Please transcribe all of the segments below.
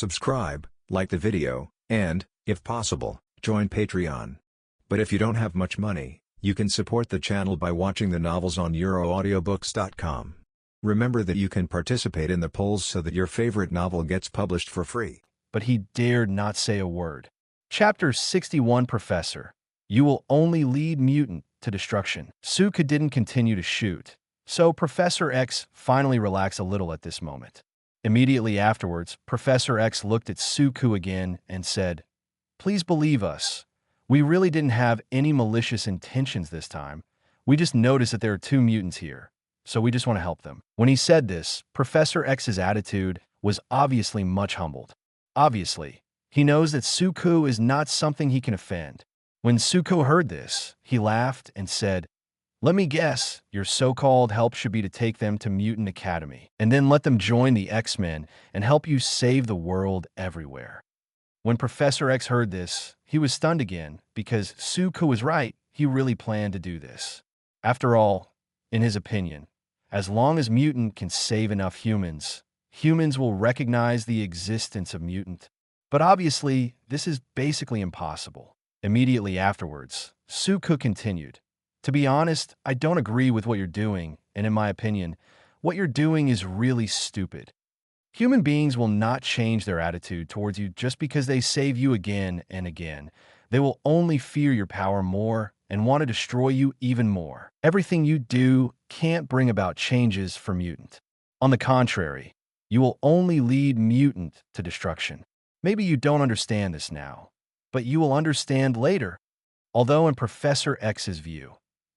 subscribe, like the video, and, if possible, join Patreon. But if you don't have much money, you can support the channel by watching the novels on euroaudiobooks.com. Remember that you can participate in the polls so that your favorite novel gets published for free. But he dared not say a word. Chapter 61 Professor, you will only lead mutant to destruction. Suka didn't continue to shoot, so Professor X finally relaxed a little at this moment. Immediately afterwards, Professor X looked at Suku again and said, "Please believe us. We really didn't have any malicious intentions this time. We just noticed that there are two mutants here, so we just want to help them." When he said this, Professor X's attitude was obviously much humbled. Obviously, he knows that Suku is not something he can offend. When Suku heard this, he laughed and said, "Let me guess, your so-called help should be to take them to Mutant Academy, and then let them join the X-Men and help you save the world everywhere." When Professor X heard this, he was stunned again, because Suku was right, he really planned to do this. After all, in his opinion, as long as mutant can save enough humans, humans will recognize the existence of mutant. But obviously, this is basically impossible. Immediately afterwards, Suku continued, "To be honest, I don't agree with what you're doing, and in my opinion, what you're doing is really stupid. Human beings will not change their attitude towards you just because they save you again and again. They will only fear your power more and want to destroy you even more. Everything you do can't bring about changes for mutant. On the contrary, you will only lead mutant to destruction. Maybe you don't understand this now, but you will understand later." Although in Professor X's view,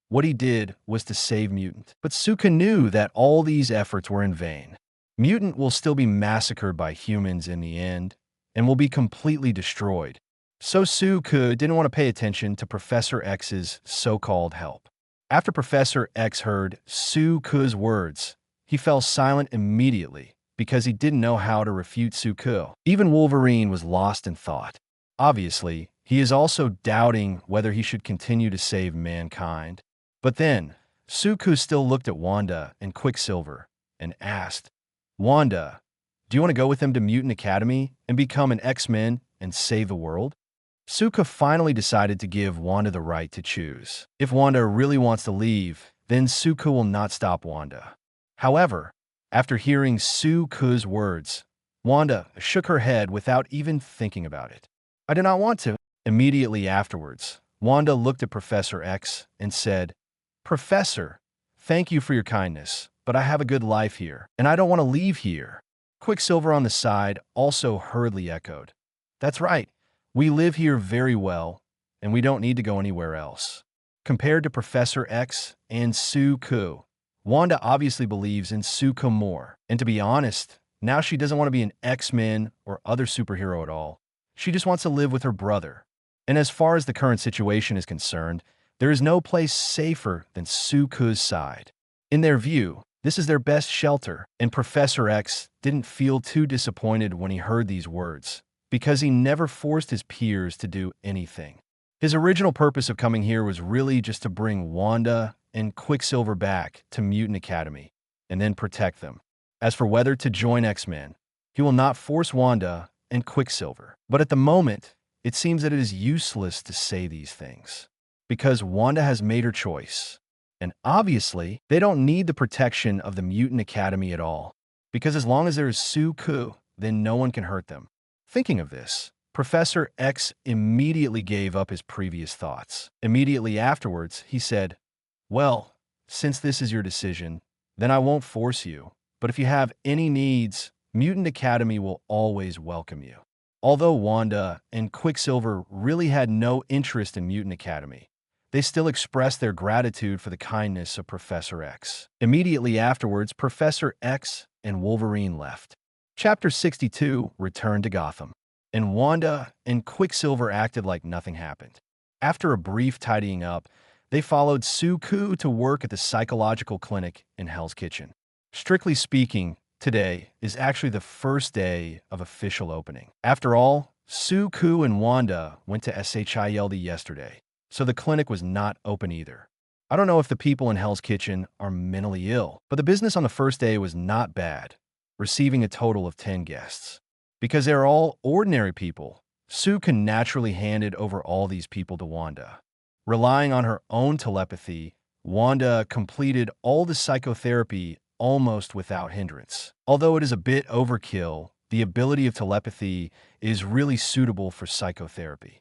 what he did was to save mutant, but Suka knew that all these efforts were in vain. Mutant will still be massacred by humans in the end, and will be completely destroyed. So Suka didn't want to pay attention to Professor X's so-called help. After Professor X heard Suku's words, he fell silent immediately because he didn't know how to refute Suku. Even Wolverine was lost in thought. Obviously, he is also doubting whether he should continue to save mankind. But then, Suku still looked at Wanda and Quicksilver and asked, "Wanda, do you want to go with them to Mutant Academy and become an X-Men and save the world?" Suka finally decided to give Wanda the right to choose. If Wanda really wants to leave, then Suka will not stop Wanda. However, after hearing Suku's words, Wanda shook her head without even thinking about it. "I do not want to." Immediately afterwards, Wanda looked at Professor X and said, "Professor, thank you for your kindness, but I have a good life here, and I don't want to leave here." Quicksilver on the side also hurriedly echoed, "That's right. We live here very well, and we don't need to go anywhere else." Compared to Professor X and Suku, Wanda obviously believes in Suku more. And to be honest, now she doesn't want to be an X-Men or other superhero at all. She just wants to live with her brother. And as far as the current situation is concerned, there is no place safer than Suku's side. In their view, this is their best shelter, and Professor X didn't feel too disappointed when he heard these words, because he never forced his peers to do anything. His original purpose of coming here was really just to bring Wanda and Quicksilver back to Mutant Academy, and then protect them. As for whether to join X-Men, he will not force Wanda and Quicksilver. But at the moment, it seems that it is useless to say these things, because Wanda has made her choice. And obviously, they don't need the protection of the Mutant Academy at all, because as long as there is Suku, then no one can hurt them. Thinking of this, Professor X immediately gave up his previous thoughts. Immediately afterwards, he said, "Well, since this is your decision, then I won't force you. But if you have any needs, Mutant Academy will always welcome you." Although Wanda and Quicksilver really had no interest in Mutant Academy, they still expressed their gratitude for the kindness of Professor X. Immediately afterwards, Professor X and Wolverine left. Chapter 62 returned to Gotham, and Wanda and Quicksilver acted like nothing happened. After a brief tidying up, they followed Suku to work at the psychological clinic in Hell's Kitchen. Strictly speaking, today is actually the first day of official opening. After all, Suku and Wanda went to SHILD yesterday, so the clinic was not open either. I don't know if the people in Hell's Kitchen are mentally ill, but the business on the first day was not bad, receiving a total of 10 guests. Because they're all ordinary people, Sue can naturally hand over all these people to Wanda. Relying on her own telepathy, Wanda completed all the psychotherapy almost without hindrance. Although it is a bit overkill, the ability of telepathy is really suitable for psychotherapy.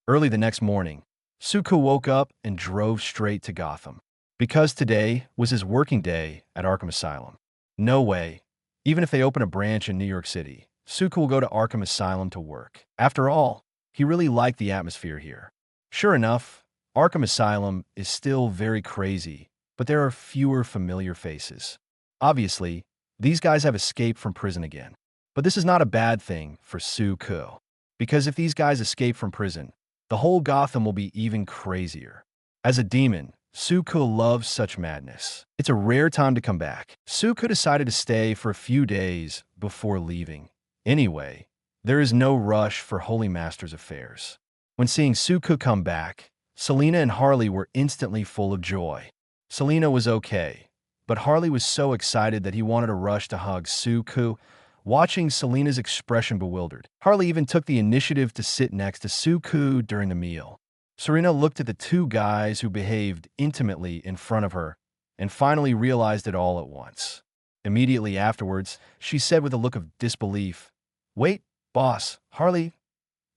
Early the next morning, Suku woke up and drove straight to Gotham. Because today was his working day at Arkham Asylum. No way. Even if they open a branch in New York City, Suku will go to Arkham Asylum to work. After all, he really liked the atmosphere here. Sure enough, Arkham Asylum is still very crazy, but there are fewer familiar faces. Obviously, these guys have escaped from prison again. But this is not a bad thing for Suku. Because if these guys escape from prison, the whole Gotham will be even crazier. As a demon, Suku loves such madness. It's a rare time to come back. Suku decided to stay for a few days before leaving. Anyway, there is no rush for Holy Master's affairs. When seeing Suku come back, Selina and Harley were instantly full of joy. Selina was okay, but Harley was so excited that he wanted to rush to hug Suku. Watching Selina's expression bewildered, Harley even took the initiative to sit next to Suku during the meal. Serena looked at the two guys who behaved intimately in front of her and finally realized it all at once. Immediately afterwards, she said with a look of disbelief, "Wait, boss, Harley,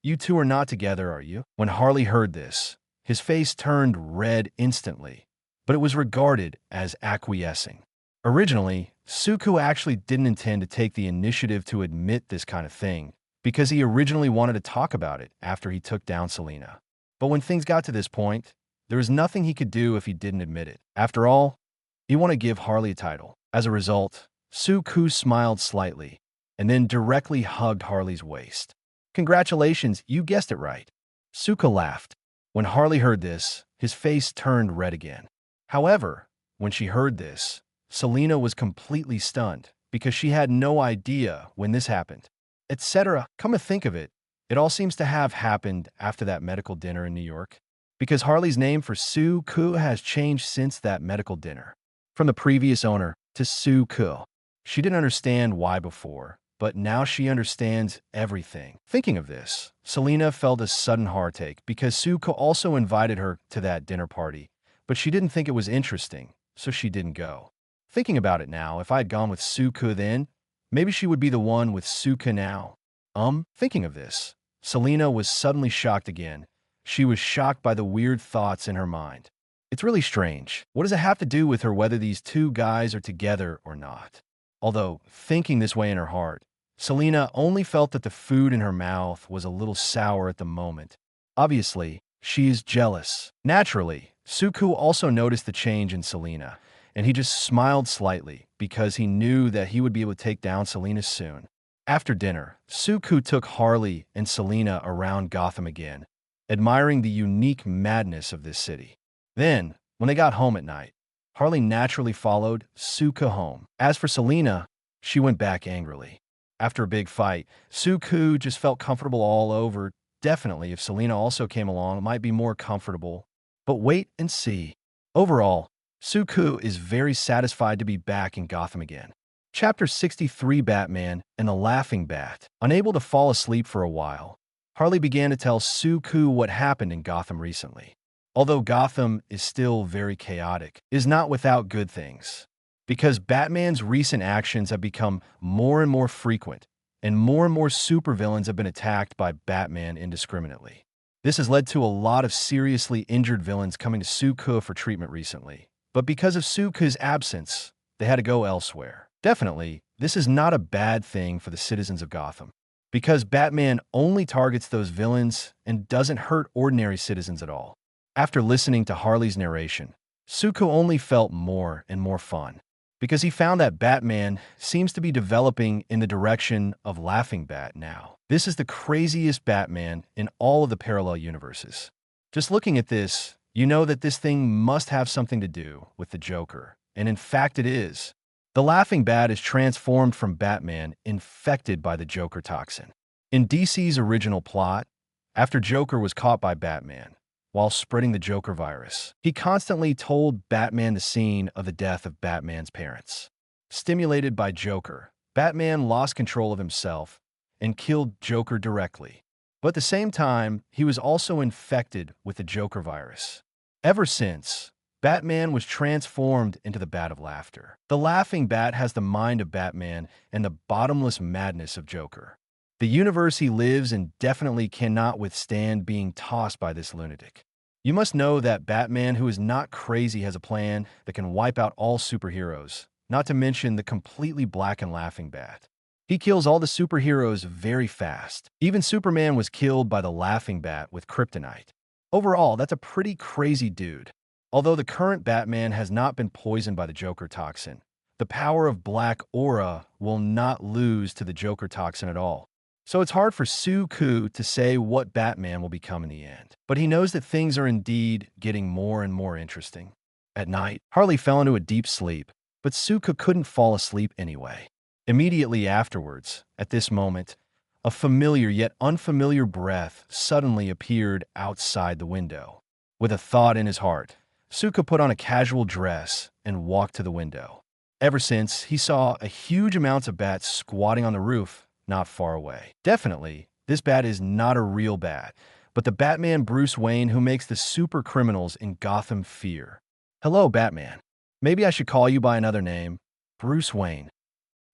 you two are not together, are you?" When Harley heard this, his face turned red instantly, but it was regarded as acquiescing. Originally, Suku actually didn't intend to take the initiative to admit this kind of thing, because he originally wanted to talk about it after he took down Selina. But when things got to this point, there was nothing he could do if he didn't admit it. After all, he wanted to give Harley a title. As a result, Suku smiled slightly, and then directly hugged Harley's waist. "Congratulations, you guessed it right." Suku laughed. When Harley heard this, his face turned red again. However, when she heard this, Selina was completely stunned because she had no idea when this happened, etc. Come to think of it, it all seems to have happened after that medical dinner in New York, because Harley's name for Suku has changed since that medical dinner. From the previous owner to Suku. She didn't understand why before, but now she understands everything. Thinking of this, Selina felt a sudden heartache because Suku also invited her to that dinner party, but she didn't think it was interesting, so she didn't go. Thinking about it now, if I had gone with Suku then, maybe she would be the one with Suku now. Thinking of this, Selina was suddenly shocked again. She was shocked by the weird thoughts in her mind. It's really strange. What does it have to do with her whether these two guys are together or not? Although, thinking this way in her heart, Selina only felt that the food in her mouth was a little sour at the moment. Obviously, she is jealous. Naturally, Suku also noticed the change in Selina, and he just smiled slightly because he knew that he would be able to take down Selina soon. After dinner, Suku took Harley and Selina around Gotham again, admiring the unique madness of this city. Then, when they got home at night, Harley naturally followed Suku home. As for Selina, she went back angrily. After a big fight, Suku just felt comfortable all over. Definitely, if Selina also came along, it might be more comfortable. But wait and see. Overall, Suku is very satisfied to be back in Gotham again. Chapter 63 Batman and the Laughing Bat. Unable to fall asleep for a while, Harley began to tell Suku what happened in Gotham recently. Although Gotham is still very chaotic, it is not without good things. Because Batman's recent actions have become more and more frequent, and more supervillains have been attacked by Batman indiscriminately. This has led to a lot of seriously injured villains coming to Suku for treatment recently. But because of Suku's absence, they had to go elsewhere. Definitely, this is not a bad thing for the citizens of Gotham, because Batman only targets those villains and doesn't hurt ordinary citizens at all. After listening to Harley's narration, Suku only felt more and more fun, because he found that Batman seems to be developing in the direction of Laughing Bat now. This is the craziest Batman in all of the parallel universes. Just looking at this, you know that this thing must have something to do with the Joker, and in fact it is. The Laughing Bat is transformed from Batman infected by the Joker toxin. In DC's original plot, after Joker was caught by Batman, while spreading the Joker virus, he constantly told Batman the scene of the death of Batman's parents. Stimulated by Joker, Batman lost control of himself, and killed Joker directly. But at the same time, he was also infected with the Joker virus. Ever since, Batman was transformed into the Bat of Laughter. The laughing bat has the mind of Batman and the bottomless madness of Joker. The universe he lives in definitely cannot withstand being tossed by this lunatic. You must know that Batman, who is not crazy, has a plan that can wipe out all superheroes, not to mention the completely black and laughing bat. He kills all the superheroes very fast. Even Superman was killed by the laughing bat with kryptonite. Overall, that's a pretty crazy dude. Although the current Batman has not been poisoned by the Joker toxin, the power of Black Aura will not lose to the Joker toxin at all. So it's hard for Sue-Ku to say what Batman will become in the end. But he knows that things are indeed getting more and more interesting. At night, Harley fell into a deep sleep, but Sue-Ku couldn't fall asleep anyway. Immediately afterwards, at this moment, a familiar yet unfamiliar breath suddenly appeared outside the window. With a thought in his heart, Sue-Ku put on a casual dress and walked to the window. Ever since, he saw a huge amount of bats squatting on the roof not far away. Definitely, this bat is not a real bat, but the Batman Bruce Wayne who makes the super criminals in Gotham fear. Hello, Batman. Maybe I should call you by another name, Bruce Wayne.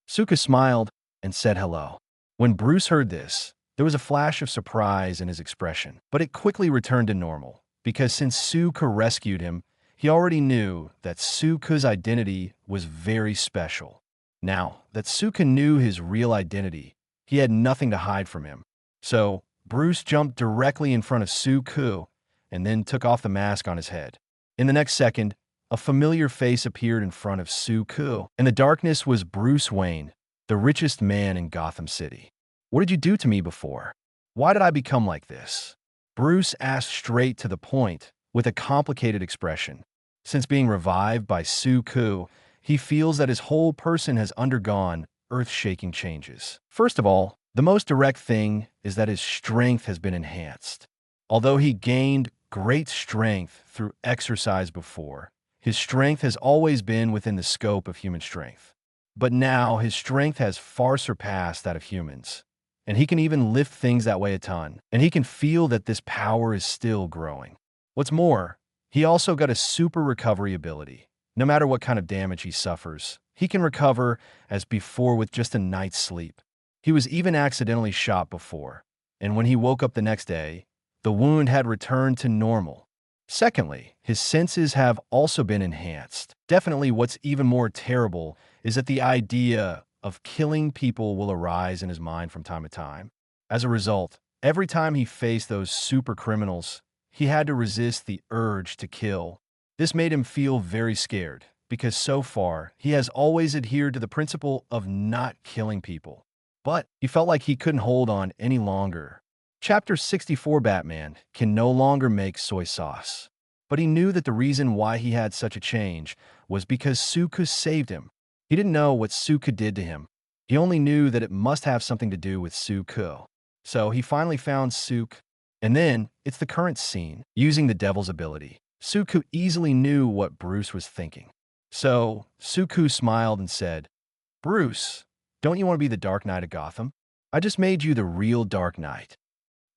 Sue-Ku smiled and said hello. When Bruce heard this, there was a flash of surprise in his expression, but it quickly returned to normal, because since Sue-Ku rescued him, he already knew that Sue-Ku's identity was very special. Now that Sue-Ku knew his real identity, he had nothing to hide from him. So, Bruce jumped directly in front of Sue-Ku and then took off the mask on his head. In the next second, a familiar face appeared in front of Sue-Ku. In the darkness was Bruce Wayne, the richest man in Gotham City. What did you do to me before? Why did I become like this? Bruce asked straight to the point, with a complicated expression. Since being revived by Sue-Ku, he feels that his whole person has undergone earth-shaking changes. First of all, the most direct thing is that his strength has been enhanced. Although he gained great strength through exercise before, his strength has always been within the scope of human strength. But now his strength has far surpassed that of humans, and he can even lift things that weigh a ton, and he can feel that this power is still growing. What's more, he also got a super recovery ability. No matter what kind of damage he suffers, he can recover as before with just a night's sleep. He was even accidentally shot before, and when he woke up the next day, the wound had returned to normal. Secondly, his senses have also been enhanced. Definitely what's even more terrible is that the idea of killing people will arise in his mind from time to time. As a result, every time he faced those super criminals, he had to resist the urge to kill. This made him feel very scared, because so far, he has always adhered to the principle of not killing people. But he felt like he couldn't hold on any longer. Chapter 64 Batman can no longer make soy sauce. But he knew that the reason why he had such a change was because Sue-Ku saved him. He didn't know what Sue-Ku did to him. He only knew that it must have something to do with Sue-Ku. So he finally found Sue-Ku. And then, it's the current scene. Using the devil's ability, Sue-Ku easily knew what Bruce was thinking. So, Sue-Ku smiled and said, "Bruce, don't you want to be the Dark Knight of Gotham? I just made you the real Dark Knight.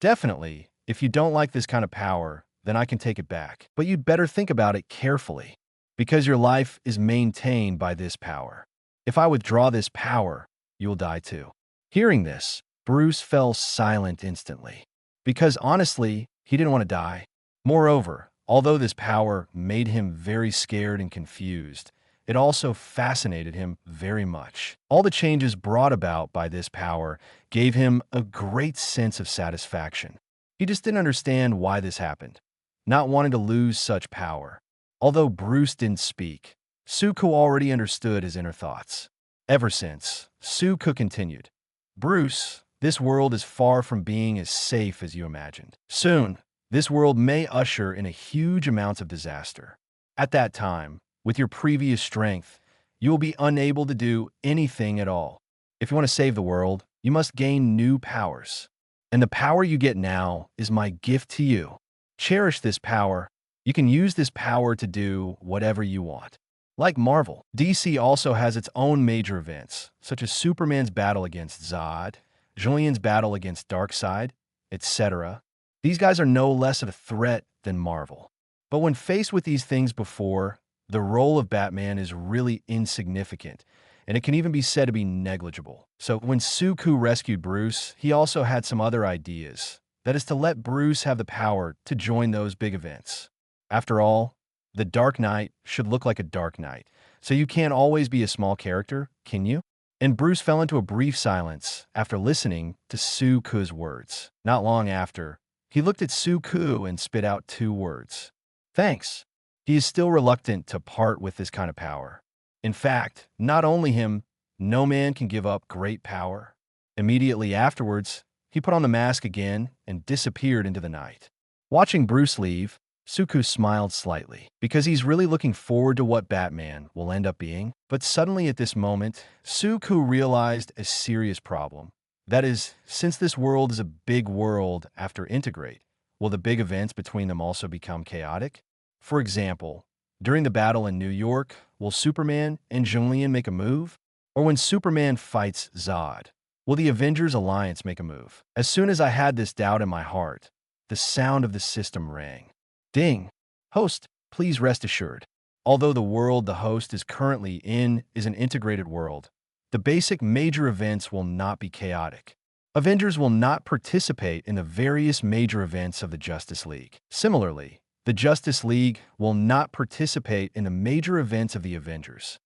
Definitely, if you don't like this kind of power, then I can take it back. But you'd better think about it carefully, because your life is maintained by this power. If I withdraw this power, you'll die too." Hearing this, Bruce fell silent instantly, because honestly, he didn't want to die. Moreover, although this power made him very scared and confused, it also fascinated him very much. All the changes brought about by this power gave him a great sense of satisfaction. He just didn't understand why this happened, not wanting to lose such power. Although Bruce didn't speak, Sue-Ku already understood his inner thoughts. Ever since, Sue-Ku continued, "Bruce, this world is far from being as safe as you imagined. Soon, this world may usher in a huge amount of disaster. At that time, with your previous strength, you will be unable to do anything at all. If you want to save the world, you must gain new powers. And the power you get now is my gift to you. Cherish this power. You can use this power to do whatever you want." Like Marvel, DC also has its own major events, such as Superman's battle against Zod, Julian's battle against Darkseid, etc. These guys are no less of a threat than Marvel. But when faced with these things before, the role of Batman is really insignificant, and it can even be said to be negligible. So when Suku rescued Bruce, he also had some other ideas. That is to let Bruce have the power to join those big events. After all, the Dark Knight should look like a Dark Knight, so you can't always be a small character, can you? And Bruce fell into a brief silence after listening to Suku's words. Not long after, he looked at Suku and spit out 2 words. Thanks. He is still reluctant to part with this kind of power. In fact, not only him, no man can give up great power. Immediately afterwards, he put on the mask again and disappeared into the night. Watching Bruce leave, Suku smiled slightly, because he's really looking forward to what Batman will end up being. But suddenly at this moment, Suku realized a serious problem. That is, since this world is a big world after Integrate, will the big events between them also become chaotic? For example, during the battle in New York, will Superman and Julian make a move? Or when Superman fights Zod, will the Avengers Alliance make a move? As soon as I had this doubt in my heart, the sound of the system rang. Ding! Host, please rest assured. Although the world the host is currently in is an integrated world, the basic major events will not be chaotic. Avengers will not participate in the various major events of the Justice League. Similarly, the Justice League will not participate in the major events of the Avengers.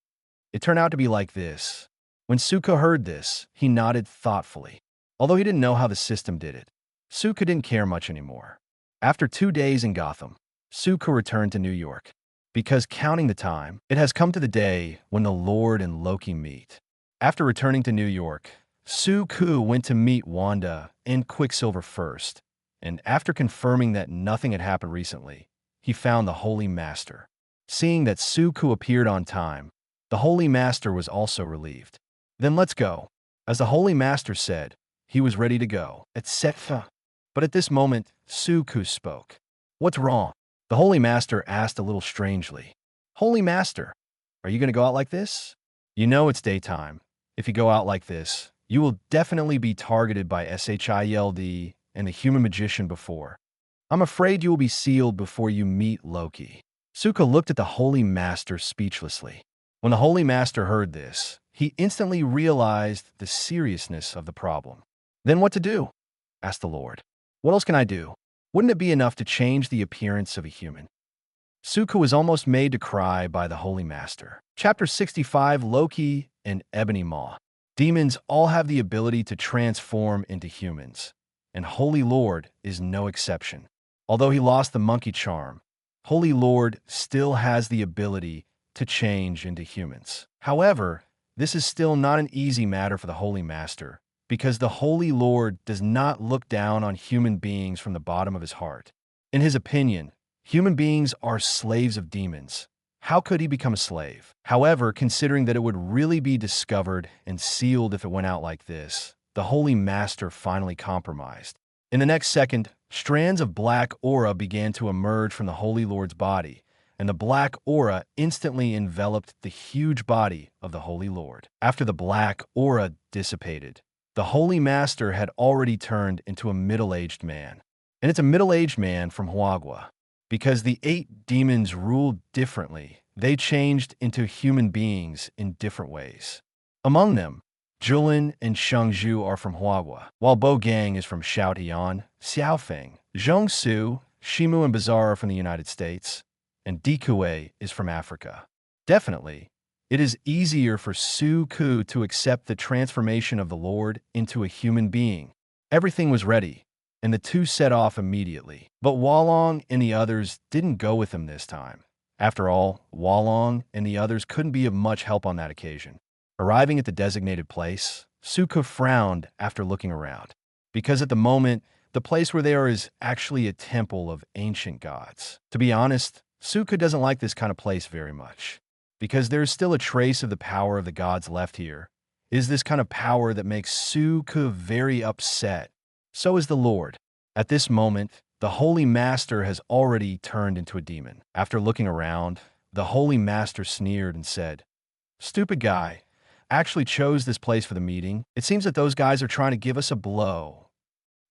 It turned out to be like this. When Suka heard this, he nodded thoughtfully. Although he didn't know how the system did it, Suka didn't care much anymore. After 2 days in Gotham, Suka returned to New York. Because counting the time, it has come to the day when the Lord and Loki meet. After returning to New York, Suku went to meet Wanda and Quicksilver first, and after confirming that nothing had happened recently, he found the Holy Master. Seeing that Suku appeared on time, the Holy Master was also relieved. Then let's go. As the Holy Master said, he was ready to go, etc. But at this moment, Suku spoke. What's wrong? The Holy Master asked a little strangely. Holy Master, are you going to go out like this? You know it's daytime. If you go out like this, you will definitely be targeted by SHIELD and the human magician before. I'm afraid you will be sealed before you meet Loki. Suka looked at the Holy Master speechlessly. When the Holy Master heard this, he instantly realized the seriousness of the problem. Then what to do? Asked the Lord. What else can I do? Wouldn't it be enough to change the appearance of a human? Suka was almost made to cry by the Holy Master. Chapter 65, Loki and Ebony Maw. Demons all have the ability to transform into humans, and Holy Lord is no exception. Although he lost the monkey charm, Holy Lord still has the ability to change into humans. However, this is still not an easy matter for the Holy Master, because the Holy Lord does not look down on human beings from the bottom of his heart. In his opinion, human beings are slaves of demons. How could he become a slave? However, considering that it would really be discovered and sealed if it went out like this, the Holy Master finally compromised. In the next second, strands of black aura began to emerge from the Holy Lord's body, and the black aura instantly enveloped the huge body of the Holy Lord. After the black aura dissipated, the Holy Master had already turned into a middle-aged man. And it's a middle-aged man from Huagua. Because the 8 demons ruled differently, they changed into human beings in different ways. Among them, Julin and Shengzhu are from Huagua, while Bo Gang is from Xiaotian, Xiaofeng, Zhongsu, Shimu and Bazaar are from the United States, and Dikue is from Africa. Definitely, it is easier for Suku to accept the transformation of the Lord into a human being. Everything was ready, and the two set off immediately. But Walong and the others didn't go with him this time. After all, Walong and the others couldn't be of much help on that occasion. Arriving at the designated place, Suka frowned after looking around, because at the moment, the place where they are is actually a temple of ancient gods. To be honest, Suka doesn't like this kind of place very much, because there is still a trace of the power of the gods left here. It is this kind of power that makes Suka very upset. So is the Lord. At this moment, the Holy Master has already turned into a demon. After looking around, the Holy Master sneered and said, "Stupid guy, actually chose this place for the meeting. It seems that those guys are trying to give us a blow.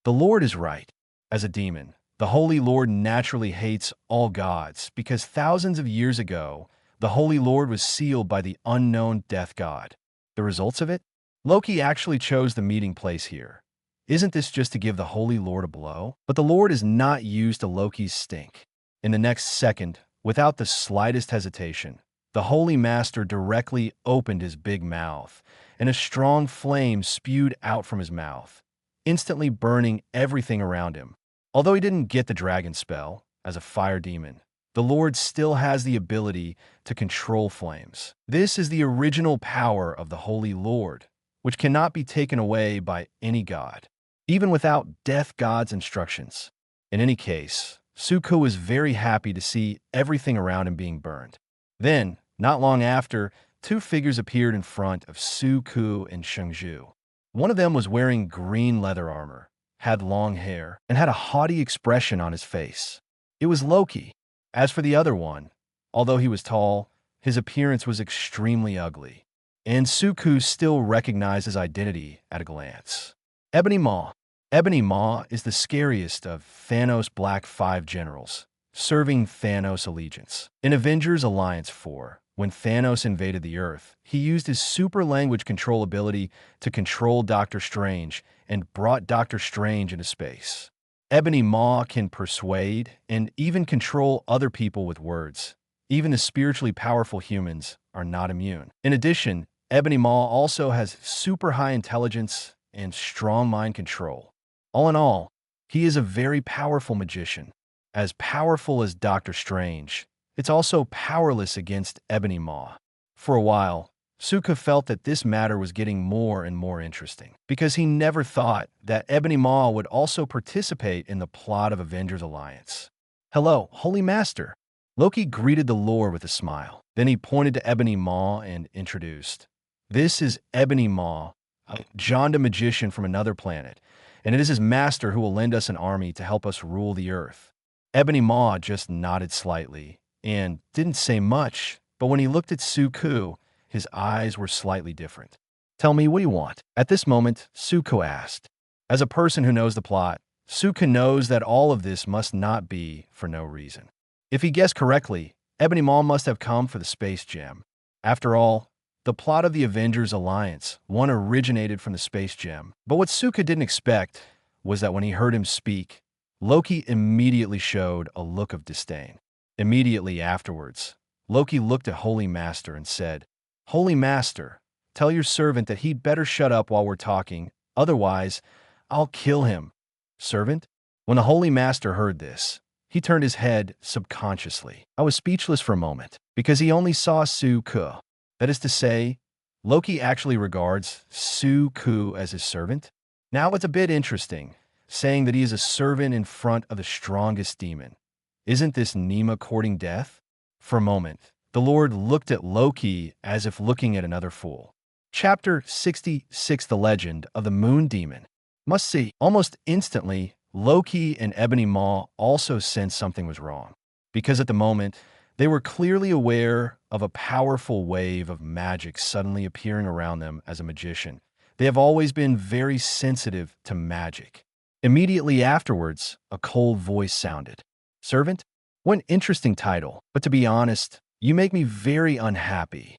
The Lord is right. As a demon, the Holy Lord naturally hates all gods because thousands of years ago, the Holy Lord was sealed by the unknown death god. The results of it? Loki actually chose the meeting place here. Isn't this just to give the Holy Lord a blow? But the Lord is not used to Loki's stink. In the next second, without the slightest hesitation, the Holy Master directly opened his big mouth, and a strong flame spewed out from his mouth, instantly burning everything around him. Although he didn't get the dragon spell, as a fire demon, the Lord still has the ability to control flames. This is the original power of the Holy Lord, which cannot be taken away by any god, even without death god's instructions. In any case, Suko was very happy to see everything around him being burned. Then, not long after, two figures appeared in front of Suko and Shengju. One of them was wearing green leather armor, had long hair, and had a haughty expression on his face. It was Loki. As for the other one, although he was tall, his appearance was extremely ugly, and Suko still recognized his identity at a glance. Ebony Maw. Ebony Maw is the scariest of Thanos' Black 5 generals, serving Thanos' allegiance. In Avengers Alliance 4, when Thanos invaded the Earth, he used his super language control ability to control Doctor Strange and brought Doctor Strange into space. Ebony Maw can persuade and even control other people with words. Even the spiritually powerful humans are not immune. In addition, Ebony Maw also has super high intelligence and strong mind control. All in all, he is a very powerful magician. As powerful as Doctor Strange, it's also powerless against Ebony Maw. For a while, Suka felt that this matter was getting more and more interesting, because he never thought that Ebony Maw would also participate in the plot of Avengers Alliance. "Hello, Holy Master." Loki greeted the Lord with a smile. Then he pointed to Ebony Maw and introduced, "This is Ebony Maw, a Jonda magician from another planet, and it is his master who will lend us an army to help us rule the Earth." Ebony Maw just nodded slightly and didn't say much, but when he looked at Suko, his eyes were slightly different. "Tell me, what do you want?" At this moment, Suko asked. As a person who knows the plot, Suko knows that all of this must not be for no reason. If he guessed correctly, Ebony Maw must have come for the space gem. After all, the plot of the Avengers Alliance, one originated from the space gem. But what Suko didn't expect was that when he heard him speak, Loki immediately showed a look of disdain. Immediately afterwards, Loki looked at Holy Master and said, "Holy Master, tell your servant that he'd better shut up while we're talking, otherwise I'll kill him." "Servant?" When the Holy Master heard this, he turned his head subconsciously. I was speechless for a moment, because he only saw Suko. That is to say, Loki actually regards Suko as his servant? Now it's a bit interesting, saying that he is a servant in front of the strongest demon. Isn't this Nema courting death? For a moment, the Lord looked at Loki as if looking at another fool. Chapter 66, The Legend of the Moon Demon. Must see. Almost instantly, Loki and Ebony Maw also sensed something was wrong, because at the moment, they were clearly aware of a powerful wave of magic suddenly appearing around them as a magician. They have always been very sensitive to magic. Immediately afterwards, a cold voice sounded. "Servant? What an interesting title, but to be honest, you make me very unhappy."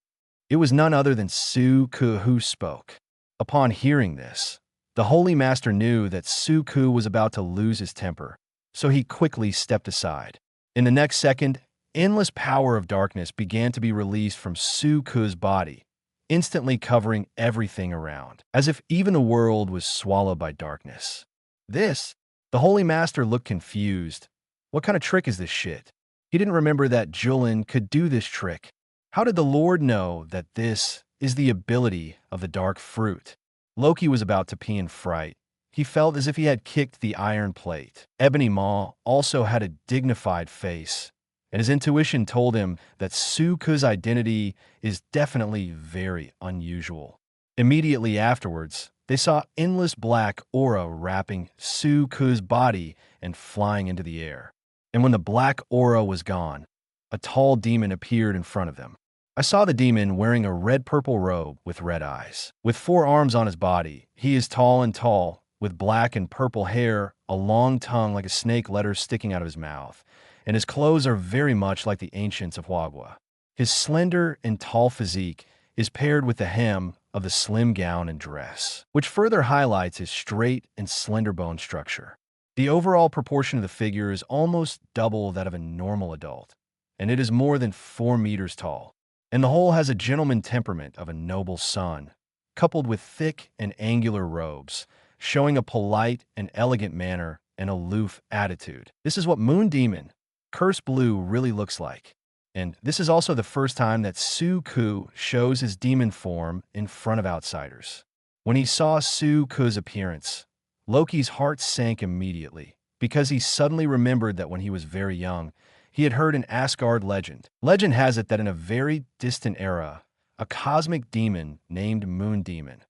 It was none other than Suko who spoke. Upon hearing this, the Holy Master knew that Suko was about to lose his temper, so he quickly stepped aside. In the next second, endless power of darkness began to be released from Suko's body, instantly covering everything around, as if even the world was swallowed by darkness. The Holy Master looked confused. What kind of trick is this shit? He didn't remember that Julin could do this trick. How did the Lord know that this is the ability of the dark fruit? Loki was about to pee in fright. He felt as if he had kicked the iron plate. Ebony Maw also had a dignified face, and his intuition told him that Suko's identity is definitely very unusual. Immediately afterwards, they saw endless black aura wrapping Suko's body and flying into the air. And when the black aura was gone, a tall demon appeared in front of them. I saw the demon wearing a red-purple robe with red eyes. With 4 arms on his body, he is tall and tall, with black and purple hair, a long tongue like a snake letters sticking out of his mouth, and his clothes are very much like the ancients of Huagua. His slender and tall physique is paired with the hem of the slim gown and dress, which further highlights his straight and slender bone structure. The overall proportion of the figure is almost double that of a normal adult, and it is more than 4 meters tall. And the whole has a gentleman temperament of a noble son, coupled with thick and angular robes, showing a polite and elegant manner and aloof attitude. This is what Moon Demon, Curse Blue, really looks like. And this is also the first time that Su-Ku shows his demon form in front of outsiders. When he saw Su-Ku's appearance, Loki's heart sank immediately, because he suddenly remembered that when he was very young, he had heard an Asgard legend. Legend has it that in a very distant era, a cosmic demon named Moon Demon,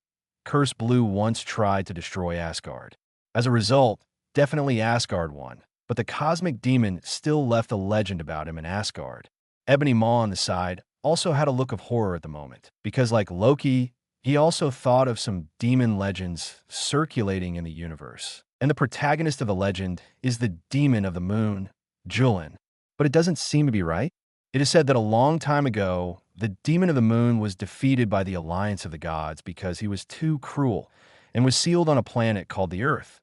Curse Blue, once tried to destroy Asgard. As a result, definitely Asgard won, but the cosmic demon still left a legend about him in Asgard. Ebony Maw on the side also had a look of horror at the moment, because like Loki, he also thought of some demon legends circulating in the universe. And the protagonist of the legend is the demon of the moon, Julin. But it doesn't seem to be right. It is said that a long time ago, the demon of the moon was defeated by the alliance of the gods because he was too cruel and was sealed on a planet called the Earth,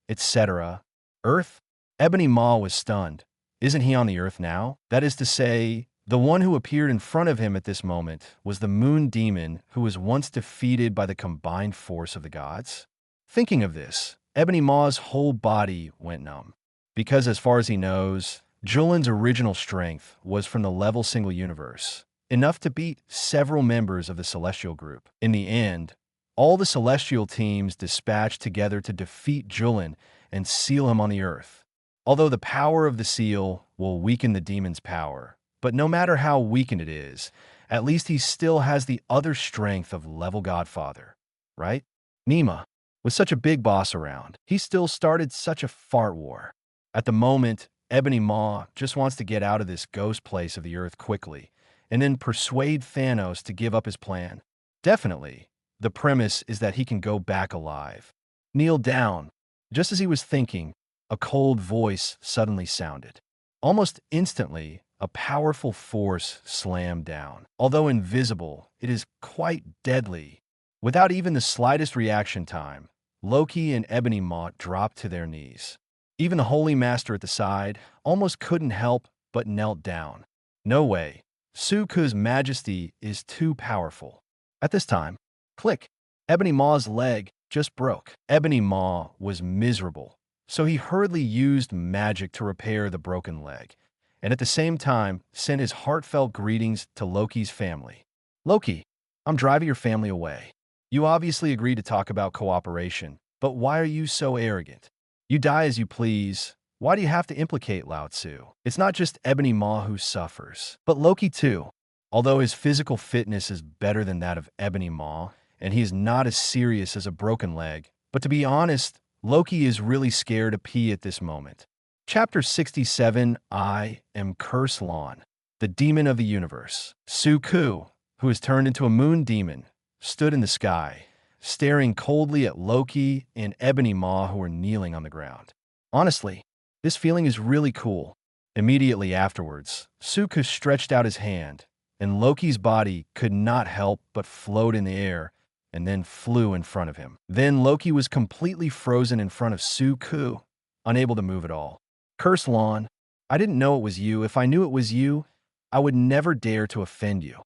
etc. Earth? Ebony Maw was stunned. Isn't he on the Earth now? That is to say, the one who appeared in front of him at this moment was the moon demon who was once defeated by the combined force of the gods? Thinking of this, Ebony Maw's whole body went numb, because as far as he knows, Julin's original strength was from the level single universe, enough to beat several members of the Celestial group. In the end, all the Celestial teams dispatched together to defeat Julin and seal him on the Earth. Although the power of the seal will weaken the demon's power, but no matter how weakened it is, at least he still has the other strength of level Godfather, right? Nima, with such a big boss around, he still started such a fart war. At the moment, Ebony Maw just wants to get out of this ghost place of the Earth quickly, and then persuade Thanos to give up his plan. Definitely, the premise is that he can go back alive. Kneel down. Just as he was thinking, a cold voice suddenly sounded. Almost instantly, a powerful force slammed down. Although invisible, it is quite deadly. Without even the slightest reaction time, Loki and Ebony Maw dropped to their knees. Even the Holy Master at the side almost couldn't help but knelt down. No way. Su-Ku's majesty is too powerful. At this time, click, Ebony Maw's leg just broke. Ebony Maw was miserable, so he hurriedly used magic to repair the broken leg, and at the same time sent his heartfelt greetings to Loki's family. Loki, I'm driving your family away. You obviously agreed to talk about cooperation, but why are you so arrogant? You die as you please. Why do you have to implicate Lao Tzu? It's not just Ebony Maw who suffers, but Loki too. Although his physical fitness is better than that of Ebony Maw, and he is not as serious as a broken leg, but to be honest, Loki is really scared to pee at this moment. Chapter 67, I am Curse Lawn, the demon of the universe. Su-Ku, who has turned into a moon demon, stood in the sky, staring coldly at Loki and Ebony Maw, who were kneeling on the ground. Honestly, this feeling is really cool. Immediately afterwards, Su-Ku stretched out his hand, and Loki's body could not help but float in the air and then flew in front of him. Then Loki was completely frozen in front of Su-Ku, unable to move at all. Curse Lawn, I didn't know it was you. If I knew it was you, I would never dare to offend you.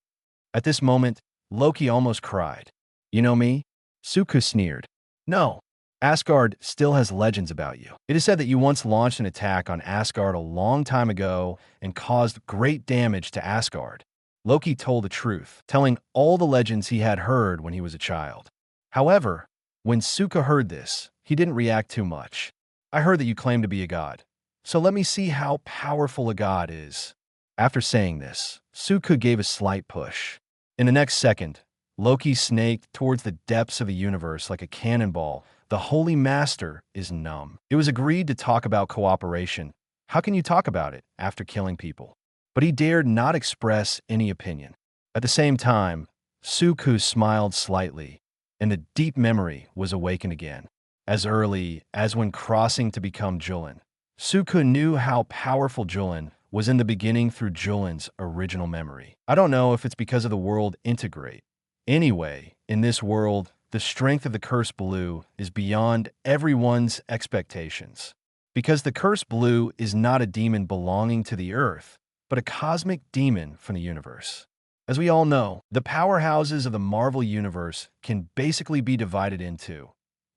At this moment, Loki almost cried. You know me? Su-Ku sneered. No, Asgard still has legends about you. It is said that you once launched an attack on Asgard a long time ago and caused great damage to Asgard. Loki told the truth, telling all the legends he had heard when he was a child. However, when Su-Ku heard this, he didn't react too much. I heard that you claim to be a god, so let me see how powerful a god is. After saying this, Su-Ku gave a slight push. In the next second, Loki snaked towards the depths of the universe like a cannonball. The Holy Master is numb. It was agreed to talk about cooperation. How can you talk about it after killing people? But he dared not express any opinion. At the same time, Suku smiled slightly, and a deep memory was awakened again. As early as when crossing to become Julian, Suku knew how powerful Julian was in the beginning through Julian's original memory. I don't know if it's because of the world integrate. Anyway, in this world, the strength of the Cursed Blue is beyond everyone's expectations. Because the Cursed Blue is not a demon belonging to the Earth, but a cosmic demon from the universe. As we all know, the powerhouses of the Marvel Universe can basically be divided into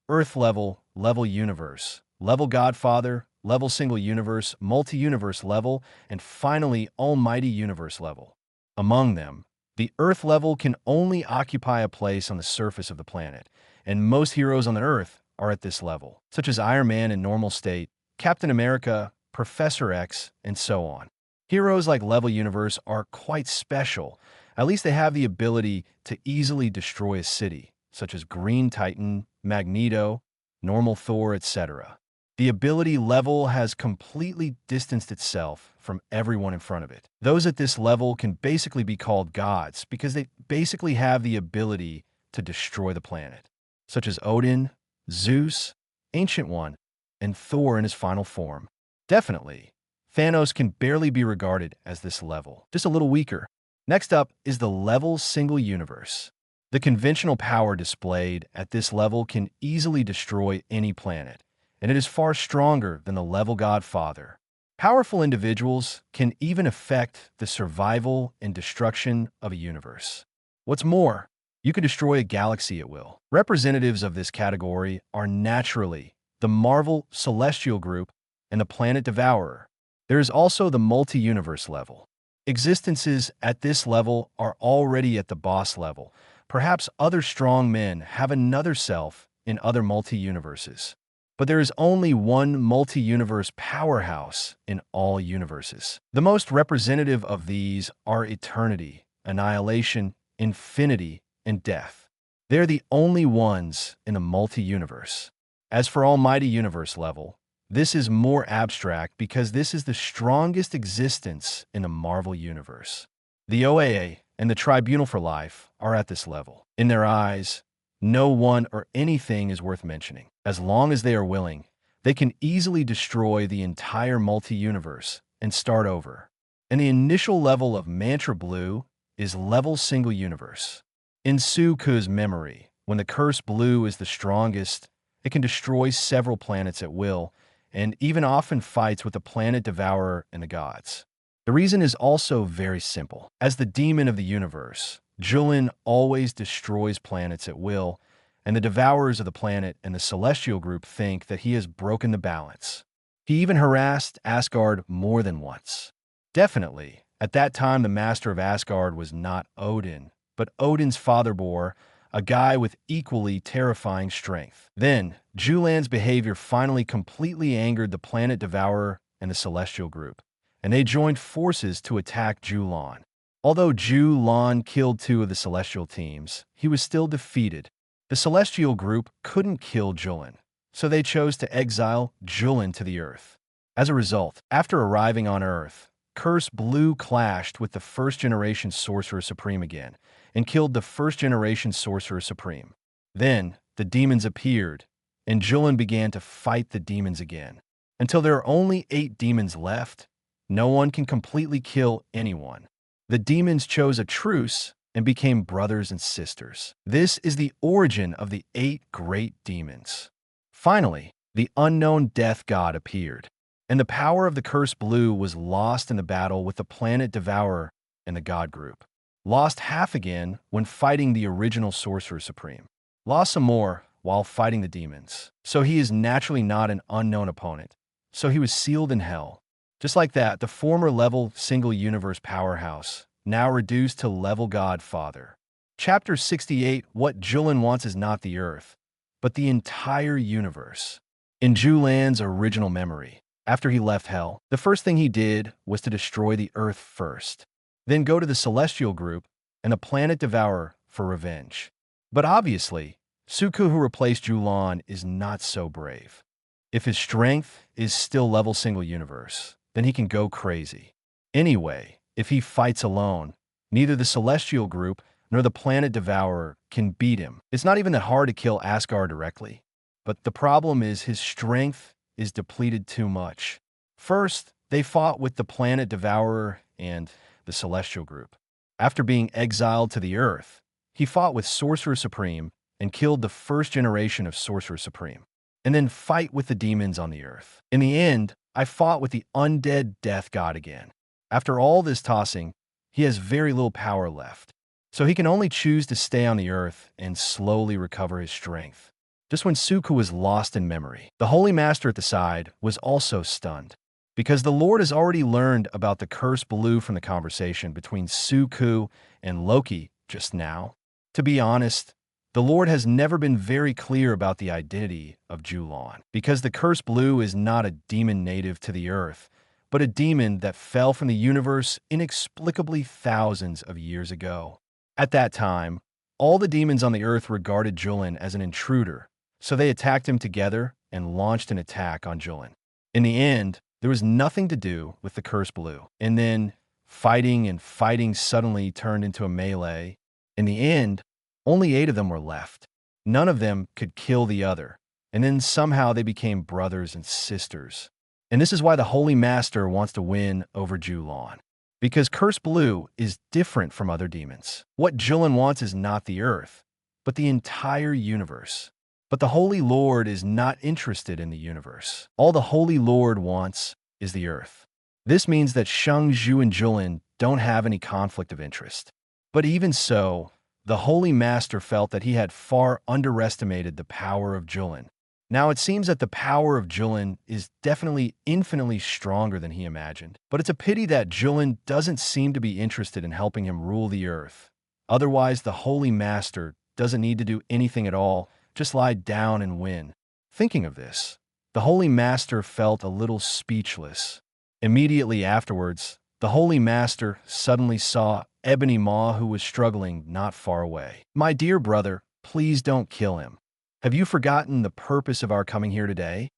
Earth level, level universe, level Godfather, level single universe, multi-universe level, and finally Almighty Universe level. Among them, the Earth level can only occupy a place on the surface of the planet, and most heroes on the Earth are at this level, such as Iron Man in normal state, Captain America, Professor X, and so on. Heroes like Level Universe are quite special. At least they have the ability to easily destroy a city, such as Green Titan, Magneto, Normal Thor, etc. The ability level has completely distanced itself from everyone in front of it. Those at this level can basically be called gods because they basically have the ability to destroy the planet, such as Odin, Zeus, Ancient One, and Thor in his final form. Definitely, Thanos can barely be regarded as this level, just a little weaker. Next up is the level single universe. The conventional power displayed at this level can easily destroy any planet, and it is far stronger than the level Godfather. Powerful individuals can even affect the survival and destruction of a universe. What's more, you can destroy a galaxy at will. Representatives of this category are naturally the Marvel Celestial Group and the Planet Devourer. There is also the multi-universe level. Existences at this level are already at the boss level. Perhaps other strong men have another self in other multi-universes. But there is only one multi-universe powerhouse in all universes. The most representative of these are eternity, annihilation, infinity, and death. They're the only ones in the multi-universe. As for Almighty Universe level, this is more abstract because this is the strongest existence in the Marvel Universe. The OAA and the Tribunal for Life are at this level. In their eyes, no one or anything is worth mentioning. As long as they are willing, they can easily destroy the entire multi-universe and start over. And the initial level of Mantra Blue is level single universe. In Suku's memory, when the Cursed Blue is the strongest, it can destroy several planets at will, and even often fights with the Planet Devourer and the gods. The reason is also very simple. As the demon of the universe, Julian always destroys planets at will, and the devourers of the planet and the Celestial Group think that he has broken the balance. He even harassed Asgard more than once. Definitely, at that time the master of Asgard was not Odin, but Odin's father bore, a guy with equally terrifying strength. Then, Julian's behavior finally completely angered the Planet Devourer and the Celestial Group, and they joined forces to attack Julian. Although Julian killed two of the Celestial teams, he was still defeated. The Celestial Group couldn't kill Julian, so they chose to exile Julian to the Earth. As a result, after arriving on Earth, Cursed Blue clashed with the first-generation Sorcerer Supreme again, and killed the first-generation Sorcerer Supreme. Then, the demons appeared, and Julian began to fight the demons again. Until there are only 8 demons left, no one can completely kill anyone. The demons chose a truce and became brothers and sisters. This is the origin of the 8 great demons. Finally, the unknown death god appeared, and the power of the Cursed Blue was lost in the battle with the Planet Devourer and the God Group. Lost half again when fighting the original Sorcerer Supreme. Lost some more while fighting the demons. So he is naturally not an unknown opponent. So he was sealed in hell. Just like that, the former level single universe powerhouse, now reduced to level Godfather. Chapter 68, what Julian wants is not the Earth, but the entire universe. In Julian's original memory, after he left hell, the first thing he did was to destroy the Earth first. Then go to the Celestial Group and the Planet Devourer for revenge. But obviously, Suku, who replaced Julian, is not so brave. If his strength is still level single universe, then he can go crazy. Anyway, if he fights alone, Neither the Celestial Group nor the Planet Devourer can beat him. It's not even that hard to kill Asgard directly. But the problem is his strength is depleted too much. First, they fought with the Planet Devourer and the Celestial Group. After being exiled to the Earth, he fought with Sorcerer Supreme and killed the first generation of Sorcerer Supreme, and then fight with the demons on the Earth. In the end, I fought with the undead death god again. After all this tossing, he has very little power left, so he can only choose to stay on the Earth and slowly recover his strength. Just when Suku was lost in memory, the Holy Master at the side was also stunned, because the Lord has already learned about the cursed blue from the conversation between Suku and Loki just now. To be honest, the Lord has never been very clear about the identity of Julon, because the cursed blue is not a demon native to the Earth, but a demon that fell from the universe inexplicably thousands of years ago. At that time, all the demons on the Earth regarded Julon as an intruder, so they attacked him together and launched an attack on Julon. In the end, there was nothing to do with the cursed blue, and then fighting and fighting suddenly turned into a melee. In the end, only 8 of them were left. None of them could kill the other, and then somehow they became brothers and sisters. And this is why the Holy Master wants to win over Julon, because Cursed Blue is different from other demons. What Julon wants is not the Earth, but the entire universe. But the Holy Lord is not interested in the universe. All the Holy Lord wants is the Earth. This means that Shang Zhu and Julon don't have any conflict of interest. But even so, the Holy Master felt that he had far underestimated the power of Julon. Now it seems that the power of Julon is definitely infinitely stronger than he imagined. But it's a pity that Julon doesn't seem to be interested in helping him rule the Earth. Otherwise, the Holy Master doesn't need to do anything at all, just lie down and win. Thinking of this, the Holy Master felt a little speechless. Immediately afterwards, the Holy Master suddenly saw Ebony Maw, who was struggling not far away. "My dear brother, please don't kill him. Have you forgotten the purpose of our coming here today?"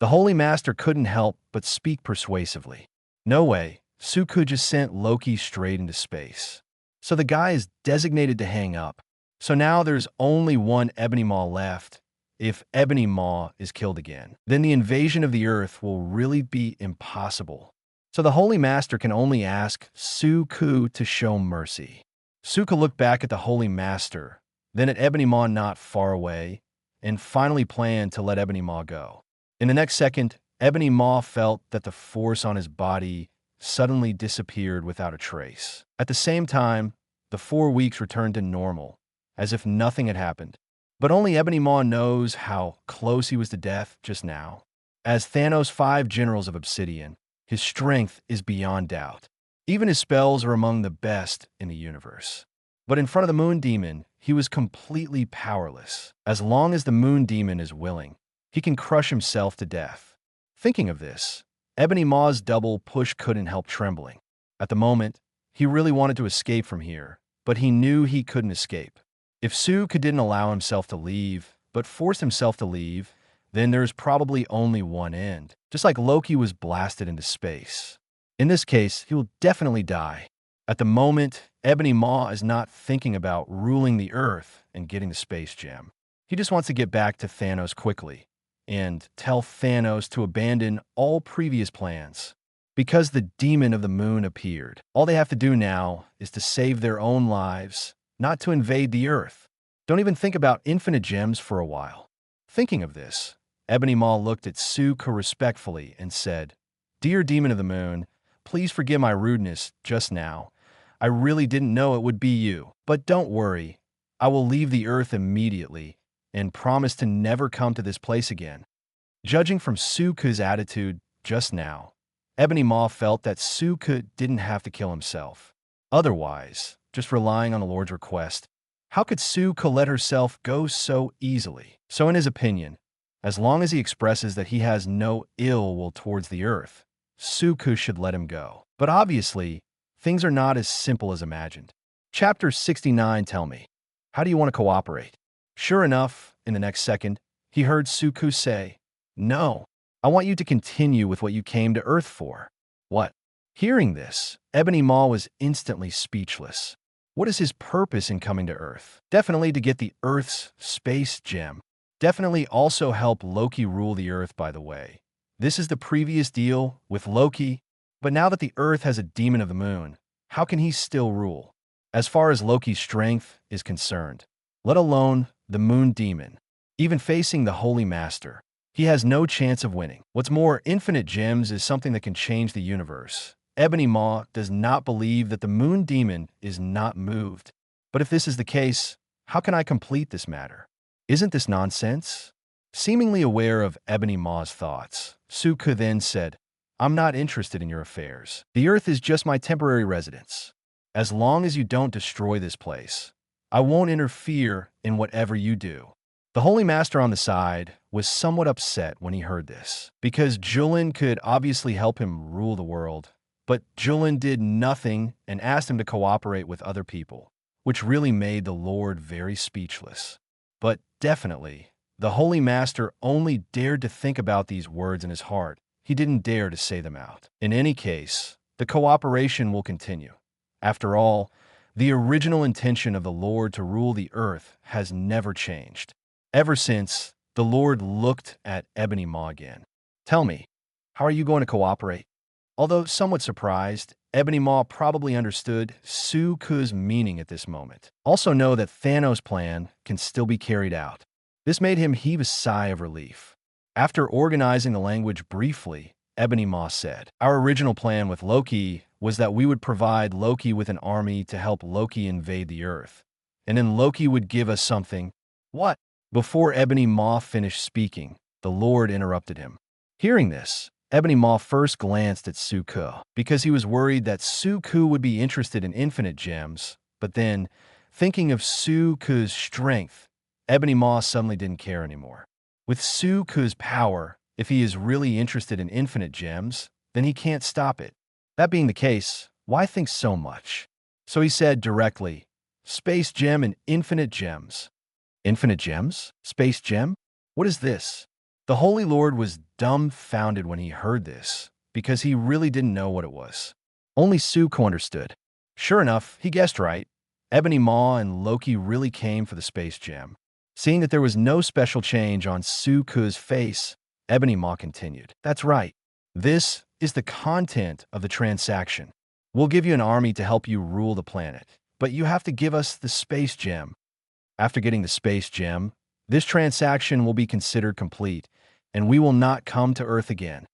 The Holy Master couldn't help but speak persuasively. No way, Suku just sent Loki straight into space. So the guy is designated to hang up. So now there's only one Ebony Maw left. If Ebony Maw is killed again, then the invasion of the Earth will really be impossible. So the Holy Master can only ask Suku to show mercy. Suku looked back at the Holy Master, then at Ebony Maw not far away, and finally planned to let Ebony Maw go. In the next second, Ebony Maw felt that the force on his body suddenly disappeared without a trace. At the same time, the 4 weeks returned to normal, as if nothing had happened. But only Ebony Maw knows how close he was to death just now. As Thanos' 5 generals of Obsidian, his strength is beyond doubt. Even his spells are among the best in the universe. But in front of the Moon Demon, he was completely powerless. As long as the Moon Demon is willing, he can crush himself to death. Thinking of this, Ebony Maw's double push couldn't help trembling. At the moment, he really wanted to escape from here, but he knew he couldn't escape. If Suku didn't allow himself to leave, but forced himself to leave, then there's probably only one end. Just like Loki was blasted into space. In this case, he will definitely die. At the moment, Ebony Maw is not thinking about ruling the Earth and getting the space gem. He just wants to get back to Thanos quickly and tell Thanos to abandon all previous plans. Because the demon of the moon appeared, all they have to do now is to save their own lives, not to invade the Earth. Don't even think about infinite gems for a while. Thinking of this, Ebony Maw looked at Suku respectfully and said, "Dear Demon of the Moon, please forgive my rudeness just now. I really didn't know it would be you. But don't worry, I will leave the Earth immediately and promise to never come to this place again." Judging from Suku's attitude just now, Ebony Maw felt that Suku didn't have to kill himself. Otherwise, just relying on the Lord's request, how could Suku let herself go so easily? So in his opinion, as long as he expresses that he has no ill will towards the Earth, Suku should let him go. But obviously, things are not as simple as imagined. Chapter 69, tell me, how do you want to cooperate? Sure enough, in the next second, he heard Suku say, "No, I want you to continue with what you came to Earth for." What? Hearing this, Ebony Maw was instantly speechless. What is his purpose in coming to Earth? Definitely to get the Earth's space gem. Definitely also help Loki rule the Earth, by the way. This is the previous deal with Loki, but now that the Earth has a demon of the moon, how can he still rule? As far as Loki's strength is concerned, let alone the moon demon, even facing the Holy Master, he has no chance of winning. What's more, infinite gems is something that can change the universe. Ebony Maw does not believe that the moon demon is not moved. But if this is the case, how can I complete this matter? Isn't this nonsense? Seemingly aware of Ebony Maw's thoughts, Suku then said, I'm not interested in your affairs. The Earth is just my temporary residence. As long as you don't destroy this place, I won't interfere in whatever you do. The Holy Master on the side was somewhat upset when he heard this, because Julian could obviously help him rule the world, but Julian did nothing and asked him to cooperate with other people, which really made the Lord very speechless. But definitely, the Holy Master only dared to think about these words in his heart. He didn't dare to say them out. In any case, the cooperation will continue. After all, the original intention of the Lord to rule the earth has never changed. Ever since, the Lord looked at Ebony Maw again. Tell me, how are you going to cooperate? Although somewhat surprised, Ebony Maw probably understood Suku's meaning at this moment. Also know that Thanos' plan can still be carried out. This made him heave a sigh of relief. After organizing the language briefly, Ebony Maw said, Our original plan with Loki was that we would provide Loki with an army to help Loki invade the Earth. And then Loki would give us something. What? Before Ebony Maw finished speaking, the Lord interrupted him. Hearing this, Ebony Maw first glanced at Suku, because he was worried that Suku would be interested in infinite gems, but then, thinking of Suku's strength, Ebony Maw suddenly didn't care anymore. With Suku's power, if he is really interested in infinite gems, then he can't stop it. That being the case, why think so much? So he said directly, Space gem and infinite gems. Infinite gems? Space gem? What is this? The Holy Lord was dumbfounded when he heard this, because he really didn't know what it was. Only Suku understood. Sure enough, he guessed right. Ebony Maw and Loki really came for the space gem. Seeing that there was no special change on Suku's face, Ebony Maw continued. That's right. This is the content of the transaction. We'll give you an army to help you rule the planet, but you have to give us the space gem. After getting the space gem, this transaction will be considered complete, and we will not come to Earth again.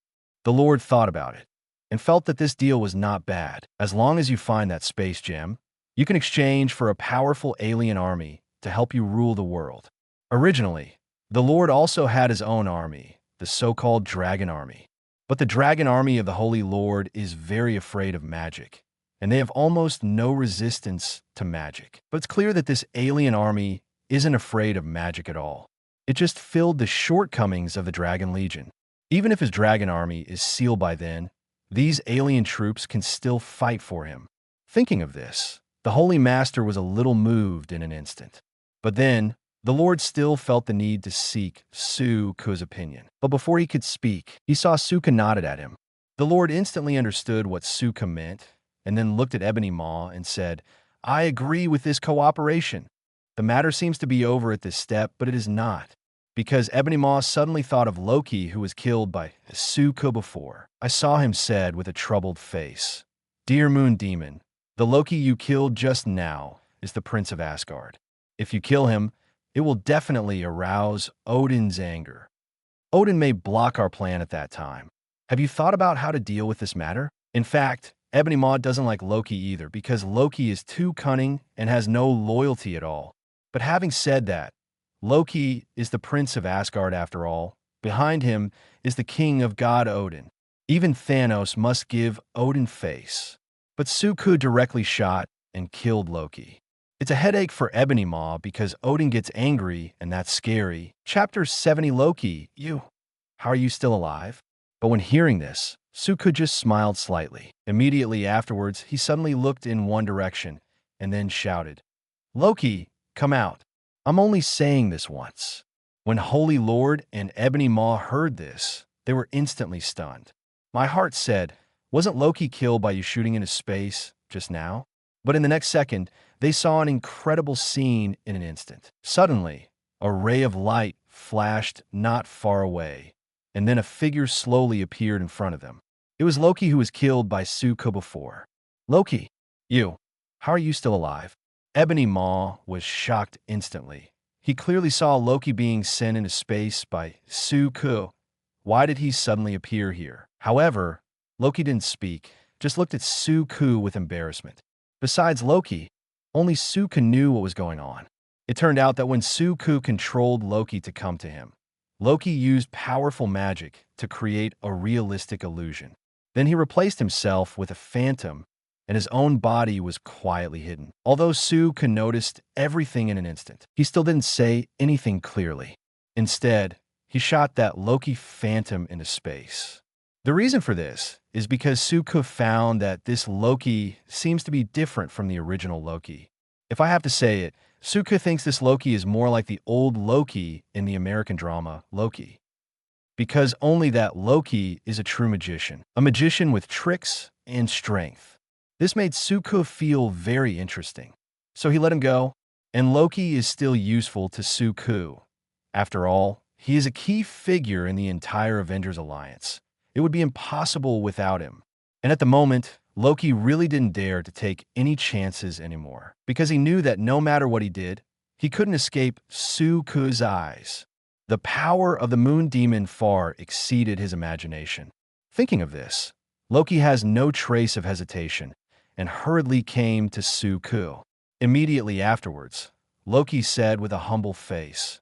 The Lord thought about it, and felt that this deal was not bad. As long as you find that space gem, you can exchange for a powerful alien army to help you rule the world. Originally, the Lord also had his own army, the so-called Dragon Army. But the Dragon Army of the Holy Lord is very afraid of magic, and they have almost no resistance to magic. But it's clear that this alien army isn't afraid of magic at all. It just filled the shortcomings of the Dragon Legion. Even if his Dragon Army is sealed by then, these alien troops can still fight for him. Thinking of this, the Holy Master was a little moved in an instant. But then, the Lord still felt the need to seek Suku's opinion. But before he could speak, he saw Suku nodded at him. The Lord instantly understood what Suku meant, and then looked at Ebony Maw and said, I agree with this cooperation. The matter seems to be over at this step, but it is not, because Ebony Maw suddenly thought of Loki, who was killed by Suku before. I saw him said with a troubled face, Dear Moon Demon, the Loki you killed just now is the Prince of Asgard. If you kill him, it will definitely arouse Odin's anger. Odin may block our plan at that time. Have you thought about how to deal with this matter? In fact, Ebony Maw doesn't like Loki either, because Loki is too cunning and has no loyalty at all. But having said that, Loki is the Prince of Asgard after all. Behind him is the king of God Odin. Even Thanos must give Odin face. But Suku directly shot and killed Loki. It's a headache for Ebony Maw because Odin gets angry, and that's scary. Chapter 70 Loki, how are you still alive? But when hearing this, Suku just smiled slightly. Immediately afterwards, he suddenly looked in one direction and then shouted, Loki, come out. I'm only saying this once. When Holy Lord and Ebony Maw heard this, they were instantly stunned. My heart said, Wasn't Loki killed by you shooting into space just now? But in the next second, they saw an incredible scene in an instant. Suddenly, a ray of light flashed not far away, and then a figure slowly appeared in front of them. It was Loki, who was killed by Suko before. Loki, you, how are you still alive? Ebony Maw was shocked instantly. He clearly saw Loki being sent into space by Suko. Why did he suddenly appear here? However, Loki didn't speak, just looked at Suko with embarrassment. Besides Loki, only Suko knew what was going on. It turned out that when Suko controlled Loki to come to him, Loki used powerful magic to create a realistic illusion. Then he replaced himself with a phantom, and his own body was quietly hidden. Although Suko noticed everything in an instant, he still didn't say anything clearly. Instead, he shot that Loki phantom into space. The reason for this is because Suko found that this Loki seems to be different from the original Loki. If I have to say it, Suko thinks this Loki is more like the old Loki in the American drama Loki. Because only that Loki is a true magician, a magician with tricks and strength. This made Suko feel very interesting. So he let him go, and Loki is still useful to Suko. After all, he is a key figure in the entire Avengers Alliance. It would be impossible without him. And at the moment, Loki really didn't dare to take any chances anymore, because he knew that no matter what he did, he couldn't escape Suko's eyes. The power of the moon demon far exceeded his imagination. Thinking of this, Loki has no trace of hesitation and hurriedly came to Suko. Immediately afterwards, Loki said with a humble face,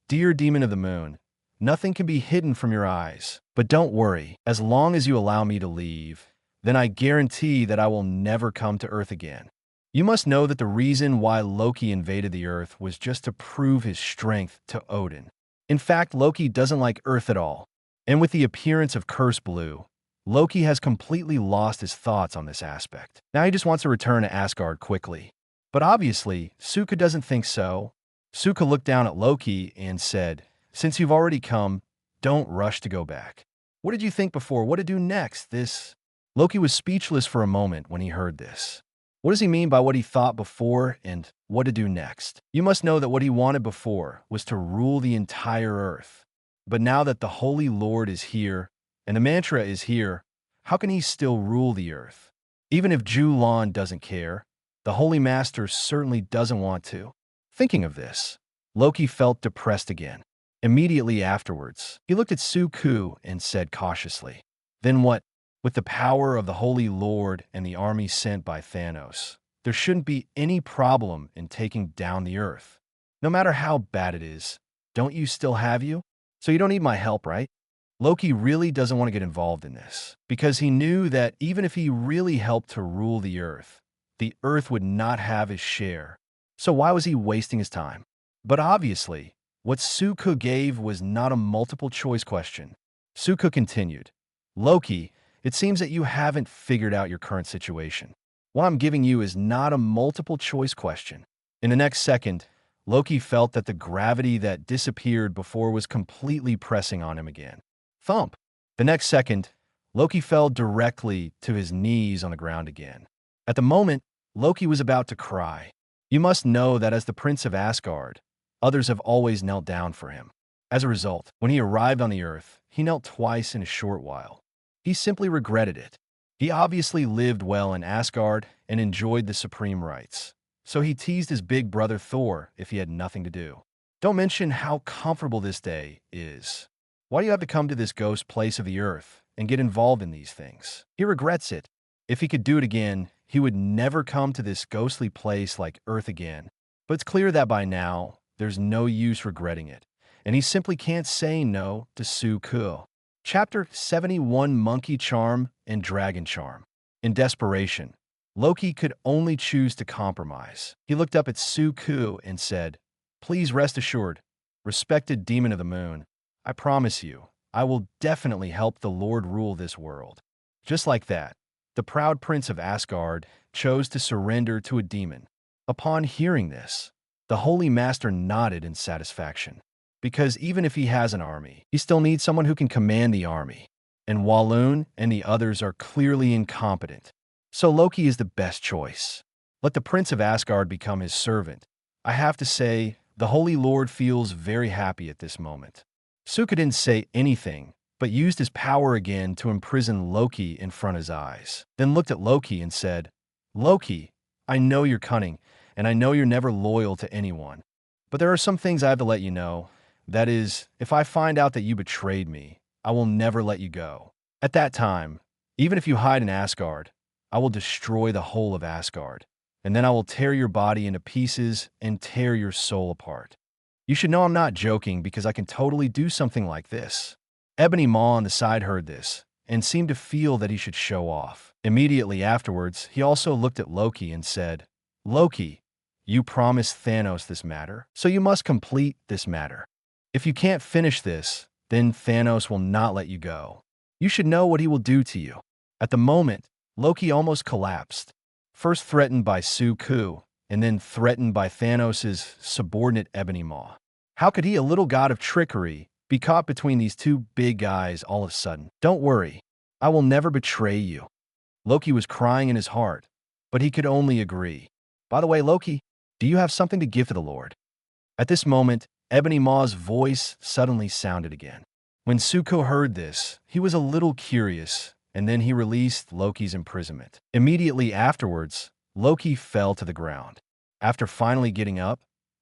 "Dear demon of the moon, nothing can be hidden from your eyes. But don't worry, as long as you allow me to leave, then I guarantee that I will never come to Earth again. You must know that the reason why Loki invaded the Earth was just to prove his strength to Odin. In fact, Loki doesn't like Earth at all. And with the appearance of Curse Blue, Loki has completely lost his thoughts on this aspect. Now he just wants to return to Asgard quickly. But obviously, Suko doesn't think so. Suko looked down at Loki and said, "Since you've already come, don't rush to go back. What did you think before? What to do next? This..." Loki was speechless for a moment when he heard this. What does he mean by what he thought before and what to do next? You must know that what he wanted before was to rule the entire Earth. But now that the Holy Lord is here and the mantra is here, how can he still rule the Earth? Even if Julan doesn't care, the Holy Master certainly doesn't want to. Thinking of this, Loki felt depressed again. Immediately afterwards, he looked at Suko and said cautiously, "Then what? With the power of the Holy Lord and the army sent by Thanos, there shouldn't be any problem in taking down the Earth. No matter how bad it is, don't you still have you? So you don't need my help, right?" Loki really doesn't want to get involved in this, because he knew that even if he really helped to rule the Earth would not have his share. So why was he wasting his time? But obviously, what Suko gave was not a multiple choice question. Suko continued, "Loki, it seems that you haven't figured out your current situation. What I'm giving you is not a multiple choice question." In the next second, Loki felt that the gravity that disappeared before was completely pressing on him again. Thump! The next second, Loki fell directly to his knees on the ground again. At the moment, Loki was about to cry. You must know that as the Prince of Asgard, others have always knelt down for him. As a result, when he arrived on the Earth, he knelt twice in a short while. He simply regretted it. He obviously lived well in Asgard and enjoyed the supreme rights. So he teased his big brother Thor if he had nothing to do. Don't mention how comfortable this day is. Why do you have to come to this ghost place of the Earth and get involved in these things? He regrets it. If he could do it again, he would never come to this ghostly place like Earth again. But it's clear that by now, there's no use regretting it, and he simply can't say no to Suko. Chapter 71, Monkey Charm and Dragon Charm. In desperation, Loki could only choose to compromise. He looked up at Suko and said, "Please rest assured, respected demon of the moon, I promise you, I will definitely help the Lord rule this world." Just like that, the proud prince of Asgard chose to surrender to a demon. Upon hearing this, the Holy Master nodded in satisfaction, because even if he has an army, he still needs someone who can command the army. and Walloon and the others are clearly incompetent. So Loki is the best choice. Let the Prince of Asgard become his servant. I have to say, the Holy Lord feels very happy at this moment. Suka didn't say anything, but used his power again to imprison Loki in front of his eyes. Then looked at Loki and said, Loki, I know you're cunning, and I know you're never loyal to anyone. But there are some things I have to let you know. That is, if I find out that you betrayed me, I will never let you go. At that time, even if you hide in Asgard, I will destroy the whole of Asgard, and then I will tear your body into pieces and tear your soul apart. You should know I'm not joking because I can totally do something like this. Ebony Maw on the side heard this and seemed to feel that he should show off. Immediately afterwards, he also looked at Loki and said, Loki, you promised Thanos this matter, so you must complete this matter. If you can't finish this, then Thanos will not let you go. You should know what he will do to you. At the moment, Loki almost collapsed, first threatened by Suku, and then threatened by Thanos' subordinate Ebony Maw. How could he, a little god of trickery, be caught between these two big guys all of a sudden? Don't worry, I will never betray you. Loki was crying in his heart, but he could only agree. By the way, Loki, do you have something to give to the Lord? At this moment, Ebony Maw's voice suddenly sounded again. When Suko heard this, he was a little curious, and then he released Loki's imprisonment. Immediately afterwards, Loki fell to the ground. After finally getting up,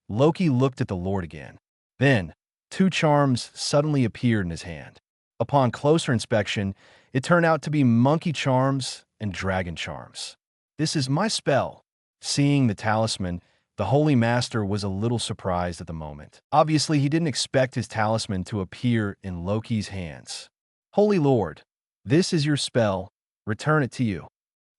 Loki looked at the Lord again. Then, two charms suddenly appeared in his hand. Upon closer inspection, it turned out to be monkey charms and dragon charms. This is my spell. Seeing the talisman, the Holy Master was a little surprised at the moment. Obviously, he didn't expect his talisman to appear in Loki's hands. Holy Lord, this is your spell. Return it to you.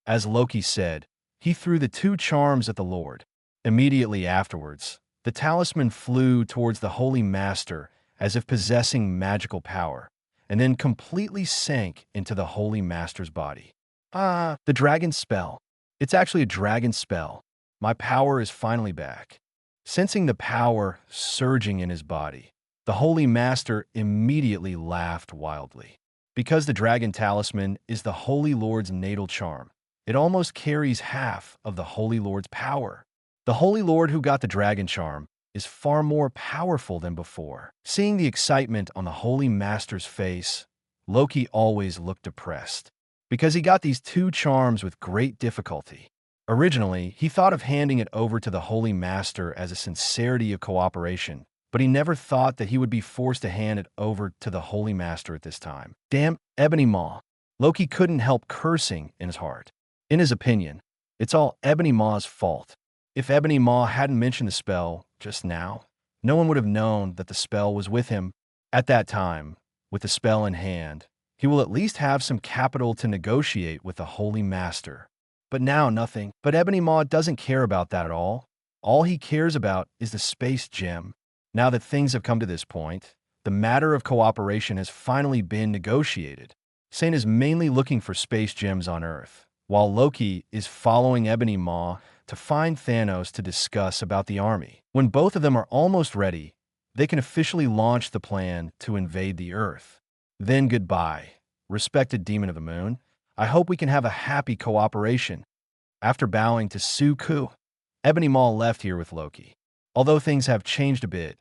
As Loki said, he threw the two charms at the Lord. Immediately afterwards, the talisman flew towards the Holy Master as if possessing magical power, and then completely sank into the Holy Master's body. Ah, the dragon spell. It's actually a dragon spell. My power is finally back. Sensing the power surging in his body, the Holy Master immediately laughed wildly. Because the dragon talisman is the Holy Lord's natal charm, it almost carries half of the Holy Lord's power. The Holy Lord who got the dragon charm is far more powerful than before. Seeing the excitement on the Holy Master's face, Loki always looked depressed, because he got these two charms with great difficulty. Originally, he thought of handing it over to the Holy Master as a sincerity of cooperation, but he never thought that he would be forced to hand it over to the Holy Master at this time. Damn Ebony Maw. Loki couldn't help cursing in his heart. In his opinion, it's all Ebony Maw's fault. If Ebony Maw hadn't mentioned the spell just now, no one would have known that the spell was with him. At that time, with the spell in hand, he will at least have some capital to negotiate with the Holy Master. But now nothing. But Ebony Maw doesn't care about that at all. All he cares about is the space gem. Now that things have come to this point, the matter of cooperation has finally been negotiated. Sane is mainly looking for space gems on Earth, while Loki is following Ebony Maw to find Thanos to discuss about the army. When both of them are almost ready, they can officially launch the plan to invade the Earth. Then goodbye, respected Demon of the Moon. I hope we can have a happy cooperation. After bowing to Suku, Ebony Maw left here with Loki. Although things have changed a bit,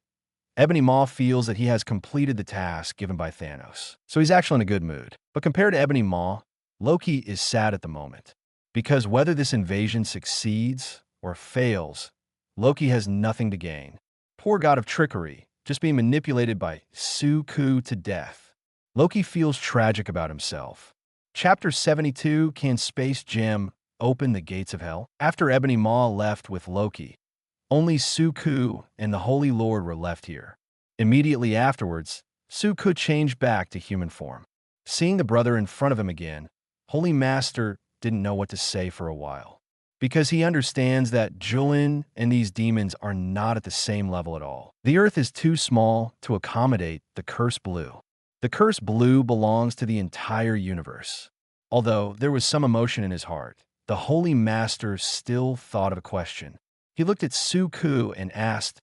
Ebony Maw feels that he has completed the task given by Thanos, so he's actually in a good mood. But compared to Ebony Maw, Loki is sad at the moment, because whether this invasion succeeds or fails, Loki has nothing to gain. Poor god of trickery, just being manipulated by Suku to death. Loki feels tragic about himself. Chapter 72, Can Space Gem Open the Gates of Hell? After Ebony Maw left with Loki, only Suku and the Holy Lord were left here. Immediately afterwards, Suku changed back to human form. Seeing the brother in front of him again, Holy Master didn't know what to say for a while, because he understands that Julin and these demons are not at the same level at all. The Earth is too small to accommodate the Cursed Blue. The Cursed Blue belongs to the entire universe. Although there was some emotion in his heart, the Holy Master still thought of a question. He looked at Suku and asked,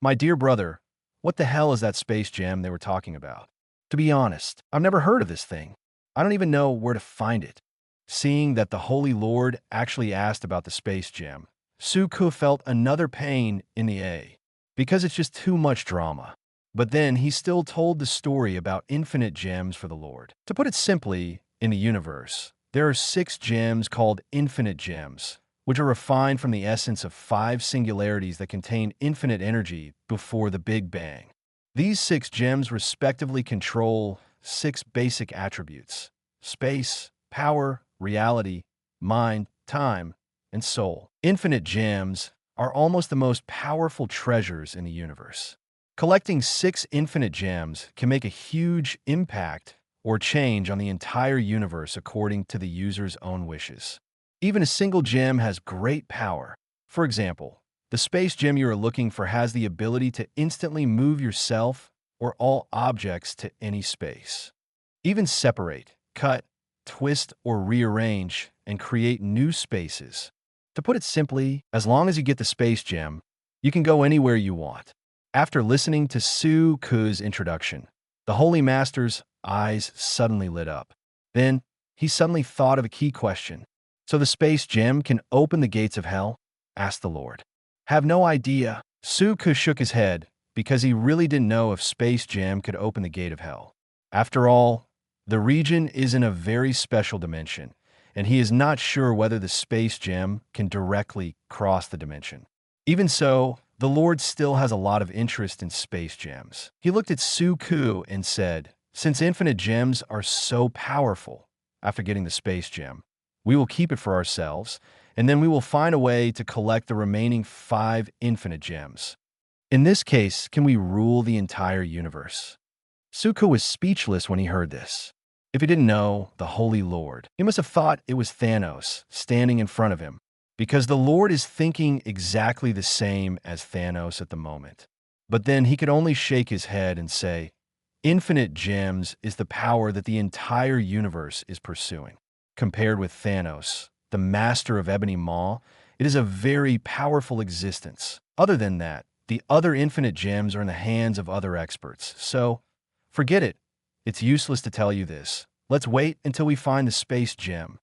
"My dear brother, what the hell is that space gem they were talking about? To be honest, I've never heard of this thing." I don't even know where to find it. Seeing that the Holy Lord actually asked about the space gem, Suku felt another pain in the A, because it's just too much drama. But then he still told the story about infinite gems for the Lord. To put it simply, in the universe, there are 6 gems called infinite gems, which are refined from the essence of 5 singularities that contain infinite energy before the Big Bang. These 6 gems respectively control 6 basic attributes: space, power, reality, mind, time, and soul. Infinite gems are almost the most powerful treasures in the universe. Collecting 6 infinite gems can make a huge impact or change on the entire universe according to the user's own wishes. Even a single gem has great power. For example, the space gem you are looking for has the ability to instantly move yourself or all objects to any space. Even separate, cut, twist, or rearrange and create new spaces. To put it simply, as long as you get the space gem, you can go anywhere you want. After listening to Suku's introduction, the Holy Master's eyes suddenly lit up. Then, he suddenly thought of a key question. "So the space gem can open the gates of hell?" asked the Lord. "Have no idea." Suku shook his head because he really didn't know if space gem could open the gate of hell. After all, the region is in a very special dimension, and he is not sure whether the space gem can directly cross the dimension. Even so, the Lord still has a lot of interest in space gems. He looked at Suku and said, "Since infinite gems are so powerful, after getting the space gem, we will keep it for ourselves, and then we will find a way to collect the remaining 5 infinite gems. In this case, can we rule the entire universe?" Suku was speechless when he heard this. If he didn't know the Holy Lord, he must have thought it was Thanos standing in front of him, because the Lord is thinking exactly the same as Thanos at the moment. But then he could only shake his head and say, "Infinite gems is the power that the entire universe is pursuing. Compared with Thanos, the master of Ebony Maw, it is a very powerful existence. Other than that, the other infinite gems are in the hands of other experts. So, forget it. It's useless to tell you this. Let's wait until we find the space gem."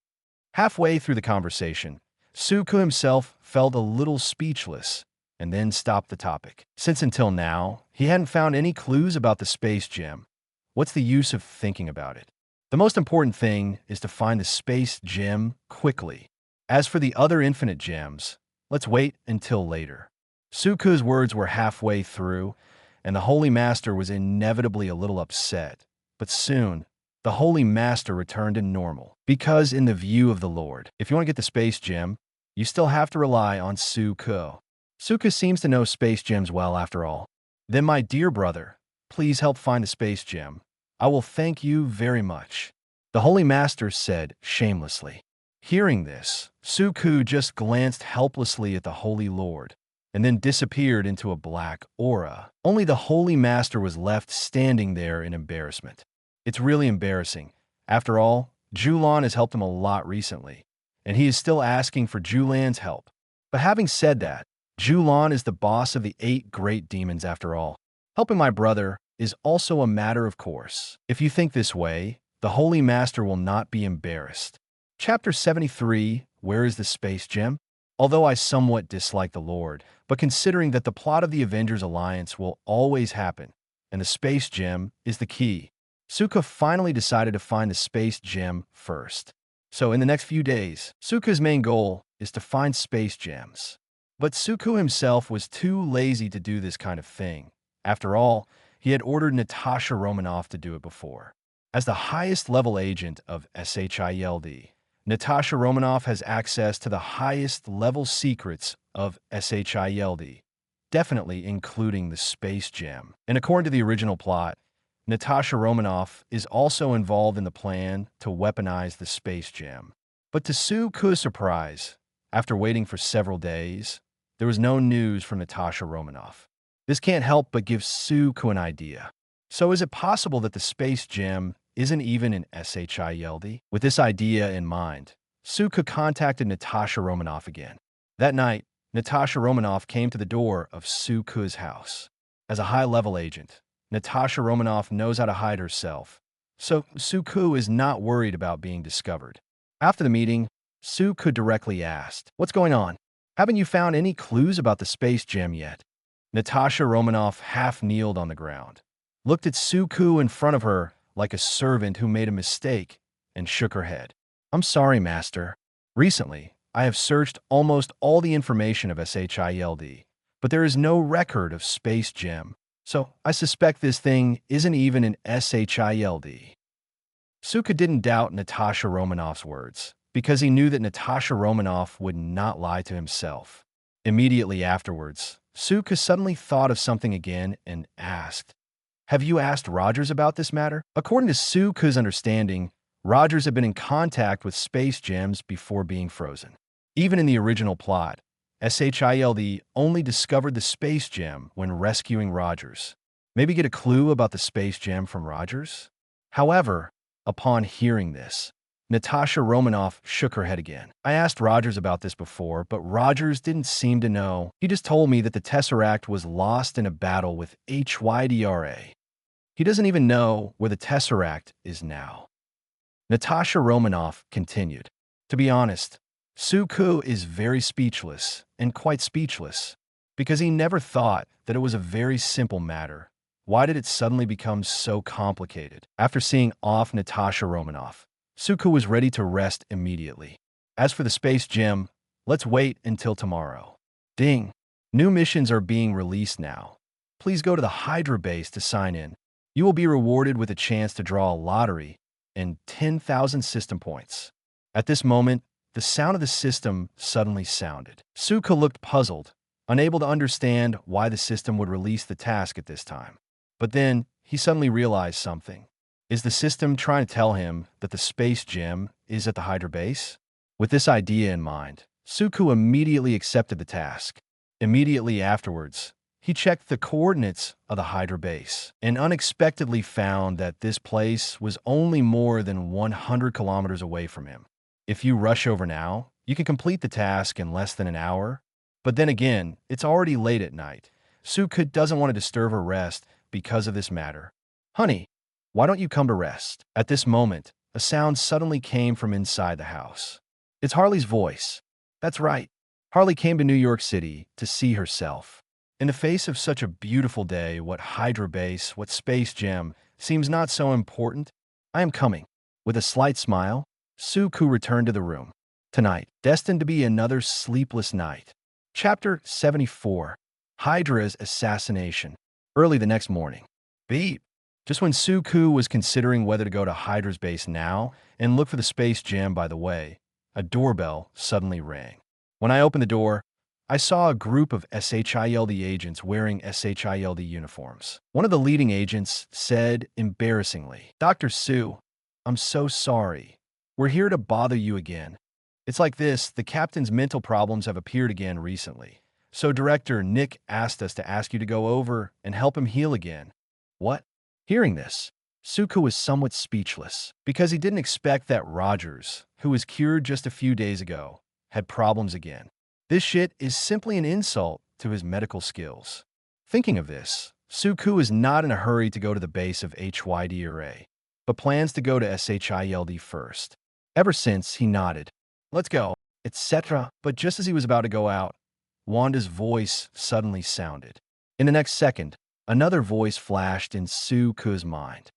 Halfway through the conversation, Suku himself felt a little speechless and then stopped the topic. Since until now, he hadn't found any clues about the space gem, what's the use of thinking about it? The most important thing is to find the space gem quickly. As for the other infinite gems, let's wait until later. Suku's words were halfway through, and the Holy Master was inevitably a little upset. But soon, the Holy Master returned to normal. Because in the view of the Lord, if you want to get the space gem, you still have to rely on Suku. Suku seems to know space gems well after all. "Then my dear brother, please help find the space gem. I will thank you very much," the Holy Master said shamelessly. Hearing this, Suku just glanced helplessly at the Holy Lord and then disappeared into a black aura. Only the Holy Master was left standing there in embarrassment. It's really embarrassing. After all, Julan has helped him a lot recently, and he is still asking for Julan's help. But having said that, Julan is the boss of the 8 great demons after all. Helping my brother is also a matter of course. If you think this way, the Holy Master will not be embarrassed. Chapter 73, Where is the Space Gem? Although I somewhat dislike the Lord, but considering that the plot of the Avengers Alliance will always happen, and the Space Gem is the key, Suku finally decided to find the Space Gem first. So in the next few days, Suku's main goal is to find space gems. But Suku himself was too lazy to do this kind of thing. After all, he had ordered Natasha Romanoff to do it before. As the highest level agent of SHIELD, Natasha Romanoff has access to the highest level secrets of SHIELD, definitely including the space gem. And according to the original plot, Natasha Romanoff is also involved in the plan to weaponize the space gem. But to Suku's surprise, after waiting for several days, there was no news from Natasha Romanoff. This can't help but give Suku an idea. So is it possible that the space gem isn't even in SHIELD? With this idea in mind, Suku contacted Natasha Romanoff again. That night, Natasha Romanoff came to the door of Suku's house. As a high-level agent, Natasha Romanoff knows how to hide herself, so Suku is not worried about being discovered. After the meeting, Suku directly asked, "What's going on? Haven't you found any clues about the space gem yet?" Natasha Romanoff half kneeled on the ground, looked at Suku in front of her like a servant who made a mistake, and shook her head. "I'm sorry, Master. Recently, I have searched almost all the information of SHIELD, but there is no record of space gem, so I suspect this thing isn't even an SHIELD." Suka didn't doubt Natasha Romanoff's words, because he knew that Natasha Romanoff would not lie to himself. Immediately afterwards, Suka suddenly thought of something again and asked, "Have you asked Rogers about this matter?" According to Suka's understanding, Rogers had been in contact with space gems before being frozen. Even in the original plot, SHIELD only discovered the space gem when rescuing Rogers. Maybe get a clue about the space gem from Rogers? However, upon hearing this, Natasha Romanoff shook her head again. "I asked Rogers about this before, but Rogers didn't seem to know. He just told me that the Tesseract was lost in a battle with HYDRA. He doesn't even know where the Tesseract is now." Natasha Romanoff continued. To be honest, Suku is very speechless, and quite speechless, because he never thought that it was a very simple matter. Why did it suddenly become so complicated? After seeing off Natasha Romanoff, Suku was ready to rest immediately. As for the space gem, let's wait until tomorrow. Ding! New missions are being released now. Please go to the Hydra base to sign in. You will be rewarded with a chance to draw a lottery and 10,000 system points. At this moment, the sound of the system suddenly sounded. Suka looked puzzled, unable to understand why the system would release the task at this time. But then, he suddenly realized something. Is the system trying to tell him that the space gem is at the Hydra base? With this idea in mind, Suku immediately accepted the task. Immediately afterwards, he checked the coordinates of the Hydra base and unexpectedly found that this place was only more than 100 kilometers away from him. If you rush over now, you can complete the task in less than an hour. But then again, it's already late at night. Suku doesn't want to disturb her rest because of this matter. "Honey, why don't you come to rest?" At this moment, a sound suddenly came from inside the house. It's Harley's voice. That's right. Harley came to New York City to see herself. In the face of such a beautiful day, what Hydra base, what space gem, seems not so important. I am coming. With a slight smile, Suku returned to the room. Tonight, destined to be another sleepless night. Chapter 74. Hydra's Assassination. Early the next morning. Beep. Just when Suku was considering whether to go to Hydra's base now and look for the space gem by the way, a doorbell suddenly rang. When I opened the door, I saw a group of SHIELD agents wearing SHIELD uniforms. One of the leading agents said embarrassingly, "Dr. Sue, I'm so sorry. We're here to bother you again. It's like this, the captain's mental problems have appeared again recently. So Director Nick asked us to ask you to go over and help him heal again." What? Hearing this, Suku was somewhat speechless, because he didn't expect that Rogers, who was cured just a few days ago, had problems again. This shit is simply an insult to his medical skills. Thinking of this, Suku is not in a hurry to go to the base of HYDRA, but plans to go to SHIELD first. Ever since, he nodded, "Let's go," etc. But just as he was about to go out, Wanda's voice suddenly sounded. In the next second, another voice flashed in Suku's mind.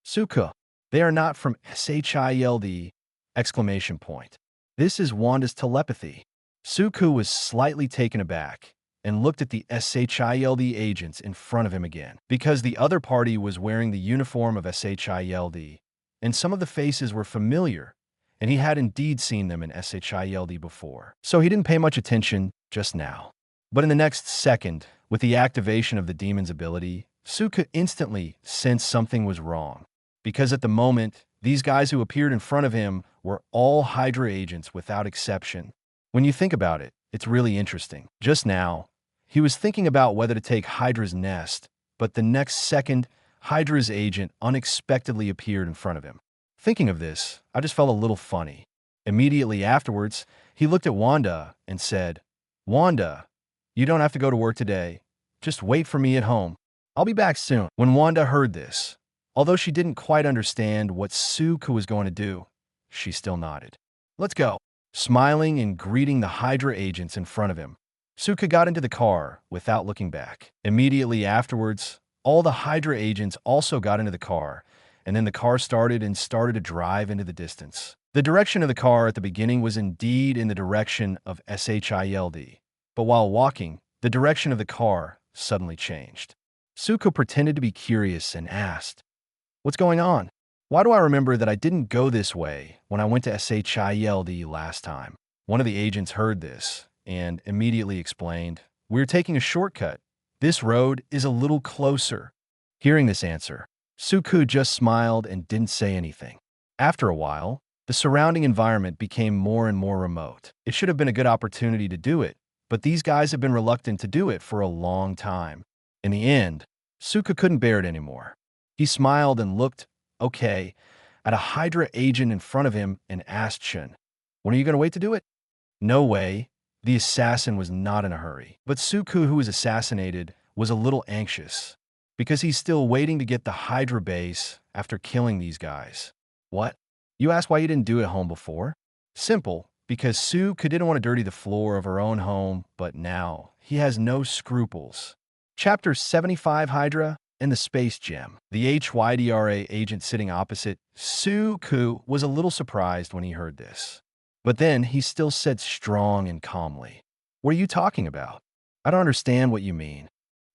"Suku, they are not from SHIELD!" Exclamation point. This is Wanda's telepathy. Suku was slightly taken aback and looked at the SHIELD agents in front of him again, because the other party was wearing the uniform of SHIELD, and some of the faces were familiar, and he had indeed seen them in SHIELD before. So he didn't pay much attention just now. But in the next second, with the activation of the demon's ability, Suku instantly sensed something was wrong, because at the moment, these guys who appeared in front of him were all Hydra agents without exception. When you think about it, it's really interesting. Just now, he was thinking about whether to take Hydra's nest, but the next second, Hydra's agent unexpectedly appeared in front of him. Thinking of this, I just felt a little funny. Immediately afterwards, he looked at Wanda and said, "Wanda, you don't have to go to work today. Just wait for me at home. I'll be back soon." When Wanda heard this, Although she didn't quite understand what Suku was going to do, she still nodded. Let's go. Smiling and greeting the Hydra agents in front of him, Suka got into the car without looking back. Immediately afterwards, all the Hydra agents also got into the car, and then the car started to drive into the distance. The direction of the car at the beginning was indeed in the direction of SHIELD, but while walking, the direction of the car suddenly changed. Suka pretended to be curious and asked, "What's going on? Why do I remember that I didn't go this way when I went to SHIELD last time?" One of the agents heard this and immediately explained, "We're taking a shortcut. This road is a little closer." Hearing this answer, Suku just smiled and didn't say anything. After a while, the surrounding environment became more and more remote. It should have been a good opportunity to do it, but these guys have been reluctant to do it for a long time. In the end, Suku couldn't bear it anymore. He smiled and looked, okay, at a Hydra agent in front of him and asked Shin, "When are you going to wait to do it?" No way. The assassin was not in a hurry. But Suku, who was assassinated, was a little anxious because he's still waiting to get the Hydra base after killing these guys. What? You asked why you didn't do it at home before? Simple, because Suku didn't want to dirty the floor of her own home, but now he has no scruples. Chapter 75, Hydra and the Space Gem. The HYDRA agent sitting opposite Suku was a little surprised when he heard this. But then he still said strong and calmly, "What are you talking about? I don't understand what you mean."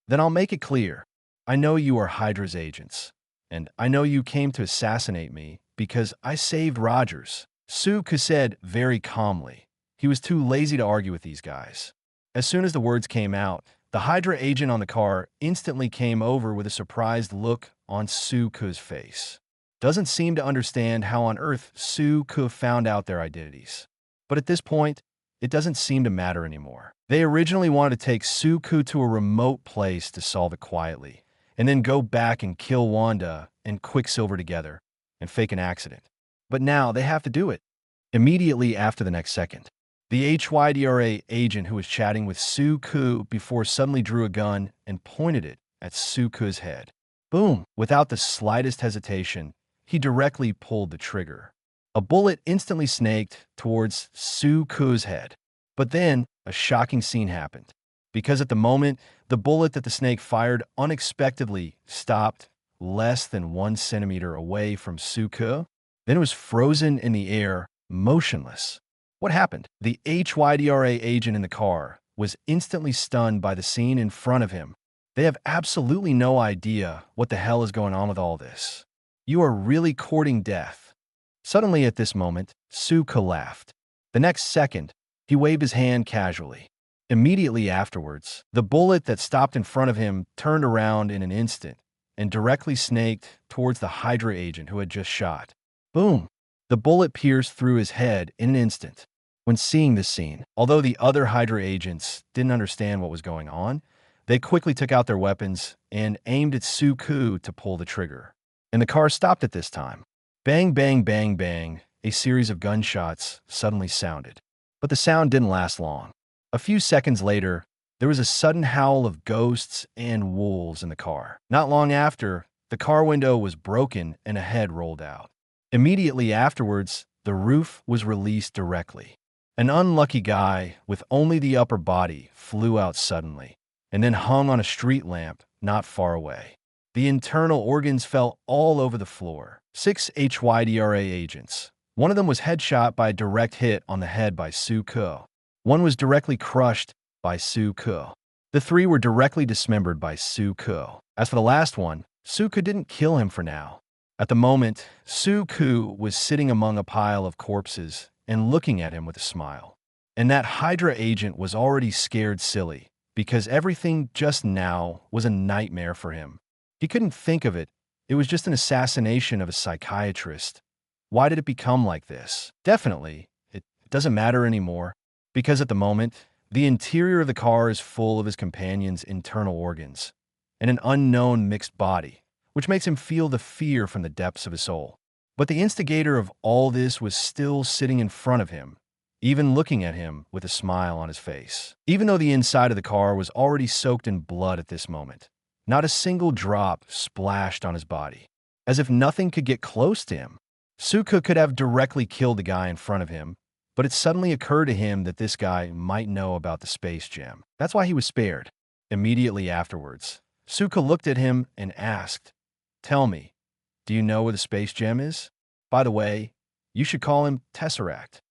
"Then I'll make it clear. I know you are Hydra's agents, and I know you came to assassinate me because I saved Rogers," Suku said very calmly. He was too lazy to argue with these guys. As soon as the words came out, the Hydra agent on the car instantly came over with a surprised look on Suku's face. Doesn't seem to understand how on earth Suku found out their identities. But at this point, it doesn't seem to matter anymore. They originally wanted to take Suku to a remote place to solve it quietly, and then go back and kill Wanda and Quicksilver together and fake an accident. But now they have to do it. Immediately after the next second, the HYDRA agent who was chatting with Suku before suddenly drew a gun and pointed it at Suku's head. Boom! Without the slightest hesitation, he directly pulled the trigger. A bullet instantly snaked towards Suku's head. But then, a shocking scene happened. Because at the moment, the bullet that the snake fired unexpectedly stopped less than 1 centimeter away from Suku. Then it was frozen in the air, motionless. What happened? The HYDRA agent in the car was instantly stunned by the scene in front of him. They have absolutely no idea what the hell is going on with all this. You are really courting death. Suddenly at this moment, Suku laughed. The next second, he waved his hand casually. Immediately afterwards, the bullet that stopped in front of him turned around in an instant and directly snaked towards the Hydra agent who had just shot. Boom! The bullet pierced through his head in an instant. When seeing this scene, although the other Hydra agents didn't understand what was going on, they quickly took out their weapons and aimed at Suku to pull the trigger. And the car stopped at this time. Bang, bang, bang, bang, a series of gunshots suddenly sounded. But the sound didn't last long. A few seconds later, there was a sudden howl of ghosts and wolves in the car. Not long after, the car window was broken and a head rolled out. Immediately afterwards, the roof was released directly. An unlucky guy with only the upper body flew out suddenly and then hung on a street lamp not far away. The internal organs fell all over the floor. 6 HYDRA agents. One of them was headshot by a direct hit on the head by Suku. One was directly crushed by Suku. The 3 were directly dismembered by Suku. As for the last one, Suku didn't kill him for now. At the moment, Suku was sitting among a pile of corpses and looking at him with a smile. And that Hydra agent was already scared silly because everything just now was a nightmare for him. He couldn't think of it. It was just an assassination of a psychiatrist. Why did it become like this? Definitely, it doesn't matter anymore because at the moment, the interior of the car is full of his companion's internal organs and an unknown mixed body, which makes him feel the fear from the depths of his soul. But the instigator of all this was still sitting in front of him, even looking at him with a smile on his face. Even though the inside of the car was already soaked in blood at this moment, not a single drop splashed on his body. as if nothing could get close to him. Suka could have directly killed the guy in front of him, but it suddenly occurred to him that this guy might know about the space gem. That's why he was spared. Immediately afterwards, Suka looked at him and asked, "Tell me, do you know where the space gem is? By the way, you should call him Tesseract."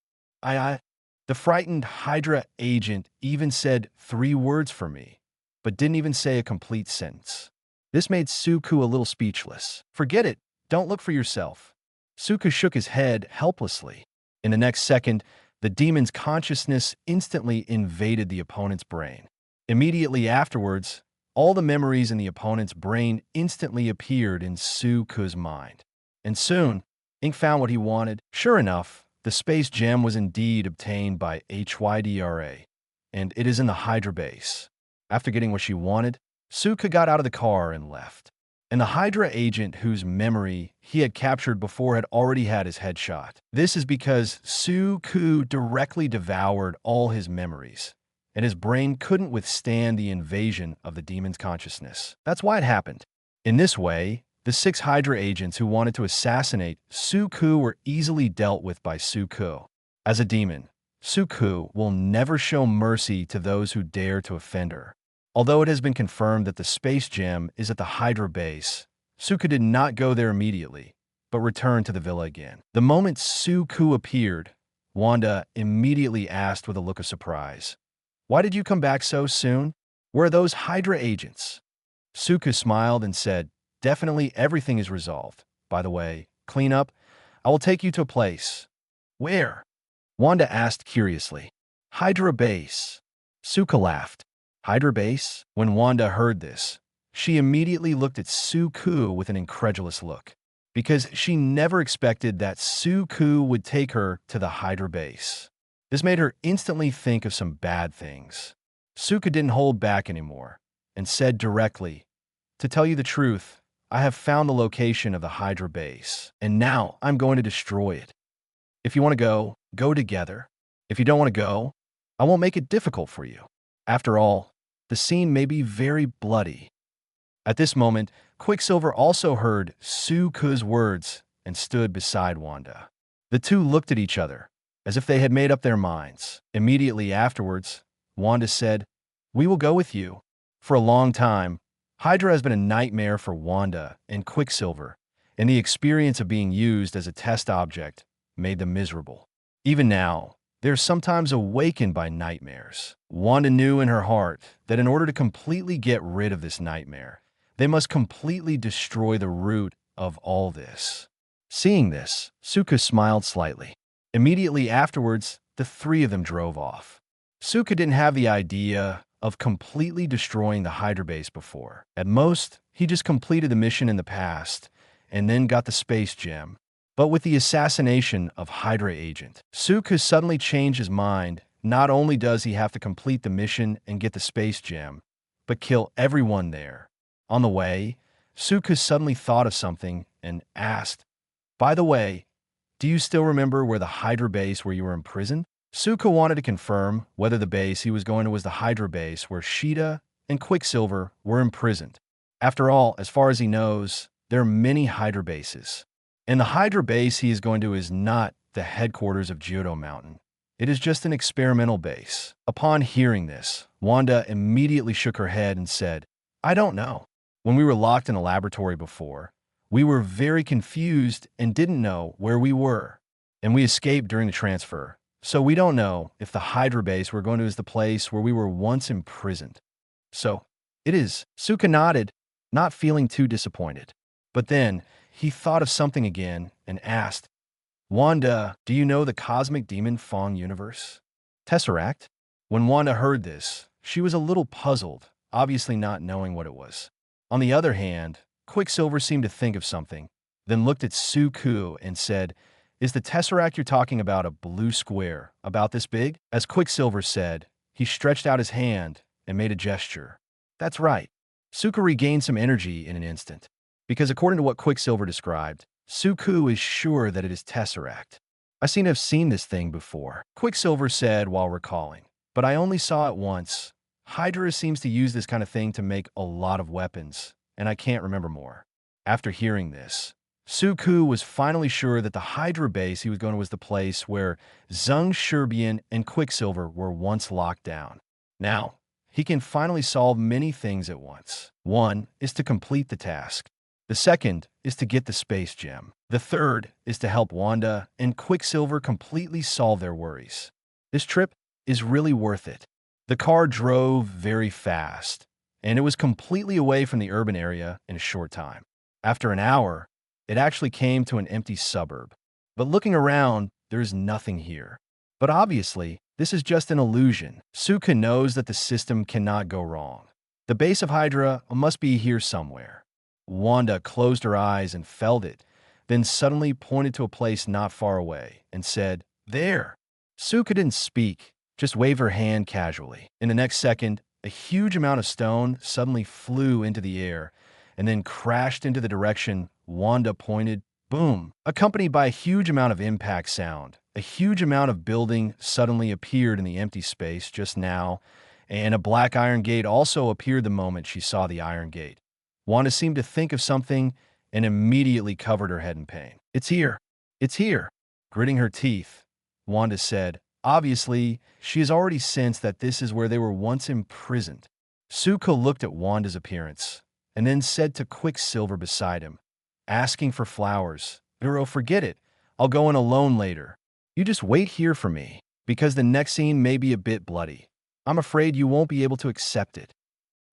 I. The frightened Hydra agent even said 3 words for me, but didn't even say a complete sentence. This made Suku a little speechless. "Forget it. Don't look for yourself." Suku shook his head helplessly. In the next second, the demon's consciousness instantly invaded the opponent's brain. Immediately afterwards, all the memories in the opponent's brain instantly appeared in Suku's mind. And soon, Ink found what he wanted. Sure enough, the space gem was indeed obtained by Hydra, and it is in the Hydra base. After getting what she wanted, Suka got out of the car and left. And the Hydra agent whose memory he had captured before had already had his head shot. This is because Suku directly devoured all his memories, and his brain couldn't withstand the invasion of the demon's consciousness. That's why it happened. In this way, the 6 Hydra agents who wanted to assassinate Suku were easily dealt with by Suku. As a demon, Suku will never show mercy to those who dare to offend her. Although it has been confirmed that the space gem is at the Hydra base, Suku did not go there immediately, but returned to the villa again. The moment Suku appeared, Wanda immediately asked with a look of surprise, "Why did you come back so soon? Where are those Hydra agents?" Suku smiled and said, "Definitely everything is resolved. By the way, clean up. I will take you to a place." "Where?" Wanda asked curiously. "Hydra base." Suka laughed. "Hydra base?" When Wanda heard this, she immediately looked at Suku with an incredulous look, because she never expected that Suku would take her to the Hydra base. This made her instantly think of some bad things. Suka didn't hold back anymore and said directly, "To tell you the truth, I have found the location of the Hydra base, and now I'm going to destroy it. If you want to go, go together. If you don't want to go, I won't make it difficult for you. After all, the scene may be very bloody." At this moment, Quicksilver also heard Suku's words and stood beside Wanda. The two looked at each other, as if they had made up their minds. Immediately afterwards, Wanda said, "We will go with you." For a long time, Hydra has been a nightmare for Wanda and Quicksilver, and the experience of being used as a test object made them miserable. Even now, they're sometimes awakened by nightmares. Wanda knew in her heart that in order to completely get rid of this nightmare, they must completely destroy the root of all this. Seeing this, Suka smiled slightly. Immediately afterwards, the 3 of them drove off. Suka didn't have the idea of completely destroying the Hydra base before. At most, he just completed the mission in the past and then got the space gem. But with the assassination of Hydra agent, Suka suddenly changed his mind. Not only does he have to complete the mission and get the space gem, but kill everyone there. On the way, Suka suddenly thought of something and asked, "By the way, do you still remember where the Hydra base where you were imprisoned?" Suka wanted to confirm whether the base he was going to was the Hydra base where Sheeta and Quicksilver were imprisoned. After all, as far as he knows, there are many Hydra bases. And the Hydra base he is going to is not the headquarters of Johto Mountain. It is just an experimental base. Upon hearing this, Wanda immediately shook her head and said, "I don't know. When we were locked in a laboratory before, we were very confused and didn't know where we were. And we escaped during the transfer. So we don't know if the Hydra base we're going to is the place where we were once imprisoned." "So, it is." Suka nodded, not feeling too disappointed. But then, he thought of something again and asked, "Wanda, do you know the cosmic demon Fong universe? Tesseract?" When Wanda heard this, she was a little puzzled, obviously not knowing what it was. On the other hand, Quicksilver seemed to think of something, then looked at Suku and said, "Is the Tesseract you're talking about a blue square, about this big?" As Quicksilver said, he stretched out his hand and made a gesture. "That's right." Suku regained some energy in an instant, because according to what Quicksilver described, Suku is sure that it is Tesseract. "I seem to have seen this thing before," Quicksilver said while recalling, "but I only saw it once. Hydra seems to use this kind of thing to make a lot of weapons, and I can't remember more." After hearing this, Suku was finally sure that the Hydra base he was going to was the place where Zheng Sherbian and Quicksilver were once locked down. Now, he can finally solve many things at once. One is to complete the task. The second is to get the space gem. The third is to help Wanda and Quicksilver completely solve their worries. This trip is really worth it. The car drove very fast, and it was completely away from the urban area in a short time. After an hour, it actually came to an empty suburb. But looking around, there's nothing here. But obviously, this is just an illusion. Suka knows that the system cannot go wrong. The base of Hydra must be here somewhere. Wanda closed her eyes and felt it, then suddenly pointed to a place not far away and said, "There." Suka didn't speak, just waved her hand casually. In the next second, a huge amount of stone suddenly flew into the air and then crashed into the direction Wanda pointed. Boom! Accompanied by a huge amount of impact sound, a huge amount of building suddenly appeared in the empty space just now, and a black iron gate also appeared the moment she saw the iron gate. Wanda seemed to think of something and immediately covered her head in pain. "It's here! It's here!" Gritting her teeth, Wanda said. Obviously, she has already sensed that this is where they were once imprisoned. Suka looked at Wanda's appearance and then said to Quicksilver beside him, "Asking for flowers. Vero, forget it. I'll go in alone later. You just wait here for me, because the next scene may be a bit bloody. I'm afraid you won't be able to accept it."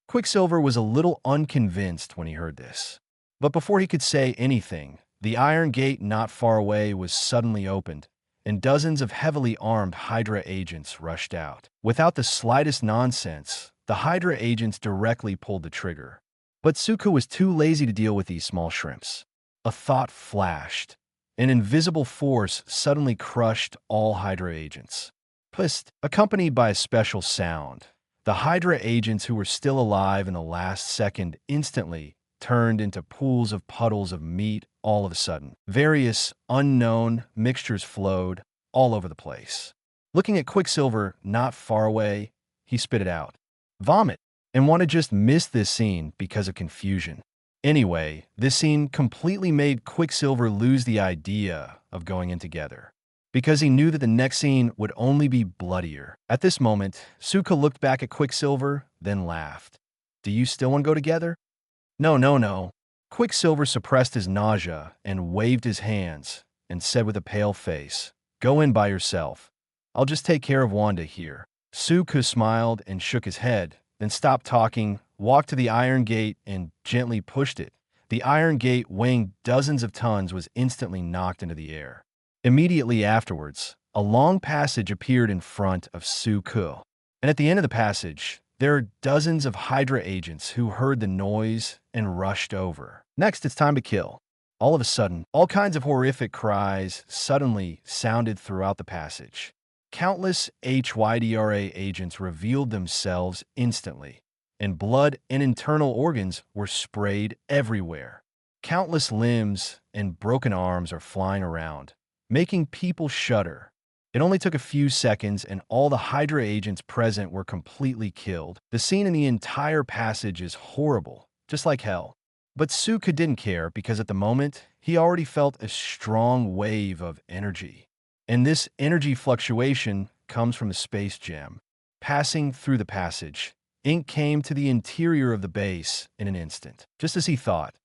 Quicksilver was a little unconvinced when he heard this. But before he could say anything, the iron gate not far away was suddenly opened, and dozens of heavily armed Hydra agents rushed out. Without the slightest nonsense, the Hydra agents directly pulled the trigger. But Suka was too lazy to deal with these small shrimps. A thought flashed. An invisible force suddenly crushed all Hydra agents. Psst, accompanied by a special sound. The Hydra agents who were still alive in the last second instantly turned into pools of puddles of meat all of a sudden. Various unknown mixtures flowed all over the place. Looking at Quicksilver not far away, he spit it out. Vomit. And Wanda just missed this scene because of confusion. Anyway, this scene completely made Quicksilver lose the idea of going in together, because he knew that the next scene would only be bloodier. At this moment, Suka looked back at Quicksilver, then laughed. "Do you still want to go together?" No. Quicksilver suppressed his nausea and waved his hands and said with a pale face, "Go in by yourself. I'll just take care of Wanda here." Suka smiled and shook his head, then stopped talking, walked to the iron gate, and gently pushed it. The iron gate, weighing dozens of tons, was instantly knocked into the air. Immediately afterwards, a long passage appeared in front of Suku. And at the end of the passage, there are dozens of Hydra agents who heard the noise and rushed over. Next, it's time to kill. All of a sudden, all kinds of horrific cries suddenly sounded throughout the passage. Countless HYDRA agents revealed themselves instantly, and blood and internal organs were sprayed everywhere. Countless limbs and broken arms are flying around, making people shudder. It only took a few seconds and all the Hydra agents present were completely killed. The scene in the entire passage is horrible, just like hell. But Suka didn't care because at the moment, he already felt a strong wave of energy. And this energy fluctuation comes from the space gem. Passing through the passage, ink came to the interior of the base in an instant. Just as he thought,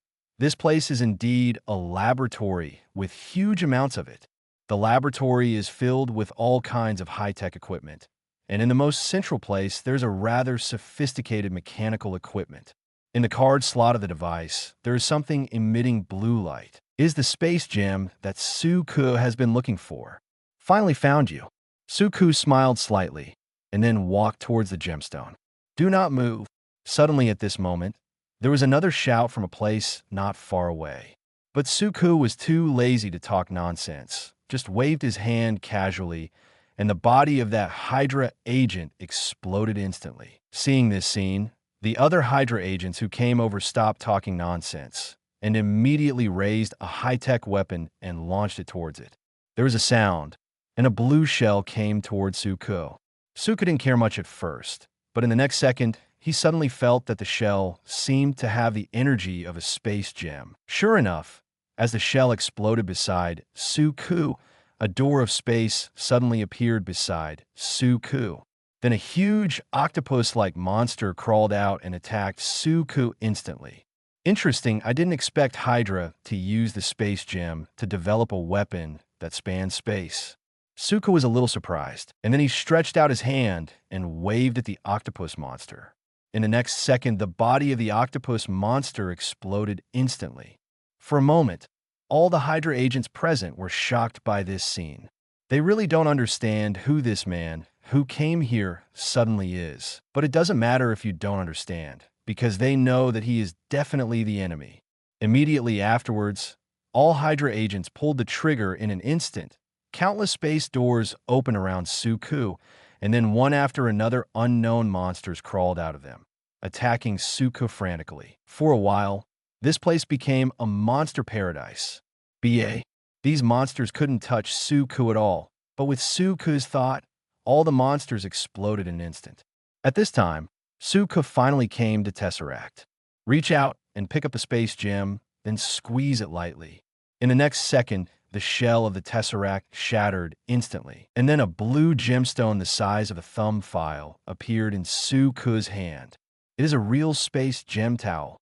this place is indeed a laboratory with huge amounts of it. The laboratory is filled with all kinds of high-tech equipment. And in the most central place, there's a rather sophisticated mechanical equipment. In the card slot of the device, there is something emitting blue light. It is the space gem that Suku has been looking for. "Finally found you." Suku smiled slightly and then walked towards the gemstone. "Do not move." Suddenly at this moment, there was another shout from a place not far away. But Suku was too lazy to talk nonsense, just waved his hand casually, and the body of that Hydra agent exploded instantly. Seeing this scene, the other Hydra agents who came over stopped talking nonsense and immediately raised a high-tech weapon and launched it towards it. There was a sound, and a blue shell came towards Suku. Suku didn't care much at first, but in the next second, he suddenly felt that the shell seemed to have the energy of a space gem. Sure enough, As the shell exploded beside Suku, a door of space suddenly appeared beside Suku. Then a huge octopus-like monster crawled out and attacked Suku instantly. Interesting, I didn't expect Hydra to use the space gem to develop a weapon that spans space. Suku was a little surprised, and then he stretched out his hand and waved at the octopus monster. In the next second, the body of the octopus monster exploded instantly. For a moment, all the Hydra agents present were shocked by this scene. They really don't understand who this man, who came here, suddenly is. But it doesn't matter if you don't understand, because they know that he is definitely the enemy. Immediately afterwards, all Hydra agents pulled the trigger in an instant. Countless space doors opened around Suku, and then one after another unknown monsters crawled out of them, attacking Suku frantically. For a while, this place became a monster paradise. These monsters couldn't touch Suku at all, but with Suku's thought, all the monsters exploded in an instant. At this time, Suku finally came to Tesseract. Reach out and pick up the space gem, then squeeze it lightly. In the next second, the shell of the Tesseract shattered instantly, and then a blue gemstone the size of a thumb file appeared in Suku's hand. It is a real space gem towel.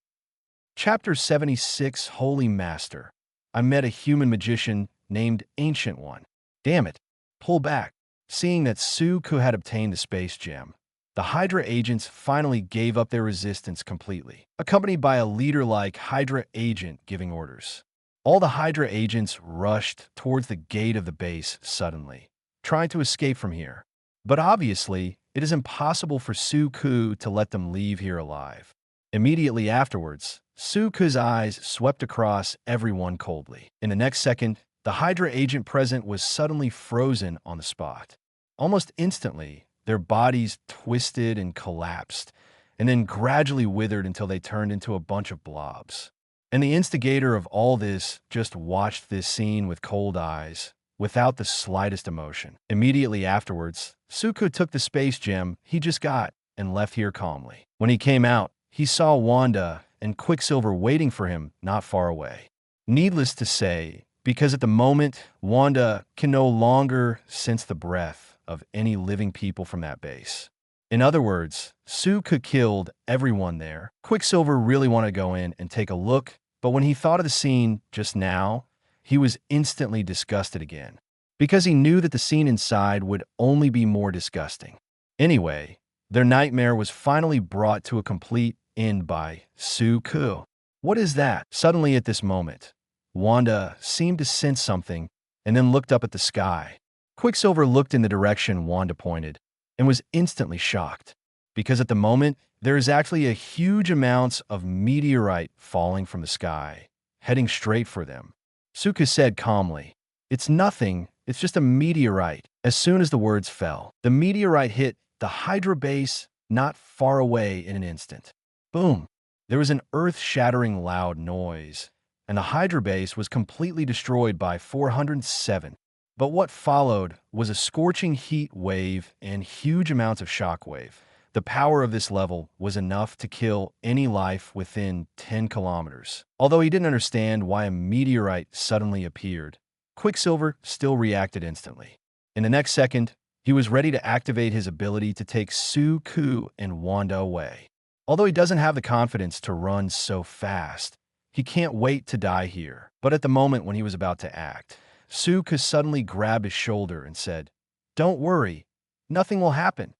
Chapter 76, Holy Master. I met a human magician named Ancient One. Damn it. Pull back. Seeing that Suku had obtained the space gem, the Hydra agents finally gave up their resistance completely, accompanied by a leader-like Hydra agent giving orders. All the Hydra agents rushed towards the gate of the base suddenly, trying to escape from here. But obviously, it is impossible for Suku to let them leave here alive. Immediately afterwards, Suku's eyes swept across everyone coldly. In the next second, the Hydra agent present was suddenly frozen on the spot. Almost instantly, their bodies twisted and collapsed, and then gradually withered until they turned into a bunch of blobs. And the instigator of all this just watched this scene with cold eyes, without the slightest emotion. Immediately afterwards, Suku took the space gem he just got and left here calmly. When he came out, he saw Wanda and Quicksilver waiting for him not far away. Needless to say, because at the moment, Wanda can no longer sense the breath of any living people from that base. In other words, Suku killed everyone there. Quicksilver really wanted to go in and take a look, but when he thought of the scene just now, he was instantly disgusted again, because he knew that the scene inside would only be more disgusting. Anyway, their nightmare was finally brought to a complete end by Suku. What is that? Suddenly at this moment, Wanda seemed to sense something and then looked up at the sky. Quicksilver looked in the direction Wanda pointed and was instantly shocked, because at the moment, there is actually a huge amounts of meteorite falling from the sky, heading straight for them. Suku said calmly, "It's nothing, it's just a meteorite." As soon as the words fell, the meteorite hit the Hydra base not far away in an instant. Boom! There was an earth-shattering loud noise, and the Hydra base was completely destroyed by 407. But what followed was a scorching heat wave and huge amounts of shockwave. The power of this level was enough to kill any life within 10 kilometers. Although he didn't understand why a meteorite suddenly appeared, Quicksilver still reacted instantly. In the next second, he was ready to activate his ability to take Suku and Wanda away. Although he doesn't have the confidence to run so fast, he can't wait to die here. But at the moment when he was about to act, Suku suddenly grabbed his shoulder and said, "Don't worry, nothing will happen."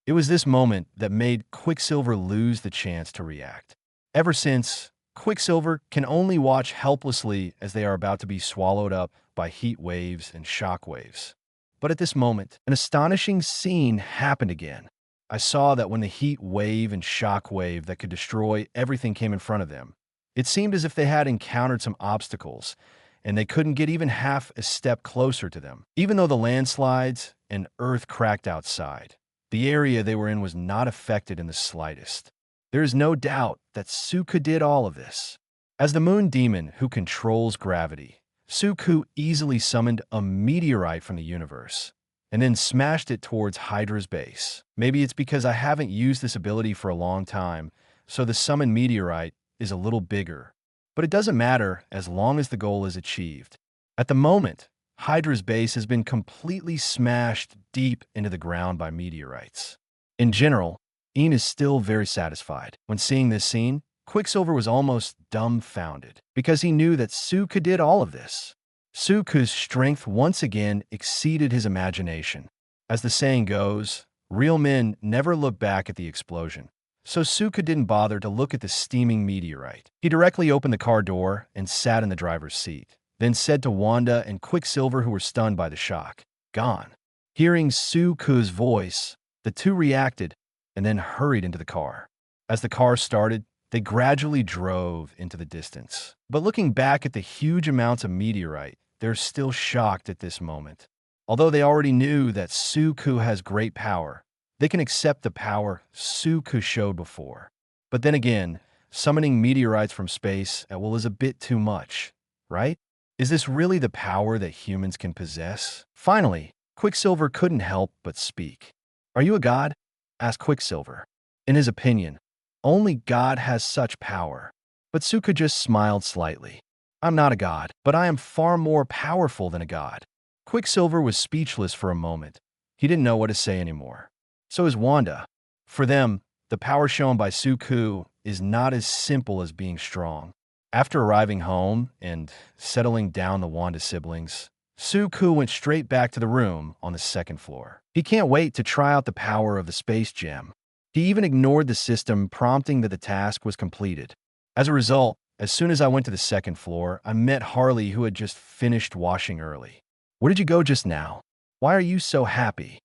It was this moment that made Quicksilver lose the chance to react. Ever since, Quicksilver can only watch helplessly as they are about to be swallowed up by heat waves and shock waves. But at this moment, an astonishing scene happened again. I saw that when the heat wave and shock wave that could destroy everything came in front of them, it seemed as if they had encountered some obstacles, and they couldn't get even half a step closer to them. Even though the landslides and earth cracked outside, the area they were in was not affected in the slightest. There is no doubt that Suku did all of this. As the moon demon who controls gravity, Suku easily summoned a meteorite from the universe, and then smashed it towards Hydra's base. Maybe it's because I haven't used this ability for a long time, so the summoned meteorite is a little bigger. But it doesn't matter as long as the goal is achieved. At the moment, Hydra's base has been completely smashed deep into the ground by meteorites. In general, Ian is still very satisfied. When seeing this scene, Quicksilver was almost dumbfounded because he knew that Suka did all of this. Suku's strength once again exceeded his imagination. As the saying goes, real men never look back at the explosion. So Suka didn't bother to look at the steaming meteorite. He directly opened the car door and sat in the driver's seat, then said to Wanda and Quicksilver, who were stunned by the shock, "Gone." Hearing Suku's voice, the two reacted and then hurried into the car. As the car started, they gradually drove into the distance. But looking back at the huge amounts of meteorite, they're still shocked at this moment. Although they already knew that Suku has great power, they can accept the power Suku showed before. But then again, summoning meteorites from space at will is a bit too much, right? Is this really the power that humans can possess? Finally, Quicksilver couldn't help but speak. "Are you a god?" asked Quicksilver. In his opinion, only God has such power. But Suka just smiled slightly. "I'm not a god, but I am far more powerful than a god." Quicksilver was speechless for a moment. He didn't know what to say anymore. So is Wanda. For them, the power shown by Suku is not as simple as being strong. After arriving home and settling down the Wanda siblings, Suku went straight back to the room on the second floor. He can't wait to try out the power of the space gem. He even ignored the system prompting that the task was completed. As a result, as soon as I went to the second floor, I met Harley, who had just finished washing early. "Where did you go just now? Why are you so happy?"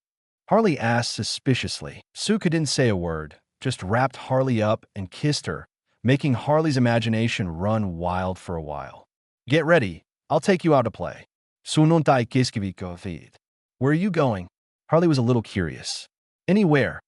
Harley asked suspiciously. Suka didn't say a word, just wrapped Harley up and kissed her, making Harley's imagination run wild for a while. "Get ready. I'll take you out to play." "Where are you going?" Harley was a little curious. "Anywhere."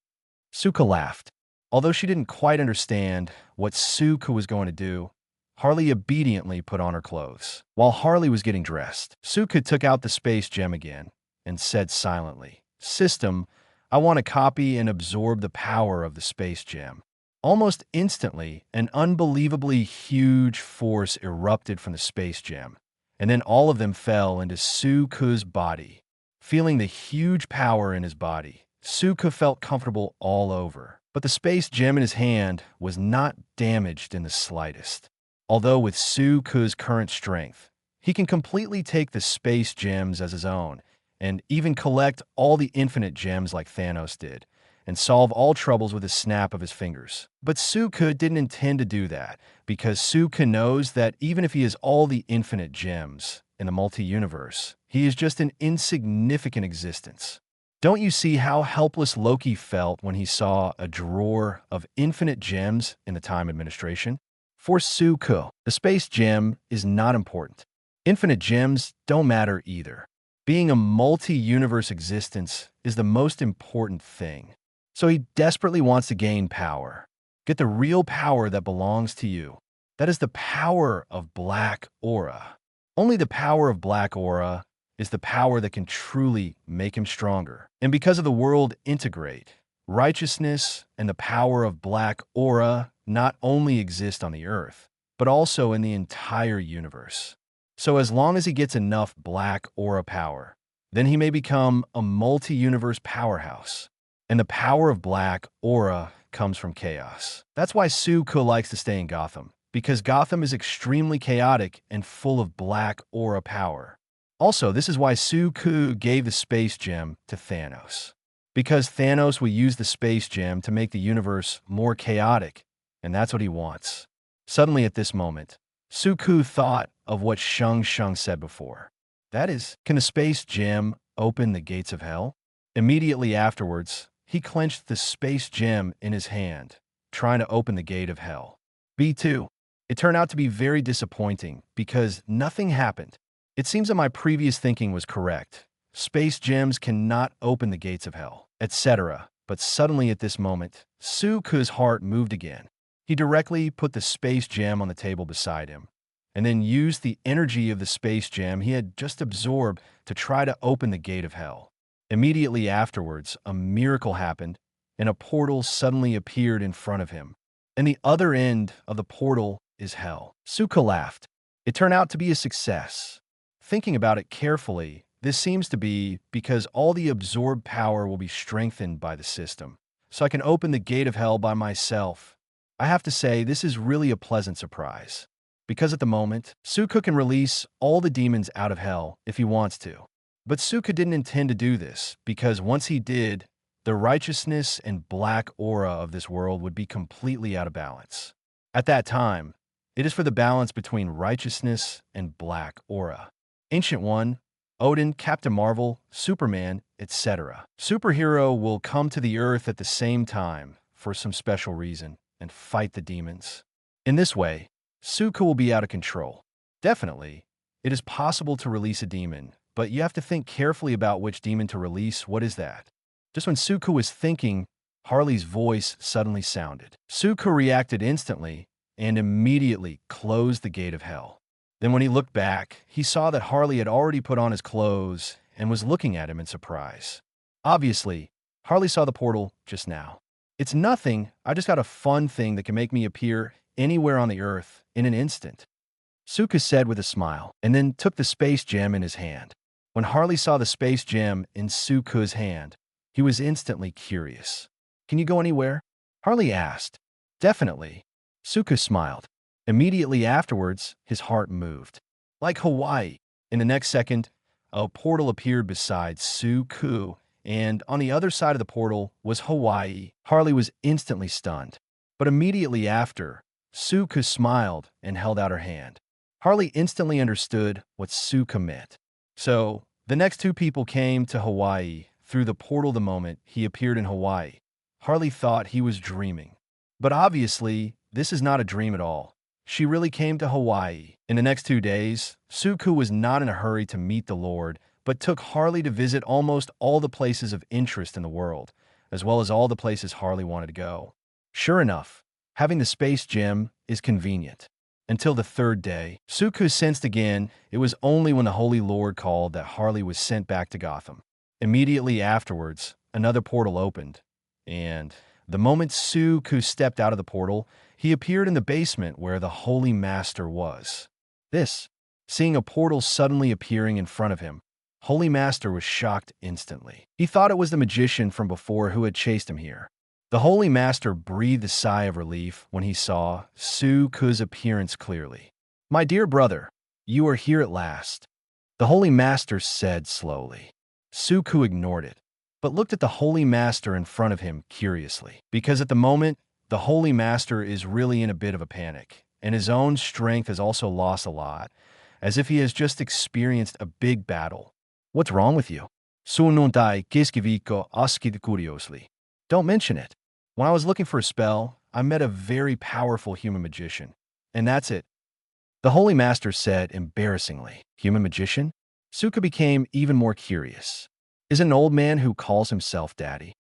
Suka laughed. Although she didn't quite understand what Suka was going to do, Harley obediently put on her clothes. While Harley was getting dressed, Suka took out the space gem again and said silently, "System, I want to copy and absorb the power of the space gem." Almost instantly, an unbelievably huge force erupted from the space gem, and then all of them fell into Suku's body. Feeling the huge power in his body, Suka felt comfortable all over. But the space gem in his hand was not damaged in the slightest. Although with Suku's current strength, he can completely take the space gems as his own, and even collect all the infinite gems like Thanos did, and solve all troubles with a snap of his fingers. But Suka didn't intend to do that, because Suka knows that even if he has all the infinite gems in the multi-universe, he is just an insignificant existence. Don't you see how helpless Loki felt when he saw a drawer of infinite gems in the Time Administration? For Suka, the space gem is not important. Infinite gems don't matter either. Being a multi-universe existence is the most important thing. So he desperately wants to gain power. Get the real power that belongs to you. That is the power of Black Aura. Only the power of Black Aura is the power that can truly make him stronger. And because of the world integrate, righteousness and the power of Black Aura not only exist on the Earth, but also in the entire universe. So as long as he gets enough Black Aura power, then he may become a multi-universe powerhouse. And the power of Black Aura comes from chaos. That's why Suka likes to stay in Gotham, because Gotham is extremely chaotic and full of Black Aura power. Also, this is why Suku gave the space gem to Thanos. Because Thanos will use the space gem to make the universe more chaotic, and that's what he wants. Suddenly at this moment, Suku thought of what Shang said before. That is, can the space gem open the gates of hell? Immediately afterwards, he clenched the space gem in his hand, trying to open the gate of hell. B2. It turned out to be very disappointing because nothing happened. It seems that my previous thinking was correct. Space gems cannot open the gates of hell, etc. But suddenly at this moment, Suku's heart moved again. He directly put the space gem on the table beside him, and then used the energy of the space gem he had just absorbed to try to open the gate of hell. Immediately afterwards, a miracle happened, and a portal suddenly appeared in front of him. And the other end of the portal is hell. Suka laughed. It turned out to be a success. Thinking about it carefully, this seems to be because all the absorbed power will be strengthened by the system, so I can open the gate of hell by myself. I have to say, this is really a pleasant surprise. Because at the moment, Suka can release all the demons out of hell if he wants to. But Suka didn't intend to do this, because once he did, the righteousness and black aura of this world would be completely out of balance. At that time, it is for the balance between righteousness and black aura. Ancient One, Odin, Captain Marvel, Superman, etc. Superhero will come to the Earth at the same time for some special reason and fight the demons. In this way, Suka will be out of control. Definitely, it is possible to release a demon, but you have to think carefully about which demon to release. What is that? Just when Suka was thinking, Harley's voice suddenly sounded. Suka reacted instantly and immediately closed the gate of hell. Then when he looked back, he saw that Harley had already put on his clothes and was looking at him in surprise. Obviously, Harley saw the portal just now. It's nothing, I just got a fun thing that can make me appear anywhere on the Earth in an instant, Suka said with a smile, and then took the space gem in his hand. When Harley saw the space gem in Suka's hand, he was instantly curious. Can you go anywhere? Harley asked. Definitely. Suka smiled. Immediately afterwards, his heart moved. Like Hawaii. In the next second, a portal appeared beside Suka, and on the other side of the portal was Hawaii. Harley was instantly stunned. But immediately after, Suka smiled and held out her hand. Harley instantly understood what Suka meant. So, the next two people came to Hawaii through the portal the moment he appeared in Hawaii. Harley thought he was dreaming. But obviously, this is not a dream at all. She really came to Hawaii. In the next 2 days, Suka was not in a hurry to meet the Lord, but took Harley to visit almost all the places of interest in the world, as well as all the places Harley wanted to go. Sure enough, having the space gem is convenient. Until the third day, Suka sensed again it was only when the Holy Lord called that Harley was sent back to Gotham. Immediately afterwards, another portal opened, and the moment Suka stepped out of the portal, he appeared in the basement where the Holy Master was. Seeing a portal suddenly appearing in front of him, Holy Master was shocked instantly. He thought it was the magician from before who had chased him here. The Holy Master breathed a sigh of relief when he saw Suka's appearance clearly. My dear brother, you are here at last, the Holy Master said slowly. Suka ignored it, but looked at the Holy Master in front of him curiously, because at the moment, the Holy Master is really in a bit of a panic, and his own strength has also lost a lot, as if he has just experienced a big battle. What's wrong with you? Don't mention it. When I was looking for a spell, I met a very powerful human magician. And that's it. The Holy Master said embarrassingly. Human magician? Suka became even more curious. Is it an old man who calls himself Daddy?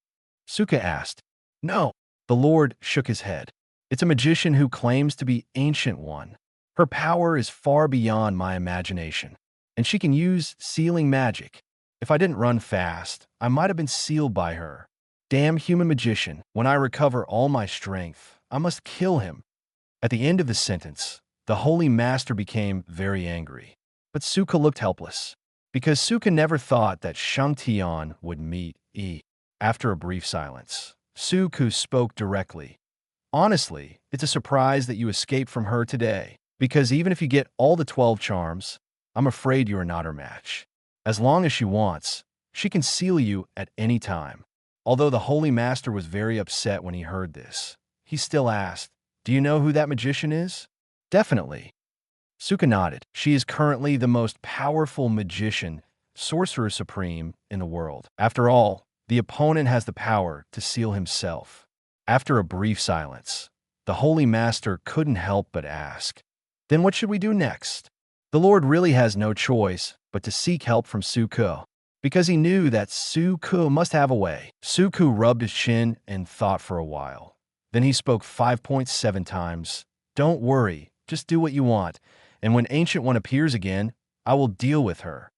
Suka asked. No. The Lord shook his head. It's a magician who claims to be Ancient One. Her power is far beyond my imagination, and she can use sealing magic. If I didn't run fast, I might have been sealed by her. Damn human magician, when I recover all my strength, I must kill him. At the end of the sentence, the Holy Master became very angry. But Suka looked helpless, because Suka never thought that Shang-Tian would meet E. After a brief silence, Suka spoke directly. Honestly, it's a surprise that you escaped from her today, because even if you get all the 12 charms, I'm afraid you are not her match. As long as she wants, she can seal you at any time. Although the Holy Master was very upset when he heard this, he still asked, do you know who that magician is? Definitely. Suka nodded. She is currently the most powerful magician, sorcerer supreme in the world. After all, the opponent has the power to seal himself. After a brief silence, the Holy Master couldn't help but ask, then what should we do next? The Lord really has no choice but to seek help from Suka, because he knew that Suka must have a way. Suka rubbed his chin and thought for a while. Then he spoke 5.7 times. Don't worry, just do what you want, and when Ancient One appears again, I will deal with her.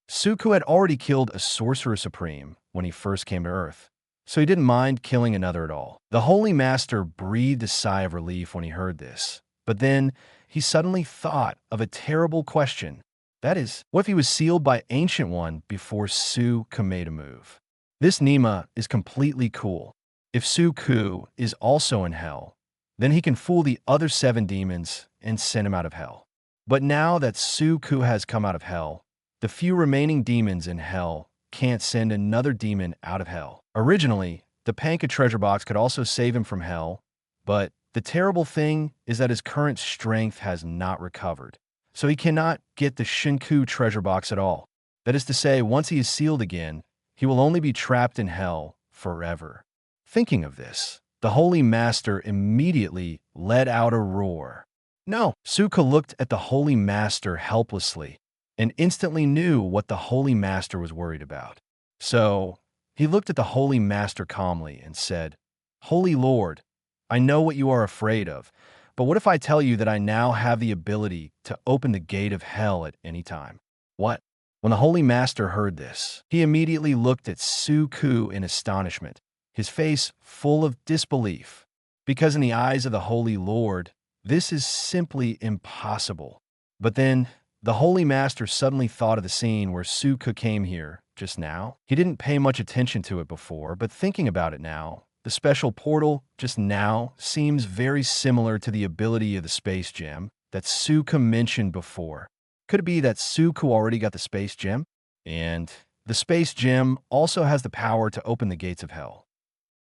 Suka had already killed a sorcerer supreme when he first came to Earth, so he didn't mind killing another at all. The Holy Master breathed a sigh of relief when he heard this, But then he suddenly thought of a terrible question. That is, what if he was sealed by Ancient One before Su-Ku made a move? This Nima is completely cool. If Su-Ku is also in hell, then he can fool the other 7 demons and send him out of hell. But now that Su-Ku has come out of hell, the few remaining demons in hell can't send another demon out of hell. Originally, the Panka treasure box could also save him from hell, but the terrible thing is that his current strength has not recovered, so he cannot get the Shinku treasure box at all. That is to say, once he is sealed again, he will only be trapped in hell forever. Thinking of this, the Holy Master immediately let out a roar. No! Su-Ku looked at the Holy Master helplessly and instantly knew what the Holy Master was worried about. So, he looked at the Holy Master calmly and said, "Holy Lord, I know what you are afraid of, but what if I tell you that I now have the ability to open the gate of hell at any time?" What? When the Holy Master heard this, he immediately looked at Su-Ku in astonishment, his face full of disbelief, because in the eyes of the Holy Lord, this is simply impossible. But then, the Holy Master suddenly thought of the scene where Su-Ku came here just now. He didn't pay much attention to it before, but thinking about it now, the special portal just now seems very similar to the ability of the Space Gem that Su-Ku mentioned before. Could it be that Su-Ku already got the Space Gem? And the Space Gem also has the power to open the gates of hell.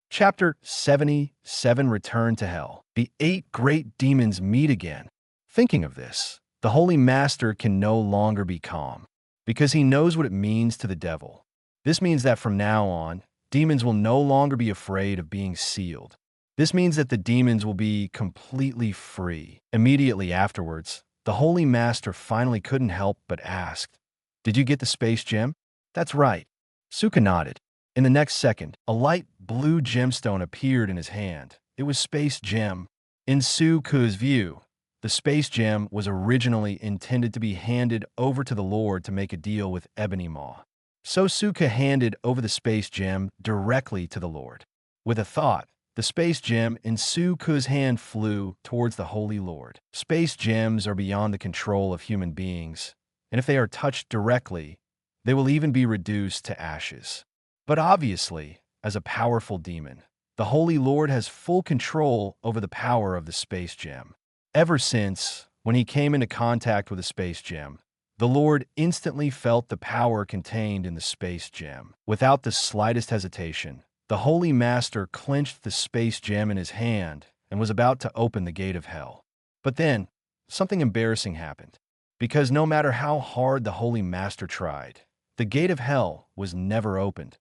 Chapter 77, Return to Hell. The 8 great demons meet again. Thinking of this, the Holy Master can no longer be calm, because he knows what it means to the devil. This means that from now on, demons will no longer be afraid of being sealed. This means that the demons will be completely free. Immediately afterwards, the Holy Master finally couldn't help but asked, "Did you get the Space Gem?" "That's right." Su-Ku nodded. In the next second, a light blue gemstone appeared in his hand. It was Space Gem. In Su-Ku's view, the Space Gem was originally intended to be handed over to the Lord to make a deal with Ebony Maw. So Su-Ku handed over the Space Gem directly to the Lord. With a thought, the Space Gem in Su-Ku's hand flew towards the Holy Lord. Space Gems are beyond the control of human beings, and if they are touched directly, they will even be reduced to ashes. But obviously, as a powerful demon, the Holy Lord has full control over the power of the Space Gem. Ever since, when he came into contact with the Space Gem, the Lord instantly felt the power contained in the Space Gem. Without the slightest hesitation, the Holy Master clenched the Space Gem in his hand and was about to open the gate of hell. But then, something embarrassing happened, because no matter how hard the Holy Master tried, the gate of hell was never opened.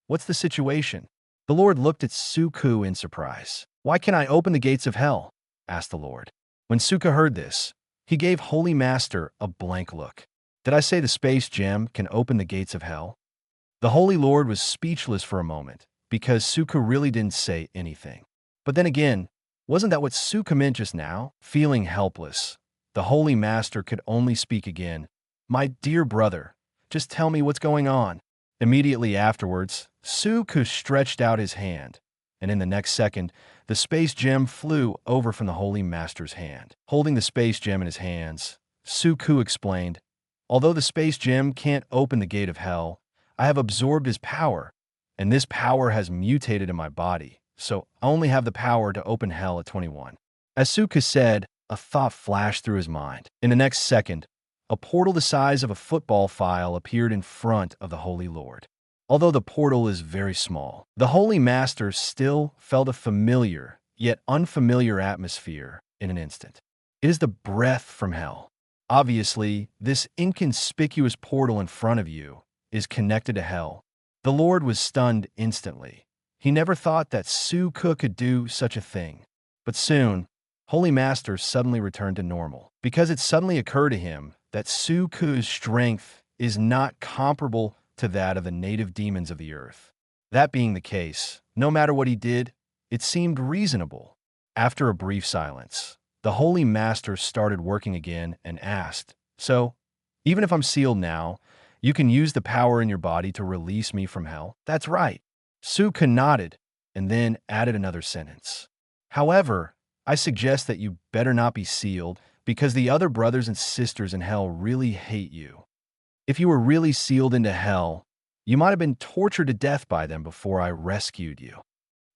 What's the situation? The Lord looked at Su-Ku in surprise. "Why can't I open the gates of hell?" asked the Lord. When Su-Ku heard this, he gave Holy Master a blank look. "Did I say the Space Gem can open the gates of hell?" The Holy Lord was speechless for a moment, because Su-Ku really didn't say anything. But then again, wasn't that what Su-Ku meant just now? Feeling helpless, the Holy Master could only speak again. "My dear brother, just tell me what's going on." Immediately afterwards, Su-Ku stretched out his hand, and in the next second, the Space Gem flew over from the Holy Master's hand. Holding the Space Gem in his hands, Su-Ku explained, "Although the Space Gem can't open the gate of hell, I have absorbed his power, and this power has mutated in my body, so I only have the power to open hell at 21. As Su-Ku said, a thought flashed through his mind. In the next second, a portal the size of a football file appeared in front of the Holy Lord. Although the portal is very small, the Holy Master still felt a familiar, yet unfamiliar atmosphere in an instant. It is the breath from hell. Obviously, this inconspicuous portal in front of you is connected to hell. The Lord was stunned instantly. He never thought that Su-Ku could do such a thing. But soon, Holy Master suddenly returned to normal, because it suddenly occurred to him that Su-Ku's strength is not comparable to that of the native demons of the earth. That being the case, no matter what he did, it seemed reasonable. After a brief silence, the Holy Master started working again and asked, "So, even if I'm sealed now, you can use the power in your body to release me from hell?" "That's right." Su-Ku nodded and then added another sentence. "However, I suggest that you better not be sealed, because the other brothers and sisters in hell really hate you. If you were really sealed into hell, you might have been tortured to death by them before I rescued you."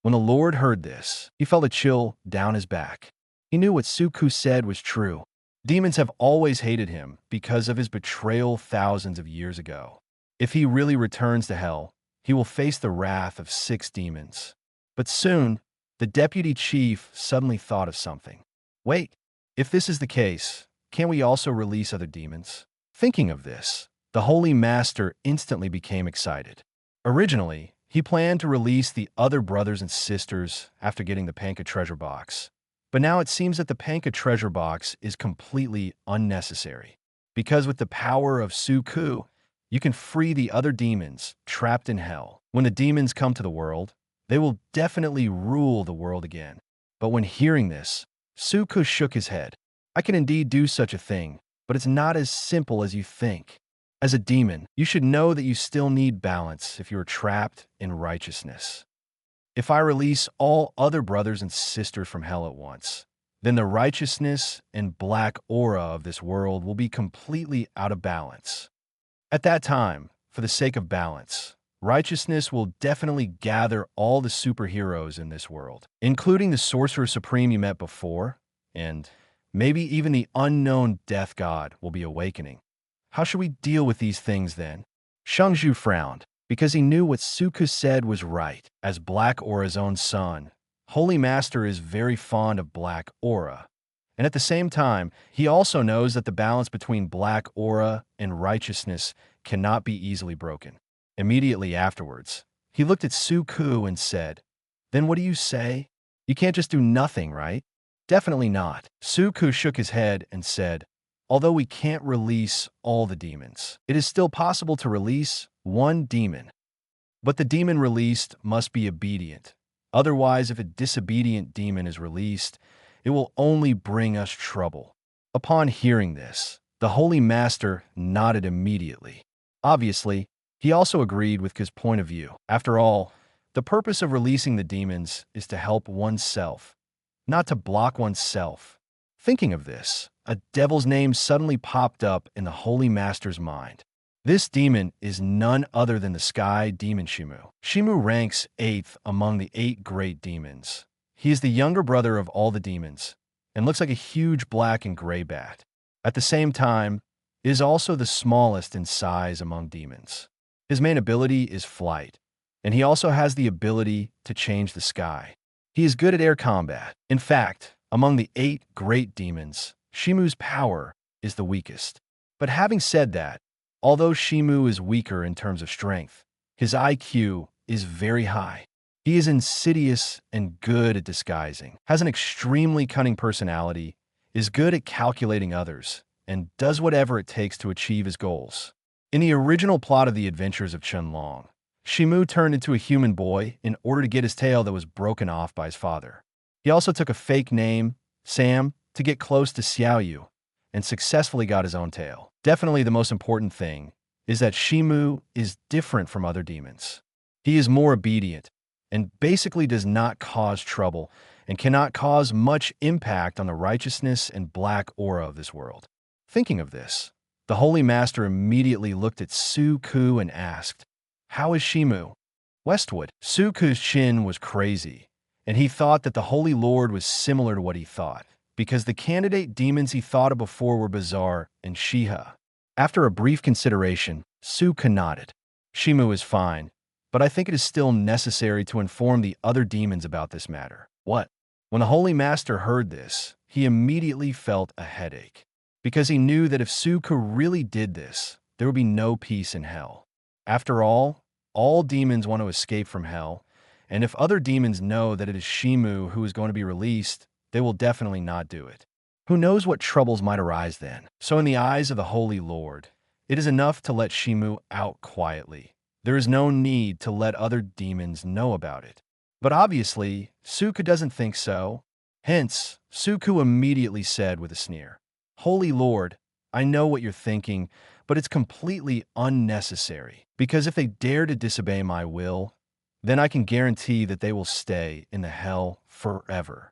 When the Lord heard this, he felt a chill down his back. He knew what Suku said was true. Demons have always hated him because of his betrayal thousands of years ago. If he really returns to hell, he will face the wrath of 6 demons. But soon, the deputy chief suddenly thought of something. Wait, if this is the case, can't we also release other demons? Thinking of this, the Holy Master instantly became excited. Originally, he planned to release the other brothers and sisters after getting the Panka treasure box. But now it seems that the Panka treasure box is completely unnecessary. Because with the power of Suku, you can free the other demons trapped in hell. When the demons come to the world, they will definitely rule the world again. But when hearing this, Suku shook his head. I can indeed do such a thing, but it's not as simple as you think. As a demon, you should know that you still need balance if you are trapped in righteousness. If I release all other brothers and sisters from hell at once, then the righteousness and black aura of this world will be completely out of balance. At that time, for the sake of balance, righteousness will definitely gather all the superheroes in this world, including the Sorcerer Supreme you met before, and maybe even the unknown Death God will be awakening. How should we deal with these things then? Shangju frowned, because he knew what Suku said was right. As Black Aura's own son, Holy Master is very fond of Black Aura. And at the same time, he also knows that the balance between Black Aura and righteousness cannot be easily broken. Immediately afterwards, he looked at Suku and said, "Then what do you say? You can't just do nothing, right?" "Definitely not." Suku shook his head and said, "Although we can't release all the demons, it is still possible to release one demon. But the demon released must be obedient. Otherwise, if a disobedient demon is released, it will only bring us trouble." Upon hearing this, the Holy Master nodded immediately. Obviously, he also agreed with his point of view. After all, the purpose of releasing the demons is to help oneself, not to block oneself. Thinking of this, a devil's name suddenly popped up in the Holy Master's mind. This demon is none other than the Sky Demon Shimu. Shimu ranks 8th among the 8 great demons. He is the younger brother of all the demons, and looks like a huge black and gray bat. At the same time, is also the smallest in size among demons. His main ability is flight, and he also has the ability to change the sky. He is good at air combat. In fact, among the 8 great demons, Shimu's power is the weakest. But having said that, although Shimu is weaker in terms of strength, his IQ is very high. He is insidious and good at disguising, has an extremely cunning personality, is good at calculating others, and does whatever it takes to achieve his goals. In the original plot of the Adventures of Chunlong, Shimu turned into a human boy in order to get his tail that was broken off by his father. He also took a fake name, Sam, to get close to Xiaoyu, and successfully got his own tail. Definitely the most important thing is that Shimu is different from other demons. He is more obedient, and basically does not cause trouble, and cannot cause much impact on the righteousness and black aura of this world. Thinking of this, the Holy Master immediately looked at Suku and asked, "How is Shimu?" Westwood. Suku's chin was crazy, and he thought that the Holy Lord was similar to what he thought, because the candidate demons he thought of before were Bazaar and Shiha. After a brief consideration, Suku nodded. "Shimu is fine, but I think it is still necessary to inform the other demons about this matter." What? When the Holy Master heard this, he immediately felt a headache, because he knew that if Suku really did this, there would be no peace in hell. After all demons want to escape from hell, and if other demons know that it is Shimu who is going to be released, they will definitely not do it. Who knows what troubles might arise then? So in the eyes of the Holy Lord, it is enough to let Shimu out quietly. There is no need to let other demons know about it. But obviously, Suku doesn't think so. Hence, Suku immediately said with a sneer, "Holy Lord, I know what you're thinking, but it's completely unnecessary, because if they dare to disobey my will, then I can guarantee that they will stay in the hell forever."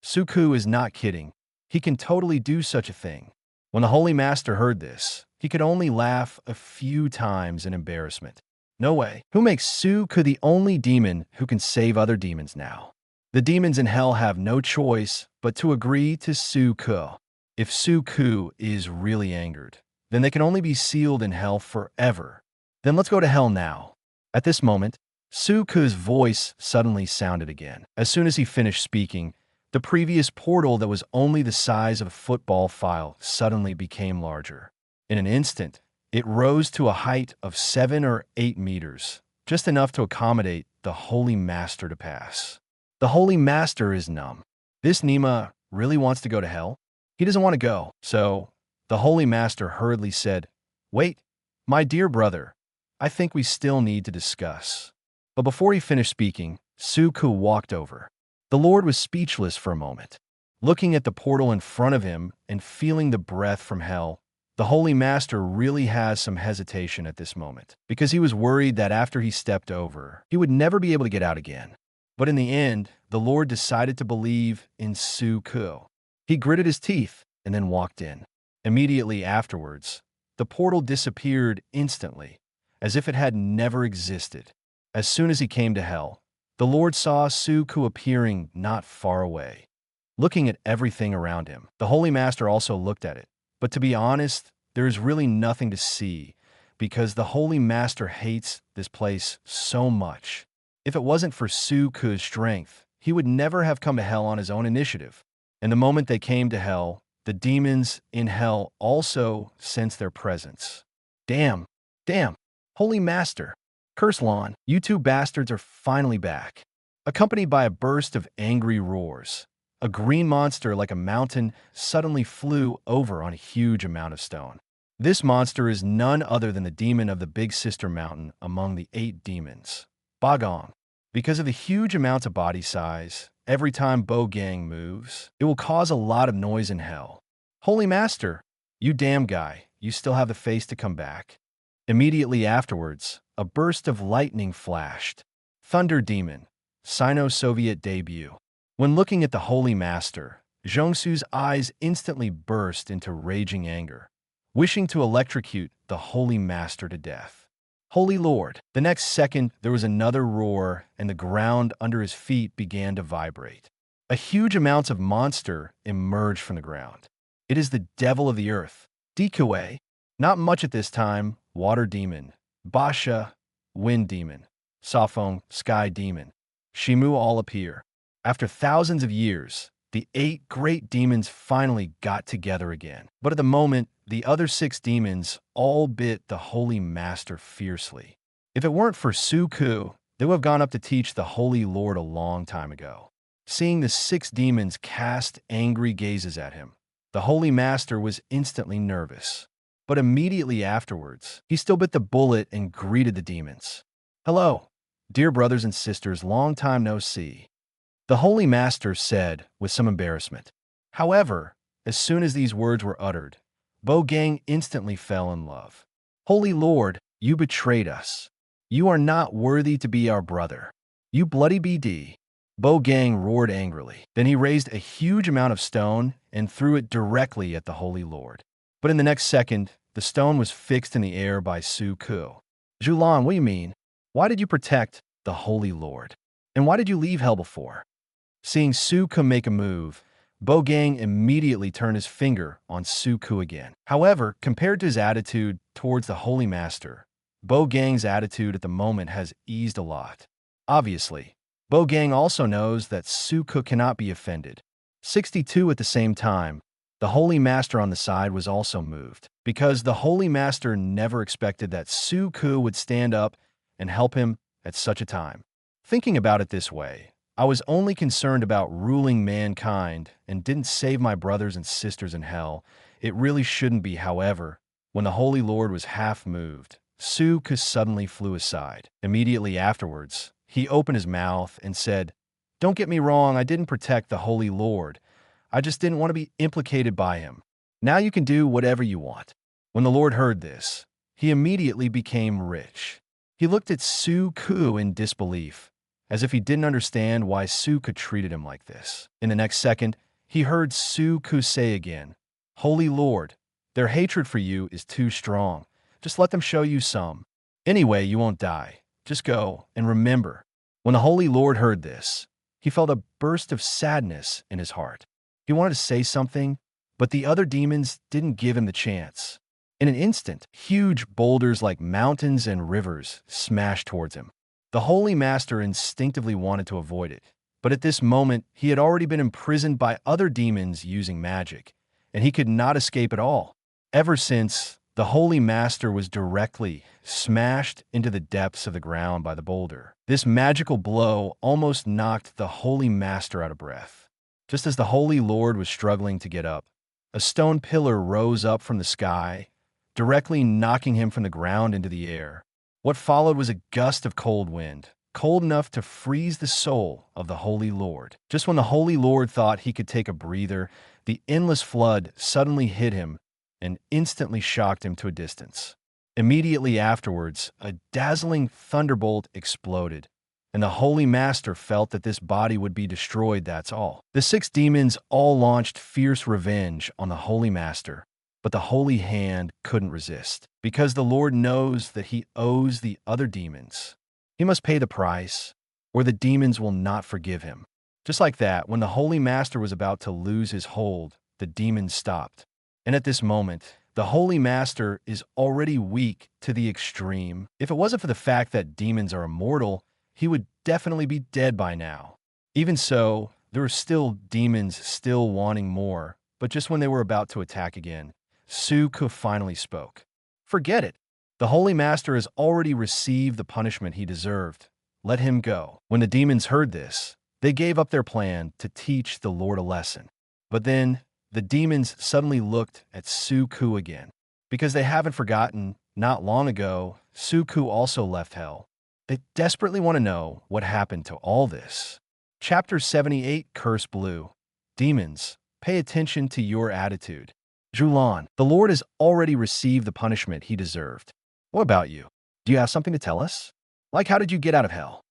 Suku is not kidding. He can totally do such a thing. When the Holy Master heard this, he could only laugh a few times in embarrassment. No way. Who makes Suku the only demon who can save other demons now? The demons in hell have no choice but to agree to Suku. If Suku is really angered, then they can only be sealed in hell forever. Then let's go to hell now. At this moment, Suku's voice suddenly sounded again. As soon as he finished speaking, the previous portal that was only the size of a football file suddenly became larger. In an instant, it rose to a height of 7 or 8 meters, just enough to accommodate the Holy Master to pass. The Holy Master is numb. This Nima really wants to go to hell? He doesn't want to go, so the Holy Master hurriedly said, "Wait, my dear brother, I think we still need to discuss." But before he finished speaking, Suku walked over. The Lord was speechless for a moment. Looking at the portal in front of him and feeling the breath from hell, the Holy Master really has some hesitation at this moment, because he was worried that after he stepped over, he would never be able to get out again. But in the end, the Lord decided to believe in Suku. He gritted his teeth and then walked in. Immediately afterwards, the portal disappeared instantly, as if it had never existed. As soon as he came to hell, the Lord saw Suku appearing not far away. Looking at everything around him, the Holy Master also looked at it. But to be honest, there is really nothing to see, because the Holy Master hates this place so much. If it wasn't for Suku's strength, he would never have come to hell on his own initiative. And the moment they came to hell, the demons in hell also sensed their presence. Damn, Holy Master. Curse Lawn, you two bastards are finally back. Accompanied by a burst of angry roars, a green monster like a mountain suddenly flew over on a huge amount of stone. This monster is none other than the demon of the Big Sister Mountain among the 8 demons, Bagong. Because of the huge amounts of body size, every time Bogang moves, it will cause a lot of noise in hell. Holy Master, you damn guy, you still have the face to come back. Immediately afterwards, a burst of lightning flashed. Thunder Demon, Sino-Soviet debut. When looking at the Holy Master, Zhongsu's eyes instantly burst into raging anger, wishing to electrocute the Holy Master to death. Holy Lord! The next second, there was another roar, and the ground under his feet began to vibrate. A huge amount of monster emerged from the ground. It is the devil of the earth, Dikue. Not much at this time, Water Demon, Basha, Wind Demon, Safong, Sky Demon, Shimu all appear. After thousands of years, the 8 great demons finally got together again. But at the moment, the other 6 demons all bit the Holy Master fiercely. If it weren't for Suku, they would have gone up to teach the Holy Lord a long time ago. Seeing the 6 demons cast angry gazes at him, the Holy Master was instantly nervous. But immediately afterwards, he still bit the bullet and greeted the demons. "Hello, dear brothers and sisters, long time no see," the Holy Master said with some embarrassment. However, as soon as these words were uttered, Bogang instantly fell in love. "Holy Lord, you betrayed us. You are not worthy to be our brother. You bloody BD." Bogang roared angrily. Then he raised a huge amount of stone and threw it directly at the Holy Lord. But in the next second, the stone was fixed in the air by Suku. "Julan, what do you mean? Why did you protect the Holy Lord? And why did you leave hell before?" Seeing Suku make a move, Bogang immediately turned his finger on Suku again. However, compared to his attitude towards the Holy Master, Bogang's attitude at the moment has eased a lot. Obviously, Bogang also knows that Suku cannot be offended. 62 at the same time, the Holy Master on the side was also moved, because the Holy Master never expected that Suku would stand up and help him at such a time. Thinking about it this way, I was only concerned about ruling mankind and didn't save my brothers and sisters in hell. It really shouldn't be. However, when the Holy Lord was half moved, Suku suddenly flew aside. Immediately afterwards, he opened his mouth and said, "Don't get me wrong, I didn't protect the Holy Lord. I just didn't want to be implicated by him. Now you can do whatever you want." When the Lord heard this, he immediately became rich. He looked at Suku in disbelief, as if he didn't understand why Suku treated him like this. In the next second, he heard Suku say again, "Holy Lord, their hatred for you is too strong. Just let them show you some. Anyway, you won't die. Just go and remember." When the Holy Lord heard this, he felt a burst of sadness in his heart. He wanted to say something, but the other demons didn't give him the chance. In an instant, huge boulders like mountains and rivers smashed towards him. The Holy Master instinctively wanted to avoid it, but at this moment, he had already been imprisoned by other demons using magic, and he could not escape at all. Ever since, the Holy Master was directly smashed into the depths of the ground by the boulder. This magical blow almost knocked the Holy Master out of breath. Just as the Holy Lord was struggling to get up, a stone pillar rose up from the sky, directly knocking him from the ground into the air. What followed was a gust of cold wind, cold enough to freeze the soul of the Holy Lord. Just when the Holy Lord thought he could take a breather, the endless flood suddenly hit him and instantly shocked him to a distance. Immediately afterwards, a dazzling thunderbolt exploded, and the Holy Master felt that this body would be destroyed, that's all. The 6 demons all launched fierce revenge on the Holy Master, but the Holy Hand couldn't resist. Because the Lord knows that he owes the other demons. He must pay the price, or the demons will not forgive him. Just like that, when the Holy Master was about to lose his hold, the demons stopped. And at this moment, the Holy Master is already weak to the extreme. If it wasn't for the fact that demons are immortal, he would definitely be dead by now. Even so, there were still demons still wanting more, but just when they were about to attack again, Suku finally spoke. "Forget it. The Holy Master has already received the punishment he deserved. Let him go." When the demons heard this, they gave up their plan to teach the Lord a lesson. But then, the demons suddenly looked at Suku again. Because they haven't forgotten, not long ago, Suku also left Hell. They desperately want to know what happened to all this. Chapter 78, Curse Blue. Demons, pay attention to your attitude. Julan, the Lord has already received the punishment he deserved. What about you? Do you have something to tell us? Like, how did you get out of hell?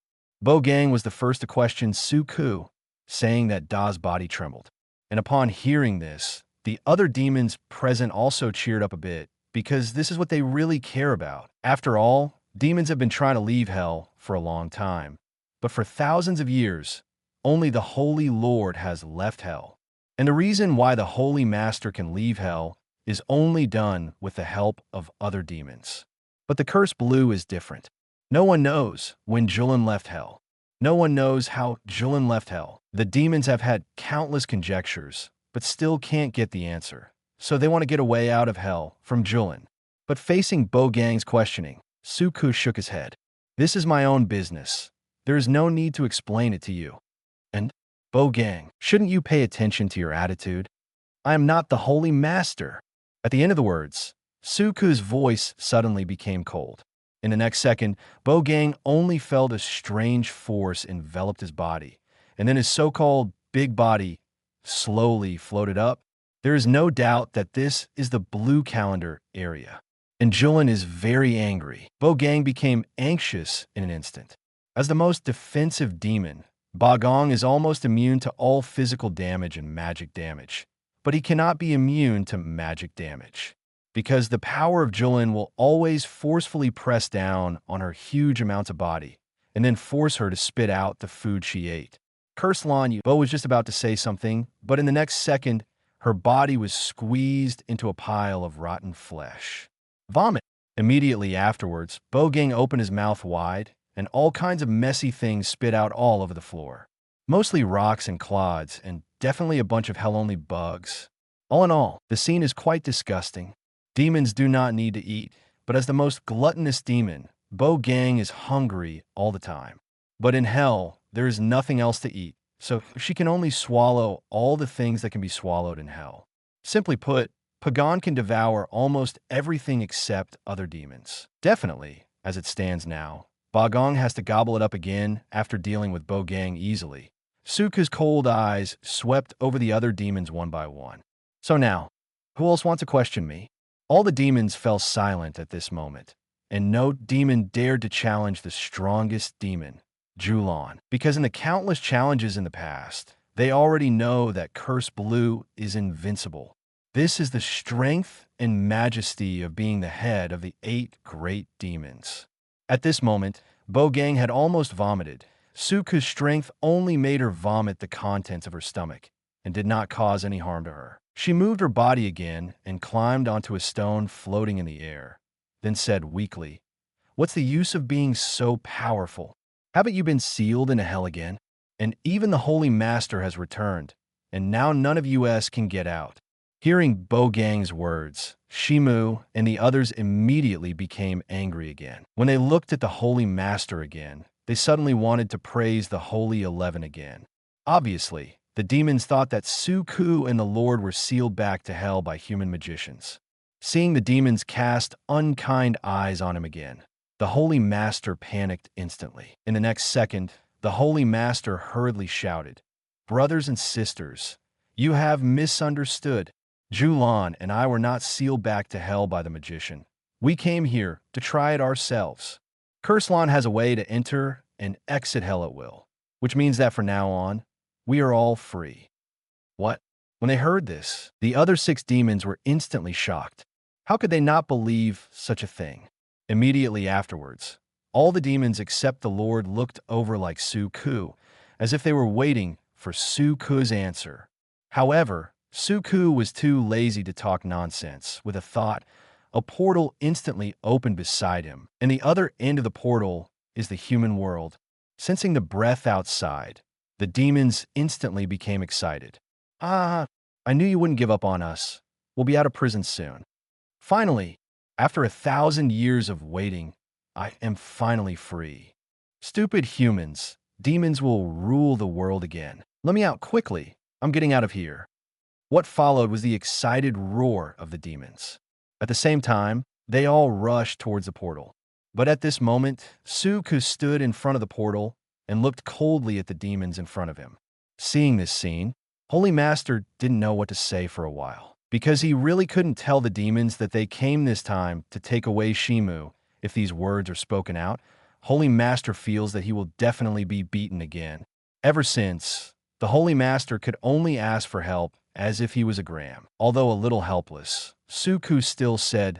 Bogang was the first to question Suku, saying that Da's body trembled. And upon hearing this, the other demons present also cheered up a bit, because this is what they really care about. After all, demons have been trying to leave hell for a long time. But for thousands of years, only the Holy Lord has left hell. And the reason why the Holy Master can leave hell is only done with the help of other demons. But the Curse Blue is different. No one knows when Julan left hell. No one knows how Julan left hell. The demons have had countless conjectures, but still can't get the answer. So they want to get a way out of hell from Julan. But facing Bogang's questioning, Suku shook his head. "This is my own business. There is no need to explain it to you." And, "Bogang, shouldn't you pay attention to your attitude? I am not the Holy Master." At the end of the words, Suku's voice suddenly became cold. In the next second, Bogang only felt a strange force enveloped his body, and then his so-called big body slowly floated up. There is no doubt that this is the blue calendar area. And Julan is very angry. Bogang became anxious in an instant. As the most defensive demon, Bogong is almost immune to all physical damage and magic damage, but he cannot be immune to magic damage, because the power of Julan will always forcefully press down on her huge amounts of body, and then force her to spit out the food she ate. Curse Lanyu. Bo was just about to say something, but in the next second, her body was squeezed into a pile of rotten flesh. Vomit. Immediately afterwards, Bogang opened his mouth wide, and all kinds of messy things spit out all over the floor. Mostly rocks and clods, and definitely a bunch of hell-only bugs. All in all, the scene is quite disgusting. Demons do not need to eat, but as the most gluttonous demon, Bogang is hungry all the time. But in hell, there is nothing else to eat, so she can only swallow all the things that can be swallowed in hell. Simply put, Pagan can devour almost everything except other demons. Definitely, as it stands now, Bagong has to gobble it up again after dealing with Bogang easily. Suku's cold eyes swept over the other demons one by one. So now, who else wants to question me? All the demons fell silent at this moment, and no demon dared to challenge the strongest demon, Julan, because in the countless challenges in the past, they already know that Curse Blue is invincible. This is the strength and majesty of being the head of the 8 great demons. At this moment, Bogang had almost vomited. Suku's strength only made her vomit the contents of her stomach and did not cause any harm to her. She moved her body again and climbed onto a stone floating in the air, then said weakly, "What's the use of being so powerful? Haven't you been sealed into hell again? And even the Holy Master has returned, and now none of us can get out." Hearing Bogang's words, Shimu and the others immediately became angry again. When they looked at the Holy Master again, they suddenly wanted to praise the Holy 11 again. Obviously, the demons thought that Suku and the Lord were sealed back to hell by human magicians. Seeing the demons cast unkind eyes on him again, the Holy Master panicked instantly. In the next second, the Holy Master hurriedly shouted, "Brothers and sisters, you have misunderstood. Julan and I were not sealed back to hell by the magician. We came here to try it ourselves. Curselan has a way to enter and exit hell at will, which means that from now on, we are all free." What? When they heard this, the other 6 demons were instantly shocked. How could they not believe such a thing? Immediately afterwards, all the demons except the Lord looked over like Suku, as if they were waiting for Suku's answer. However, Suku was too lazy to talk nonsense. With a thought, a portal instantly opened beside him, and the other end of the portal is the human world. Sensing the breath outside, the demons instantly became excited. "Ah, I knew you wouldn't give up on us. We'll be out of prison soon. Finally, after 1,000 years of waiting, I am finally free. Stupid humans, demons will rule the world again. Let me out quickly. I'm getting out of here." What followed was the excited roar of the demons. At the same time, they all rushed towards the portal. But at this moment, Suku stood in front of the portal and looked coldly at the demons in front of him. Seeing this scene, Holy Master didn't know what to say for a while, because he really couldn't tell the demons that they came this time to take away Shimu. If these words are spoken out, Holy Master feels that he will definitely be beaten again. Ever since, the Holy Master could only ask for help as if he was a gram. Although a little helpless, Suku still said,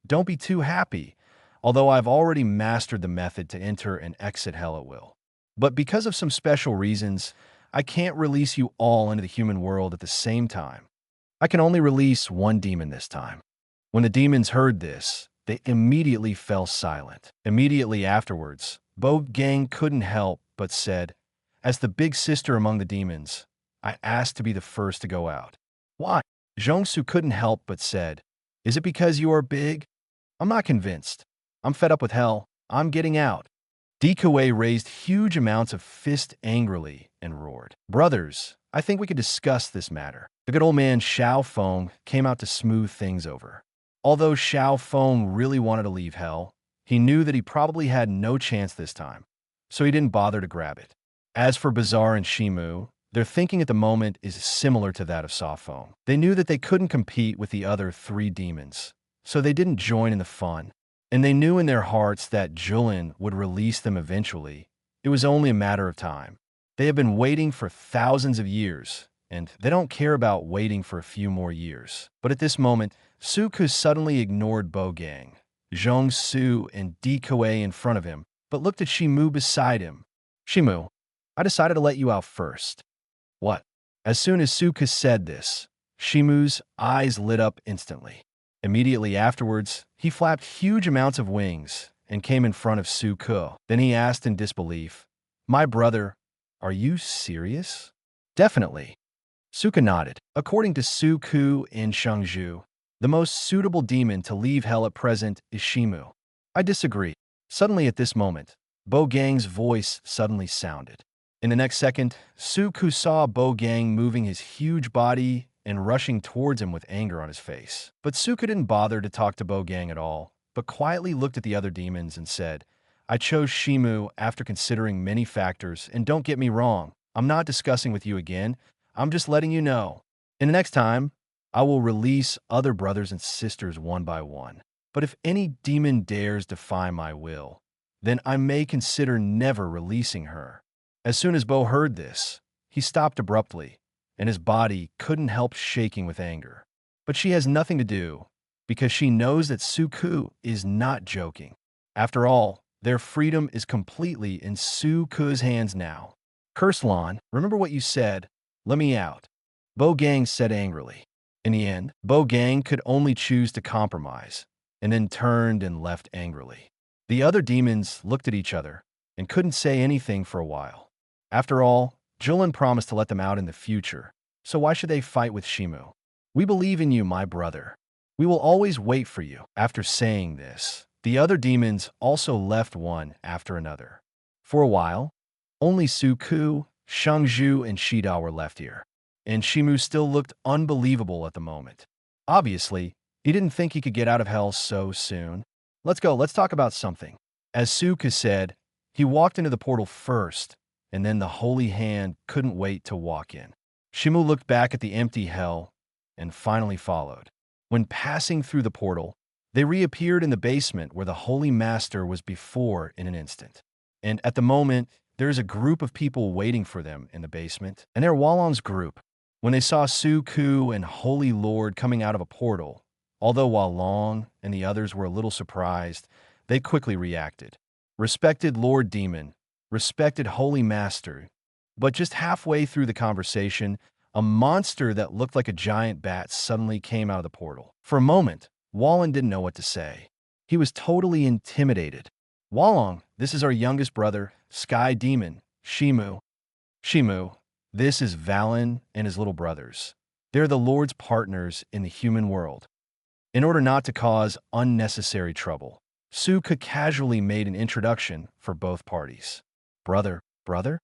"Don't be too happy, although I've already mastered the method to enter and exit hell at will. But because of some special reasons, I can't release you all into the human world at the same time. I can only release one demon this time." When the demons heard this, they immediately fell silent. Immediately afterwards, Bogang couldn't help but said, "As the big sister among the demons, I asked to be the first to go out." "Why?" Zhongsu couldn't help but said, "Is it because you are big? I'm not convinced. I'm fed up with hell. I'm getting out." Dikuei raised huge amounts of fist angrily and roared, "Brothers, I think we could discuss this matter." The good old man Xiao Feng came out to smooth things over. Although Xiao Feng really wanted to leave hell, he knew that he probably had no chance this time, so he didn't bother to grab it. As for Bazaar and Shimu, their thinking at the moment is similar to that of Safong. They knew that they couldn't compete with the other 3 demons, so they didn't join in the fun. And they knew in their hearts that Julin would release them eventually. It was only a matter of time. They have been waiting for thousands of years, and they don't care about waiting for a few more years. But at this moment, Suku suddenly ignored Bogang, Zhongsu, and Dikuei in front of him, but looked at Shimu beside him. "Shimu, I decided to let you out first." "What?" As soon as Suku said this, Shimu's eyes lit up instantly. Immediately afterwards, he flapped huge amounts of wings and came in front of Suku. Then he asked in disbelief, "My brother, are you serious?" "Definitely." Suku nodded. According to Suku in Shangju, the most suitable demon to leave hell at present is Shimu. "I disagree." Suddenly at this moment, Bogang's voice suddenly sounded. In the next second, Suku saw Bogang moving his huge body and rushing towards him with anger on his face. But Suku didn't bother to talk to Bogang at all, but quietly looked at the other demons and said, "I chose Shimu after considering many factors, and don't get me wrong, I'm not discussing with you again, I'm just letting you know. And the next time, I will release other brothers and sisters one by one. But if any demon dares defy my will, then I may consider never releasing her." As soon as Bo heard this, he stopped abruptly, and his body couldn't help shaking with anger. But she has nothing to do, because she knows that Suku is not joking. After all, their freedom is completely in Suku's hands now. "Kurslan, remember what you said. Let me out," Bo Gang said angrily. In the end, Bo Gang could only choose to compromise, and then turned and left angrily. The other demons looked at each other and couldn't say anything for a while. After all, Julian promised to let them out in the future, so why should they fight with Shimu? "We believe in you, my brother. We will always wait for you." After saying this, the other demons also left one after another. For a while, only Suku, Shangju, and Shida were left here, and Shimu still looked unbelievable at the moment. Obviously, he didn't think he could get out of hell so soon. "Let's go, let's talk about something." As Suku said, he walked into the portal first, and then the Holy Hand couldn't wait to walk in. Shimu looked back at the empty hell and finally followed. When passing through the portal, they reappeared in the basement where the Holy Master was before in an instant. And at the moment, there's a group of people waiting for them in the basement, and they're Wallon's group. When they saw Suku and Holy Lord coming out of a portal, although Wallon and the others were a little surprised, they quickly reacted. "Respected Lord Demon, respected Holy Master." But just halfway through the conversation, a monster that looked like a giant bat suddenly came out of the portal. For a moment, Wallon didn't know what to say. He was totally intimidated. "Wallon, this is our youngest brother, Sky Demon, Shimu." "Shimu, this is Valen and his little brothers. They're the Lord's partners in the human world." In order not to cause unnecessary trouble, Suka casually made an introduction for both parties. "Brother,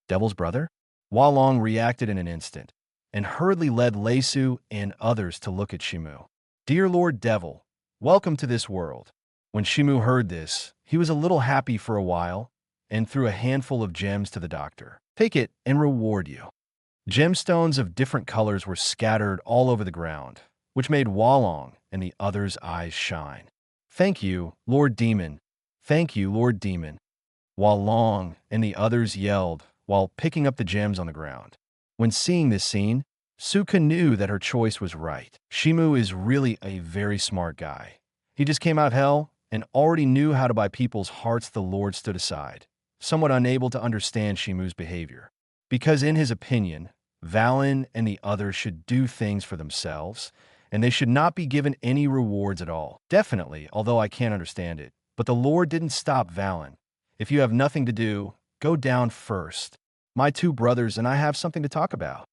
Devil's brother?" Wallon reacted in an instant, and hurriedly led Leisu and others to look at Shimu. "Dear Lord Devil, welcome to this world." When Shimu heard this, he was a little happy for a while, and threw a handful of gems to the doctor. "Take it and reward you." Gemstones of different colors were scattered all over the ground, which made Wallon and the others' eyes shine. "Thank you, Lord Demon. Thank you, Lord Demon." Wallon and the others yelled while picking up the gems on the ground. When seeing this scene, Suka knew that her choice was right. Shimu is really a very smart guy. He just came out of hell and already knew how to buy people's hearts. The Lord stood aside, somewhat unable to understand Shimu's behavior. Because in his opinion, Valen and the others should do things for themselves, and they should not be given any rewards at all. Definitely, although I can't understand it. But the Lord didn't stop Valen. "If you have nothing to do, go down first. My two brothers and I have something to talk about."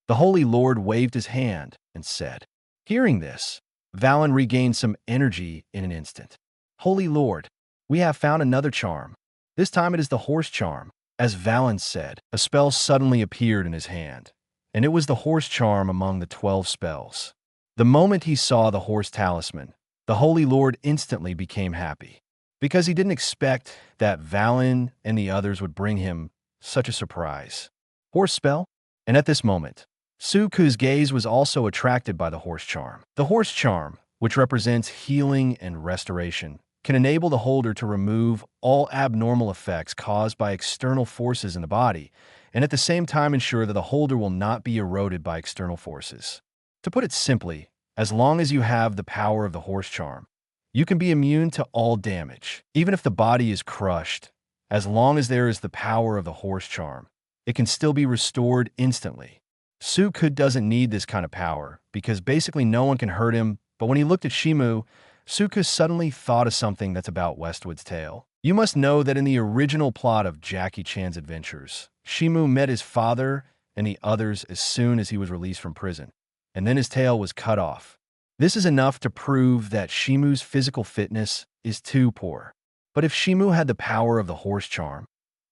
The Holy Lord waved his hand and said. Hearing this, Valen regained some energy in an instant. "Holy Lord, we have found another charm. This time it is the horse charm." As Valen said, a spell suddenly appeared in his hand, and it was the horse charm among the 12 spells. The moment he saw the horse talisman, the Holy Lord instantly became happy, because he didn't expect that Valen and the others would bring him such a surprise. Horse spell? And at this moment, Suku's gaze was also attracted by the horse charm. The horse charm, which represents healing and restoration, can enable the holder to remove all abnormal effects caused by external forces in the body, and at the same time ensure that the holder will not be eroded by external forces. To put it simply, as long as you have the power of the horse charm, you can be immune to all damage. Even if the body is crushed, as long as there is the power of the horse charm, it can still be restored instantly. Suku doesn't need this kind of power, because basically no one can hurt him, but when he looked at Shimu, Suku suddenly thought of something that's about Westwood's tale. You must know that in the original plot of Jackie Chan's adventures, Shimu met his father and the others as soon as he was released from prison, and then his tail was cut off. This is enough to prove that Shimu's physical fitness is too poor. But if Shimu had the power of the horse charm,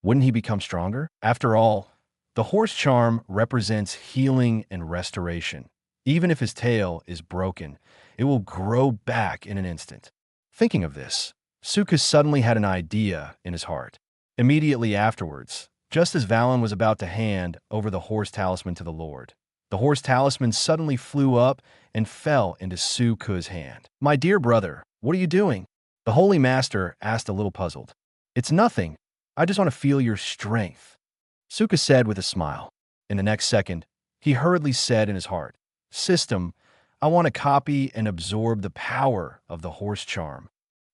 wouldn't he become stronger? After all, the horse charm represents healing and restoration. Even if his tail is broken, it will grow back in an instant. Thinking of this, Suku suddenly had an idea in his heart. Immediately afterwards, just as Valen was about to hand over the horse talisman to the Lord, the horse talisman suddenly flew up and fell into Suku's hand. "My dear brother, what are you doing?" The Holy Master asked, a little puzzled. It's nothing. I just want to feel your strength, Suka said with a smile. In the next second, he hurriedly said in his heart, System, I want to copy and absorb the power of the horse charm.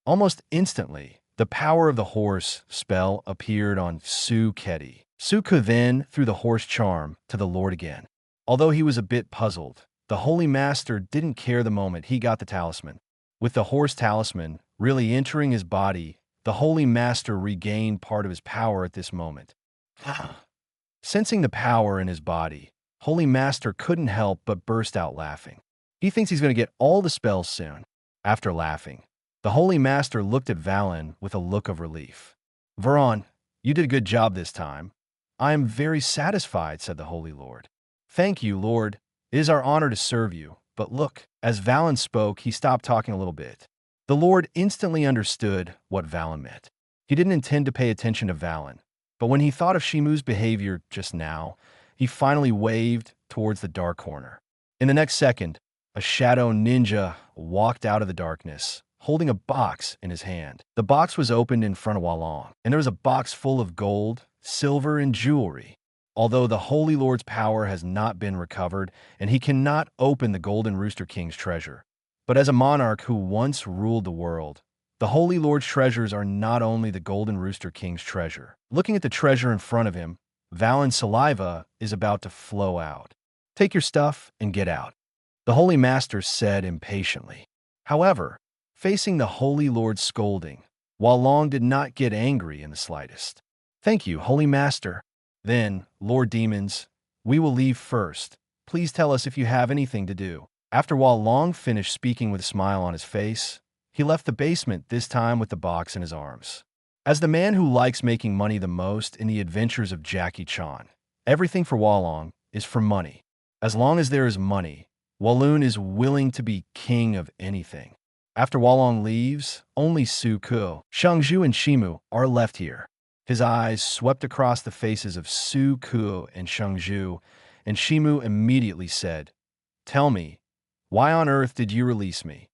Almost instantly, the power of the horse spell appeared on Su-Kedi. Suka then threw the horse charm to the Lord again. Although he was a bit puzzled, the Holy Master didn't care the moment he got the talisman. With the horse talisman really entering his body, the Holy Master regained part of his power at this moment. Sensing the power in his body, Holy Master couldn't help but burst out laughing. He thinks he's going to get all the spells soon. After laughing, the Holy Master looked at Valen with a look of relief. Varon, you did a good job this time. I am very satisfied, said the Holy Lord. Thank you, Lord. It is our honor to serve you. But look, as Valen spoke, he stopped talking a little bit. The Lord instantly understood what Valen meant. He didn't intend to pay attention to Valen, but when he thought of Shimu's behavior just now, he finally waved towards the dark corner. In the next second, a shadow ninja walked out of the darkness, holding a box in his hand. The box was opened in front of Walong, and there was a box full of gold, silver, and jewelry. Although the Holy Lord's power has not been recovered, and he cannot open the Golden Rooster King's treasure. But as a monarch who once ruled the world, the Holy Lord's treasures are not only the Golden Rooster King's treasure. Looking at the treasure in front of him, Valen's saliva is about to flow out. Take your stuff and get out, the Holy Master said impatiently. However, facing the Holy Lord's scolding, Walong did not get angry in the slightest. Thank you, Holy Master. Then, Lord Demons, we will leave first. Please tell us if you have anything to do. After Walong finished speaking with a smile on his face, he left the basement, this time with the box in his arms. As the man who likes making money the most in the adventures of Jackie Chan, everything for Walong is for money. As long as there is money, Walloon is willing to be king of anything. After Walong leaves, only Su-Ku, Shangju, and Shimu are left here. His eyes swept across the faces of Su-Ku and Shangju, and Shimu immediately said, Tell me, why on earth did you release me?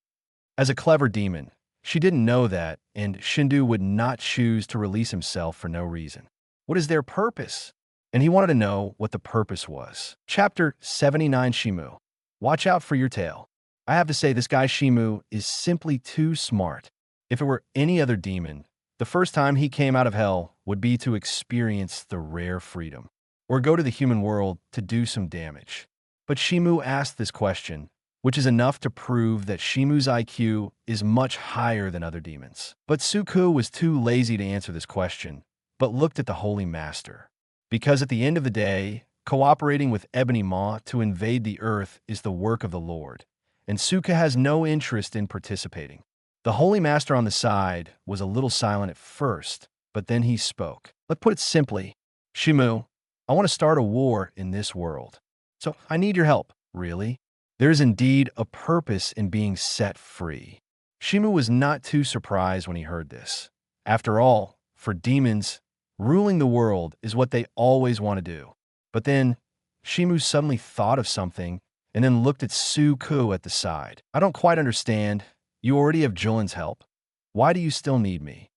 As a clever demon, she didn't know that, and Shindu would not choose to release himself for no reason. What is their purpose? And he wanted to know what the purpose was. Chapter 79 Shimu. Watch out for your tail. I have to say, this guy Shimu is simply too smart. If it were any other demon, the first time he came out of hell would be to experience the rare freedom, or go to the human world to do some damage. But Shimu asked this question, which is enough to prove that Shimu's IQ is much higher than other demons. But Su-Ku was too lazy to answer this question, but looked at the Holy Master. Because at the end of the day, cooperating with Ebony Maw to invade the Earth is the work of the Lord, and Suka has no interest in participating. The Holy Master on the side was a little silent at first, but then he spoke. Let's put it simply, Shimu, I want to start a war in this world. So I need your help. Really? There is indeed a purpose in being set free. Shimu was not too surprised when he heard this. After all, for demons, ruling the world is what they always want to do. But then, Shimu suddenly thought of something and then looked at Su-Ku at the side. I don't quite understand. You already have Julin's help. Why do you still need me?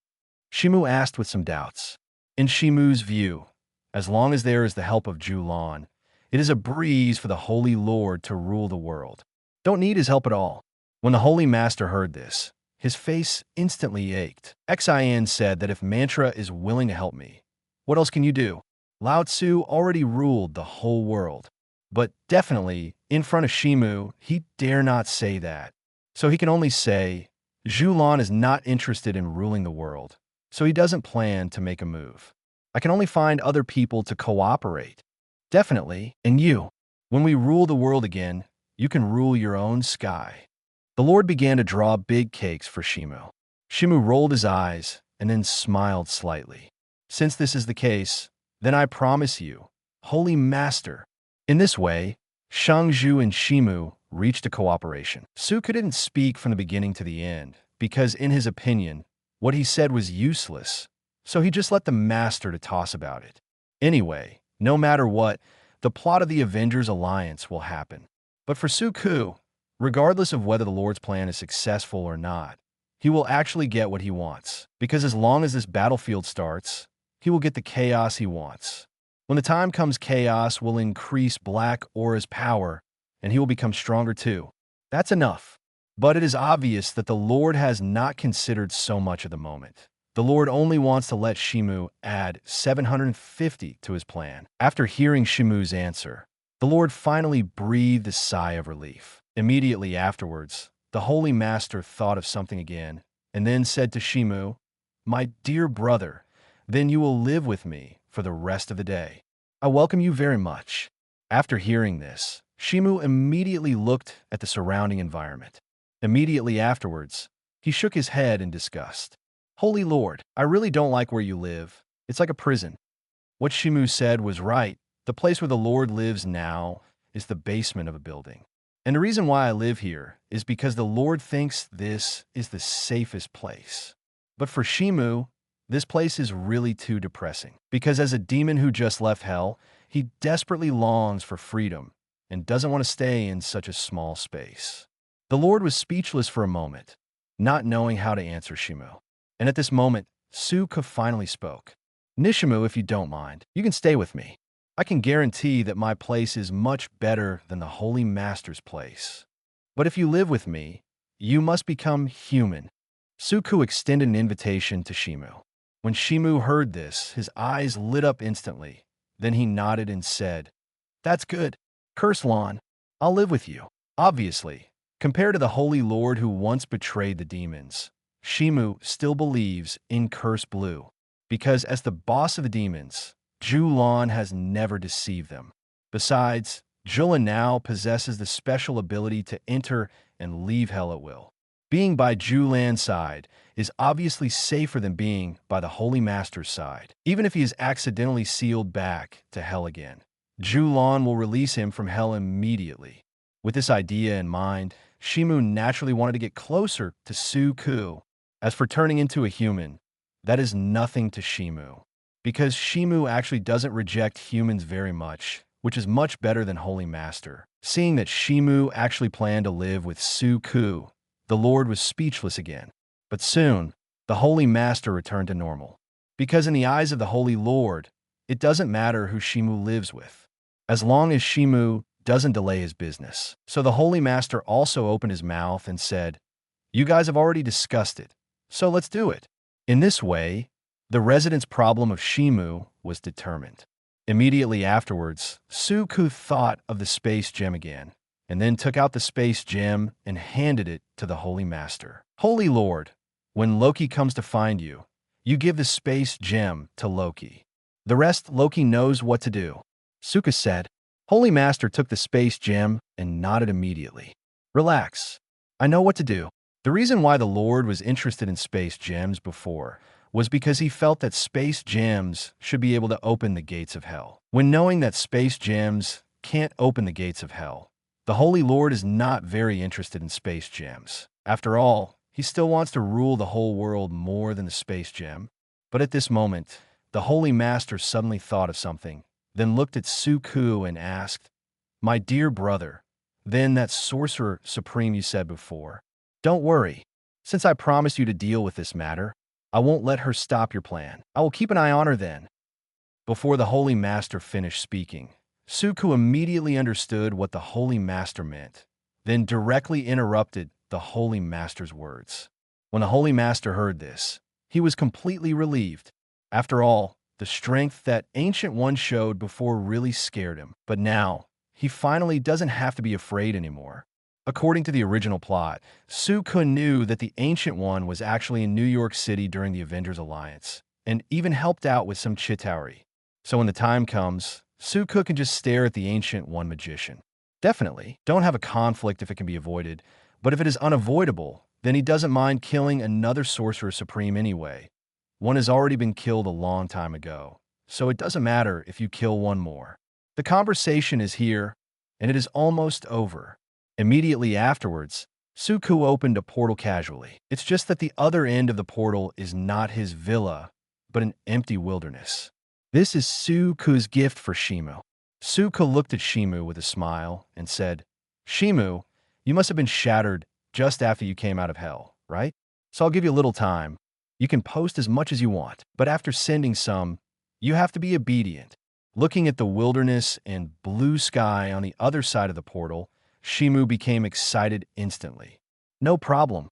Shimu asked with some doubts. In Shimu's view, as long as there is the help of Julan, it is a breeze for the Holy Lord to rule the world. Don't need his help at all. When the Holy Master heard this, his face instantly ached. Xin said that if Mantra is willing to help me, what else can you do? Lao Tzu already ruled the whole world. But definitely, in front of Shimu, he dare not say that. So he can only say, Julan is not interested in ruling the world, so he doesn't plan to make a move. I can only find other people to cooperate. Definitely, and you. When we rule the world again, you can rule your own sky. The Lord began to draw big cakes for Shimu. Shimu rolled his eyes and then smiled slightly. Since this is the case, then I promise you, Holy Master. In this way, Shangju and Shimu reached a cooperation. Suka didn't speak from the beginning to the end, because in his opinion, what he said was useless, so he just let the Master to toss about it. Anyway, no matter what, the plot of the Avengers Alliance will happen. But for Su-Ku, regardless of whether the Lord's plan is successful or not, he will actually get what he wants. Because as long as this battlefield starts, he will get the chaos he wants. When the time comes, chaos will increase Black Aura's power, and he will become stronger too. That's enough. But it is obvious that the Lord has not considered so much at the moment. The Lord only wants to let Shimu add 750 to his plan. After hearing Shimu's answer, the Lord finally breathed a sigh of relief. Immediately afterwards, the Holy Master thought of something again, and then said to Shimu, "My dear brother, then you will live with me for the rest of the day. I welcome you very much." After hearing this, Shimu immediately looked at the surrounding environment. Immediately afterwards, he shook his head in disgust. "Holy Lord, I really don't like where you live. It's like a prison." What Shimu said was right. The place where the Lord lives now is the basement of a building. And the reason why I live here is because the Lord thinks this is the safest place. But for Shimu, this place is really too depressing. Because as a demon who just left hell, he desperately longs for freedom and doesn't want to stay in such a small space. The Lord was speechless for a moment, not knowing how to answer Shimu. And at this moment, Suka finally spoke. "Nishimu, if you don't mind, you can stay with me. I can guarantee that my place is much better than the Holy Master's place. But if you live with me, you must become human." Suku extended an invitation to Shimu. When Shimu heard this, his eyes lit up instantly. Then he nodded and said, "That's good. Curse Lon, I'll live with you." Obviously, compared to the Holy Lord who once betrayed the demons, Shimu still believes in Curse Blue, because as the boss of the demons, Julan has never deceived them. Besides, Jula now possesses the special ability to enter and leave hell at will. Being by Julan's side is obviously safer than being by the Holy Master's side. Even if he is accidentally sealed back to hell again, Julan will release him from hell immediately. With this idea in mind, Shimu naturally wanted to get closer to Suku. As for turning into a human, that is nothing to Shimu, because Shimu actually doesn't reject humans very much, which is much better than Holy Master. Seeing that Shimu actually planned to live with Suku, the Lord was speechless again. But soon, the Holy Master returned to normal. Because in the eyes of the Holy Lord, it doesn't matter who Shimu lives with, as long as Shimu doesn't delay his business. So the Holy Master also opened his mouth and said, "You guys have already discussed it, so let's do it." In this way, the resident's problem of Shimu was determined. Immediately afterwards, Suku thought of the space gem again, and then took out the space gem and handed it to the Holy Master. "Holy Lord, when Loki comes to find you, you give the space gem to Loki. The rest Loki knows what to do." Suka said. Holy Master took the space gem and nodded immediately. "Relax. I know what to do." The reason why the Lord was interested in space gems before was because he felt that space gems should be able to open the gates of hell. When knowing that space gems can't open the gates of hell, the Holy Lord is not very interested in space gems. After all, he still wants to rule the whole world more than the space gem. But at this moment, the Holy Master suddenly thought of something, then looked at Suku and asked, "My dear brother, then that sorcerer supreme you said before. Don't worry. Since I promised you to deal with this matter, I won't let her stop your plan. I will keep an eye on her then." Before the Holy Master finished speaking, Suku immediately understood what the Holy Master meant, then directly interrupted the Holy Master's words. When the Holy Master heard this, he was completely relieved. After all, the strength that Ancient One showed before really scared him. But now, he finally doesn't have to be afraid anymore. According to the original plot, Suku knew that the Ancient One was actually in New York City during the Avengers Alliance, and even helped out with some Chitauri. So when the time comes, Suku can just stare at the Ancient One magician. Definitely, don't have a conflict if it can be avoided, but if it is unavoidable, then he doesn't mind killing another Sorcerer Supreme anyway. One has already been killed a long time ago, so it doesn't matter if you kill one more. The conversation is here, and it is almost over. Immediately afterwards, Suku opened a portal casually. It's just that the other end of the portal is not his villa, but an empty wilderness. This is Suku's gift for Shimu. Suku looked at Shimu with a smile and said, "Shimu, you must have been shattered just after you came out of hell, right?" so I'll give you a little time. You can post as much as you want, but after sending some, you have to be obedient. Looking at the wilderness and blue sky on the other side of the portal, Shimu became excited instantly. No problem.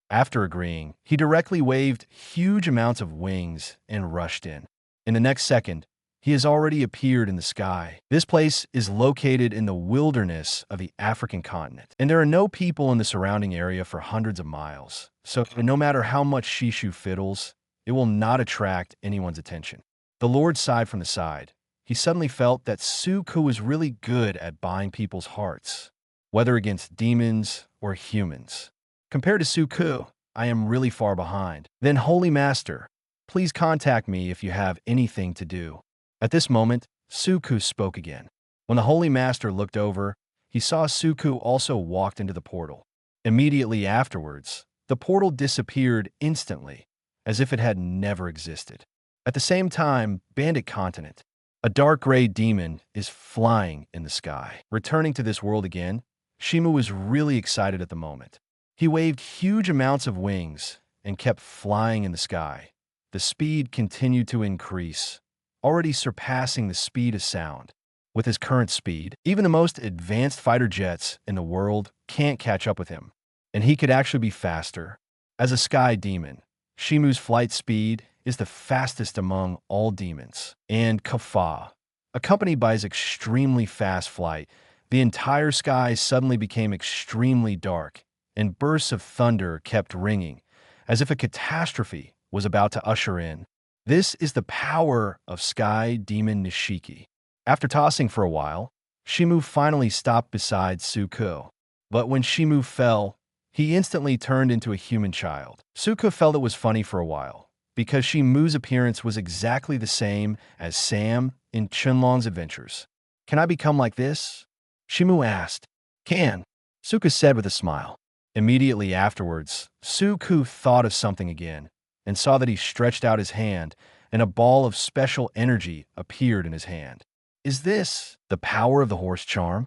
After agreeing, he directly waved huge amounts of wings and rushed in. In the next second, he has already appeared in the sky. This place is located in the wilderness of the African continent, and there are no people in the surrounding area for hundreds of miles. So no matter how much Shishu fiddles, it will not attract anyone's attention. The Lord sighed from the side. He suddenly felt that Suku was really good at buying people's hearts, whether against demons or humans. Compared to Suku, I am really far behind. Then, Holy Master, please contact me if you have anything to do. At this moment, Suku spoke again. When the Holy Master looked over, he saw Suku also walked into the portal. Immediately afterwards, the portal disappeared instantly, as if it had never existed. At the same time, Bandit Continent, a dark gray demon, is flying in the sky. Returning to this world again, Shimu was really excited at the moment. He waved huge amounts of wings and kept flying in the sky. The speed continued to increase, already surpassing the speed of sound. With his current speed, even the most advanced fighter jets in the world can't catch up with him, and he could actually be faster. As a sky demon, Shimu's flight speed is the fastest among all demons. And Kafa, accompanied by his extremely fast flight, the entire sky suddenly became extremely dark, and bursts of thunder kept ringing, as if a catastrophe was about to usher in. This is the power of Sky Demon Nishiki. After tossing for a while, Shimu finally stopped beside Suku. But when Shimu fell, he instantly turned into a human child. Suku felt it was funny for a while, because Shimu's appearance was exactly the same as Sam in Chunlong's adventures. Can I become like this? Shimu asked. Can, Suku said with a smile. Immediately afterwards, Suku thought of something again, and saw that he stretched out his hand, and a ball of special energy appeared in his hand. Is this the power of the horse charm?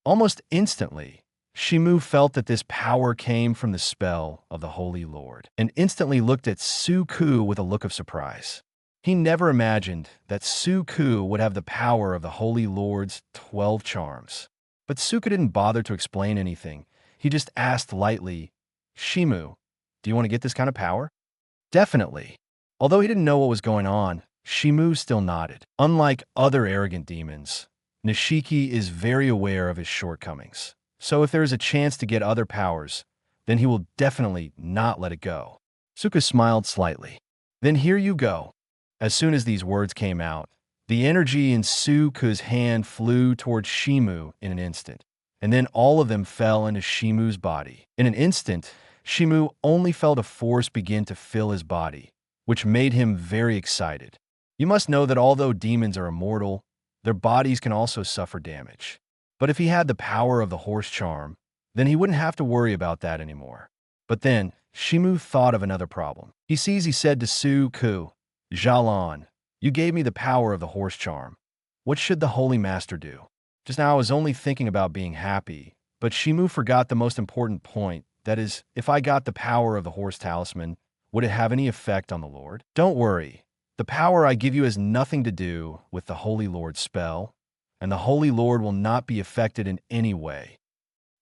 Almost instantly, Shimu felt that this power came from the spell of the Holy Lord, and instantly looked at Suku with a look of surprise. He never imagined that Suku would have the power of the Holy Lord's 12 charms. But Suku didn't bother to explain anything. He just asked lightly, Shimu, do you want to get this kind of power? Definitely. Although he didn't know what was going on, Shimu still nodded. Unlike other arrogant demons, Nishiki is very aware of his shortcomings. So if there is a chance to get other powers, then he will definitely not let it go. Suku smiled slightly. Then here you go. As soon as these words came out, the energy in Suku's hand flew towards Shimu in an instant, and then all of them fell into Shimu's body. In an instant, Shimu only felt a force begin to fill his body, which made him very excited. You must know that although demons are immortal, their bodies can also suffer damage. But if he had the power of the horse charm, then he wouldn't have to worry about that anymore. But then, Shimu thought of another problem. He said to Suku, Jalan, you gave me the power of the horse charm. What should the Holy Master do? Just now I was only thinking about being happy, but Shimu forgot the most important point. That is, if I got the power of the horse talisman, would it have any effect on the Lord? Don't worry. The power I give you has nothing to do with the Holy Lord's spell, and the Holy Lord will not be affected in any way.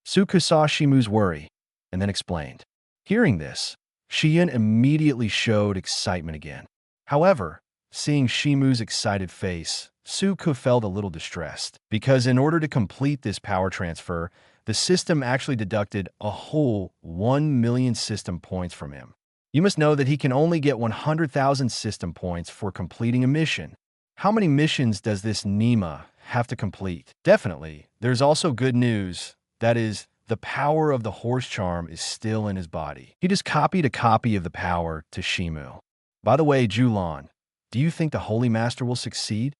Suku saw Shimu's worry, and then explained. Hearing this, Shiyin immediately showed excitement again. However, seeing Shimu's excited face, Suku felt a little distressed, because in order to complete this power transfer, the system actually deducted a whole 1 million system points from him. You must know that he can only get 100,000 system points for completing a mission. How many missions does this Nima have to complete? Definitely, there's also good news. That is, the power of the horse charm is still in his body. He just copied a copy of the power to Shimu. By the way, Julan, do you think the Holy Master will succeed?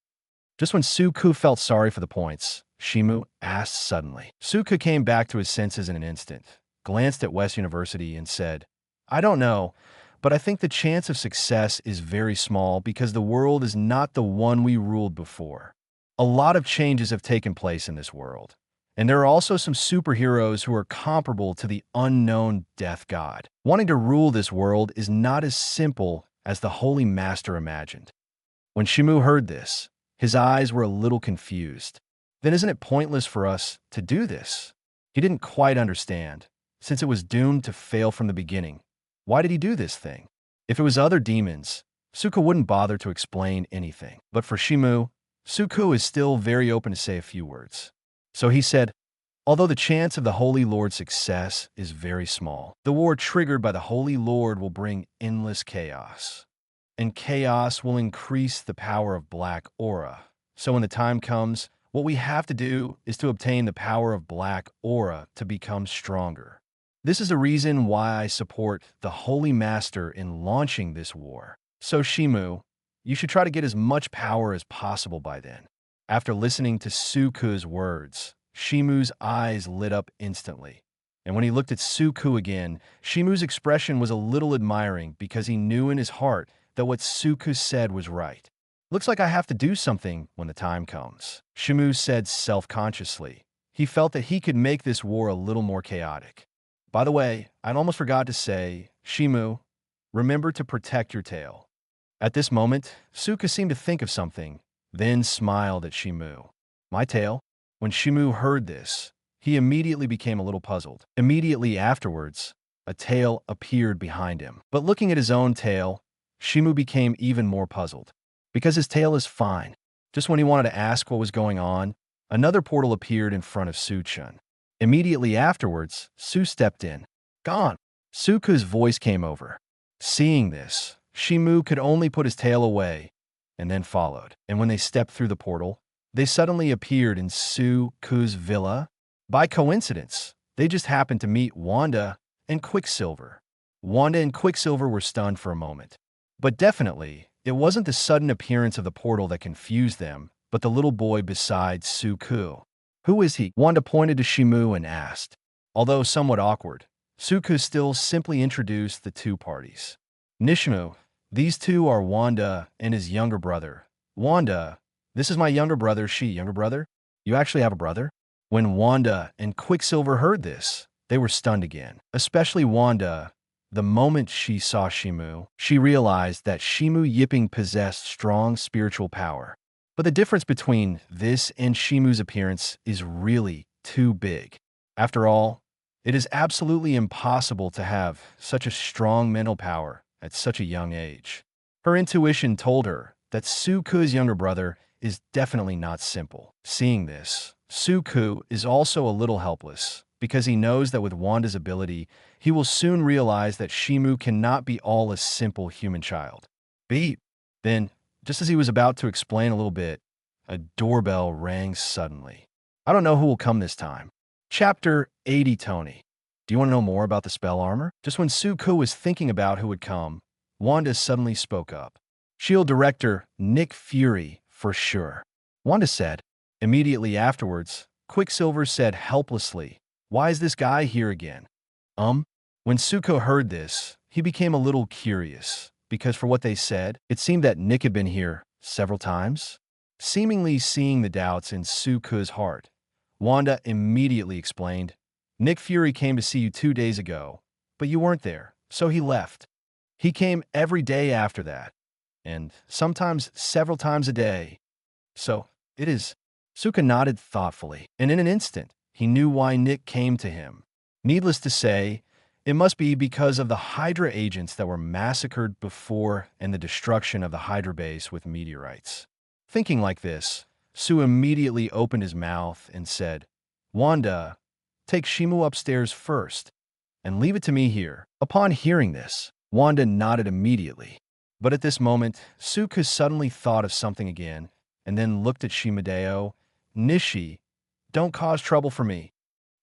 Just when Suku felt sorry for the points, Shimu asked suddenly. Suku came back to his senses in an instant, glanced at West University and said, I don't know, but I think the chance of success is very small because the world is not the one we ruled before. A lot of changes have taken place in this world, And there are also some superheroes who are comparable to the unknown death god. Wanting to rule this world is not as simple as the Holy Master imagined. When Shimu heard this, his eyes were a little confused. Then isn't it pointless for us to do this? He didn't quite understand. Since it was doomed to fail from the beginning, why did he do this thing? If it was other demons, Suka wouldn't bother to explain anything. But for Shimu, Suku is still very open to say a few words. So he said, although the chance of the Holy Lord's success is very small, the war triggered by the Holy Lord will bring endless chaos. And chaos will increase the power of Black Aura. So when the time comes, what we have to do is to obtain the power of Black Aura to become stronger. This is the reason why I support the Holy Master in launching this war. So Shimu, you should try to get as much power as possible by then. After listening to Suku's words, Shimu's eyes lit up instantly. And when he looked at Suku again, Shimu's expression was a little admiring because he knew in his heart that what Suku said was right. Looks like I have to do something when the time comes, Shimu said self-consciously. He felt that he could make this war a little more chaotic. By the way, I'd almost forgot to say, Shimu, remember to protect your tail. At this moment, Suka seemed to think of something, then smiled at Shimu. My tail? When Shimu heard this, he immediately became a little puzzled. Immediately afterwards, a tail appeared behind him. But looking at his own tail, Shimu became even more puzzled. Because his tail is fine. Just when he wanted to ask what was going on, another portal appeared in front of Su-chun. Immediately afterwards, Su stepped in. Gone. Suku's voice came over. Seeing this, Shimu could only put his tail away, and then followed. And when they stepped through the portal, they suddenly appeared in Suku's villa. By coincidence, they just happened to meet Wanda and Quicksilver. Wanda and Quicksilver were stunned for a moment. But definitely, it wasn't the sudden appearance of the portal that confused them, but the little boy beside Suku. Who is he? Wanda pointed to Shimu and asked. Although somewhat awkward, Suku still simply introduced the two parties. Nishimu, these two are Wanda and his younger brother. Wanda, this is my younger brother, younger brother? You actually have a brother? When Wanda and Quicksilver heard this, they were stunned again. Especially Wanda. The moment she saw Shimu, she realized that Shimu Yipping possessed strong spiritual power. But the difference between this and Shimu's appearance is really too big. After all, it is absolutely impossible to have such a strong mental power at such a young age. Her intuition told her that Suku's younger brother is definitely not simple. Seeing this, Suku is also a little helpless because he knows that with Wanda's ability, he will soon realize that Shimu cannot be all a simple human child. Beep. Then, just as he was about to explain a little bit, a doorbell rang suddenly. I don't know who will come this time. Chapter 80 Tony. Do you want to know more about the spell armor? Just when Suku was thinking about who would come, Wanda suddenly spoke up. S.H.I.E.L.D. Director Nick Fury, for sure. Wanda said. Immediately afterwards, Quicksilver said helplessly, why is this guy here again? When Suko heard this, he became a little curious, because for what they said, it seemed that Nick had been here several times. Seemingly seeing the doubts in Suku's heart, Wanda immediately explained, Nick Fury came to see you 2 days ago, but you weren't there, so he left. He came every day after that, and sometimes several times a day. So, it is. Suka nodded thoughtfully, and in an instant, he knew why Nick came to him. Needless to say, it must be because of the Hydra agents that were massacred before and the destruction of the Hydra base with meteorites. Thinking like this, Su immediately opened his mouth and said, Wanda, take Shimu upstairs first, and leave it to me here. Upon hearing this, Wanda nodded immediately. But at this moment, Suka suddenly thought of something again, and then looked at Shimedeo. Nishi, don't cause trouble for me.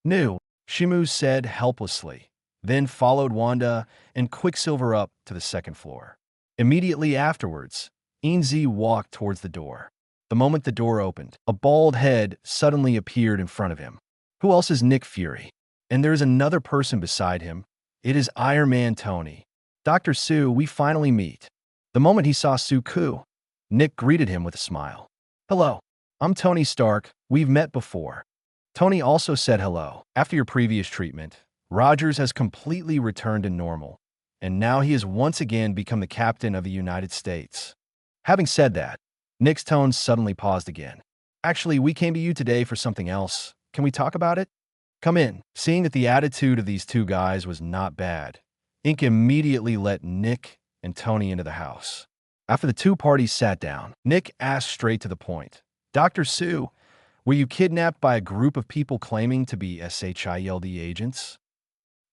No, Shimu said helplessly, then followed Wanda and Quicksilver up to the second floor. Immediately afterwards, Inzi walked towards the door. The moment the door opened, a bald head suddenly appeared in front of him. Who else is Nick Fury? And there is another person beside him. It is Iron Man Tony. Dr. Su, we finally meet. The moment he saw Suku, Nick greeted him with a smile. Hello, I'm Tony Stark. We've met before. Tony also said hello. After your previous treatment, Rogers has completely returned to normal, and now he has once again become the captain of the United States. Having said that, Nick's tone suddenly paused again. Actually, we came to you today for something else. Can we talk about it? Come in. Seeing that the attitude of these two guys was not bad, Inc. immediately let Nick and Tony into the house. After the two parties sat down, Nick asked straight to the point. Dr. Sue, were you kidnapped by a group of people claiming to be SHIELD agents?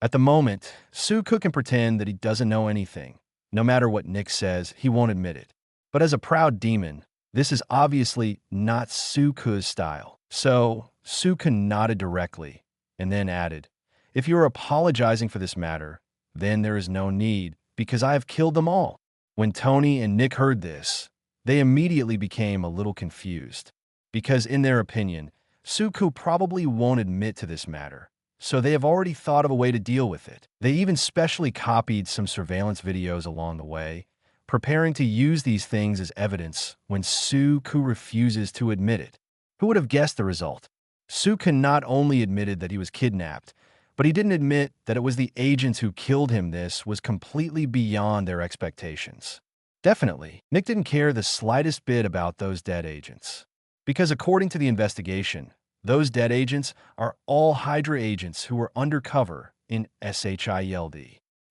At the moment, Sue can pretend that he doesn't know anything. No matter what Nick says, he won't admit it. But as a proud demon, this is obviously not Suku's style. So, Suku nodded directly, and then added, if you are apologizing for this matter, then there is no need, because I have killed them all. When Tony and Nick heard this, they immediately became a little confused, because in their opinion, Suku probably won't admit to this matter. So they have already thought of a way to deal with it. They even specially copied some surveillance videos along the way, preparing to use these things as evidence when Suku refuses to admit it. Who would have guessed the result? Suku not only admitted that he was kidnapped, but he didn't admit that it was the agents who killed him. This was completely beyond their expectations. Definitely, Nick didn't care the slightest bit about those dead agents. Because according to the investigation, those dead agents are all Hydra agents who were undercover in SHIELD.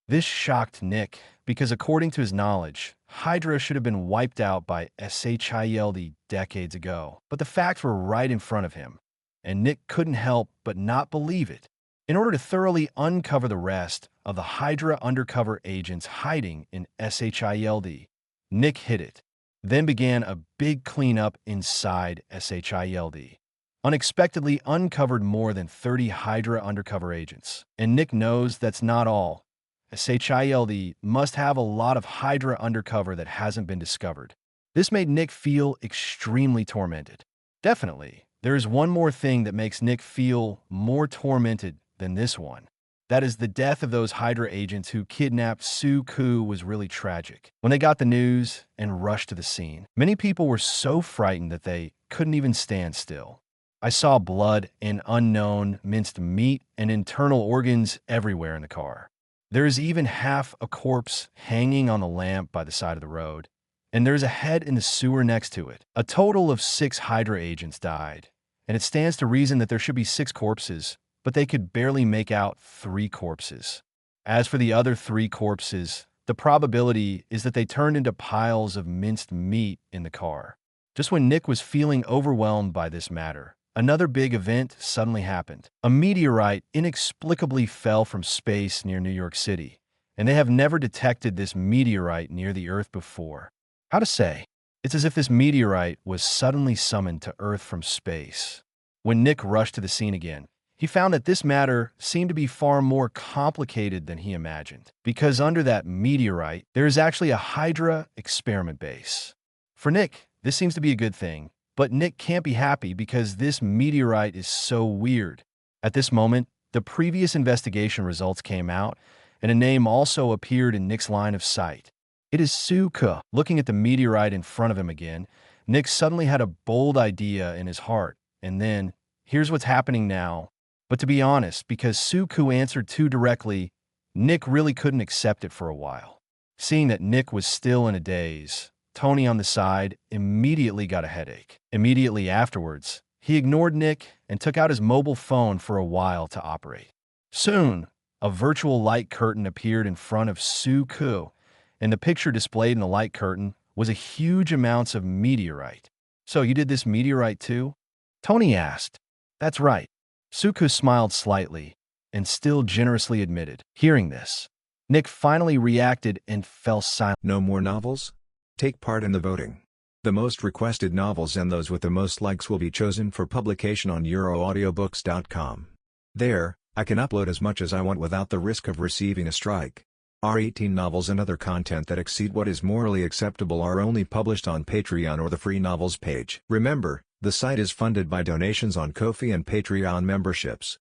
This shocked Nick because according to his knowledge, Hydra should have been wiped out by SHIELD decades ago. But the facts were right in front of him, and Nick couldn't help but not believe it. In order to thoroughly uncover the rest of the Hydra undercover agents hiding in SHIELD, Nick hid it, then began a big cleanup inside SHIELD. Unexpectedly uncovered more than 30 Hydra undercover agents. And Nick knows that's not all. SHIELD must have a lot of Hydra undercover that hasn't been discovered. This made Nick feel extremely tormented. Definitely, there is one more thing that makes Nick feel more tormented than this one. That is the death of those Hydra agents who kidnapped Suku was really tragic. When they got the news and rushed to the scene, many people were so frightened that they couldn't even stand still. I saw blood and unknown minced meat and internal organs everywhere in the car. There is even half a corpse hanging on the lamp by the side of the road, and there's a head in the sewer next to it. A total of 6 Hydra agents died, and it stands to reason that there should be 6 corpses, but they could barely make out 3 corpses. As for the other 3 corpses, the probability is that they turned into piles of minced meat in the car. Just when Nick was feeling overwhelmed by this matter, another big event suddenly happened. A meteorite inexplicably fell from space near New York City, and they have never detected this meteorite near the Earth before. How to say? It's as if this meteorite was suddenly summoned to Earth from space. When Nick rushed to the scene again, he found that this matter seemed to be far more complicated than he imagined, because under that meteorite, there is actually a Hydra experiment base. For Nick, this seems to be a good thing, but Nick can't be happy because this meteorite is so weird. At this moment, the previous investigation results came out, and a name also appeared in Nick's line of sight. It is Suku. Looking at the meteorite in front of him again, Nick suddenly had a bold idea in his heart, and then, here's what's happening now. But to be honest, because Suku answered too directly, Nick really couldn't accept it for a while. Seeing that Nick was still in a daze, Tony on the side immediately got a headache. Immediately afterwards, he ignored Nick and took out his mobile phone for a while to operate. Soon, a virtual light curtain appeared in front of Suku, and the picture displayed in the light curtain was a huge amounts of meteorite. So you did this meteorite too? Tony asked. That's right. Suku smiled slightly and still generously admitted. Hearing this, Nick finally reacted and fell silent. No more novels? Take part in the voting. The most requested novels and those with the most likes will be chosen for publication on euroaudiobooks.com. There, I can upload as much as I want without the risk of receiving a strike. Our 18 novels and other content that exceed what is morally acceptable are only published on Patreon or the free novels page. Remember, the site is funded by donations on Ko-fi and Patreon memberships.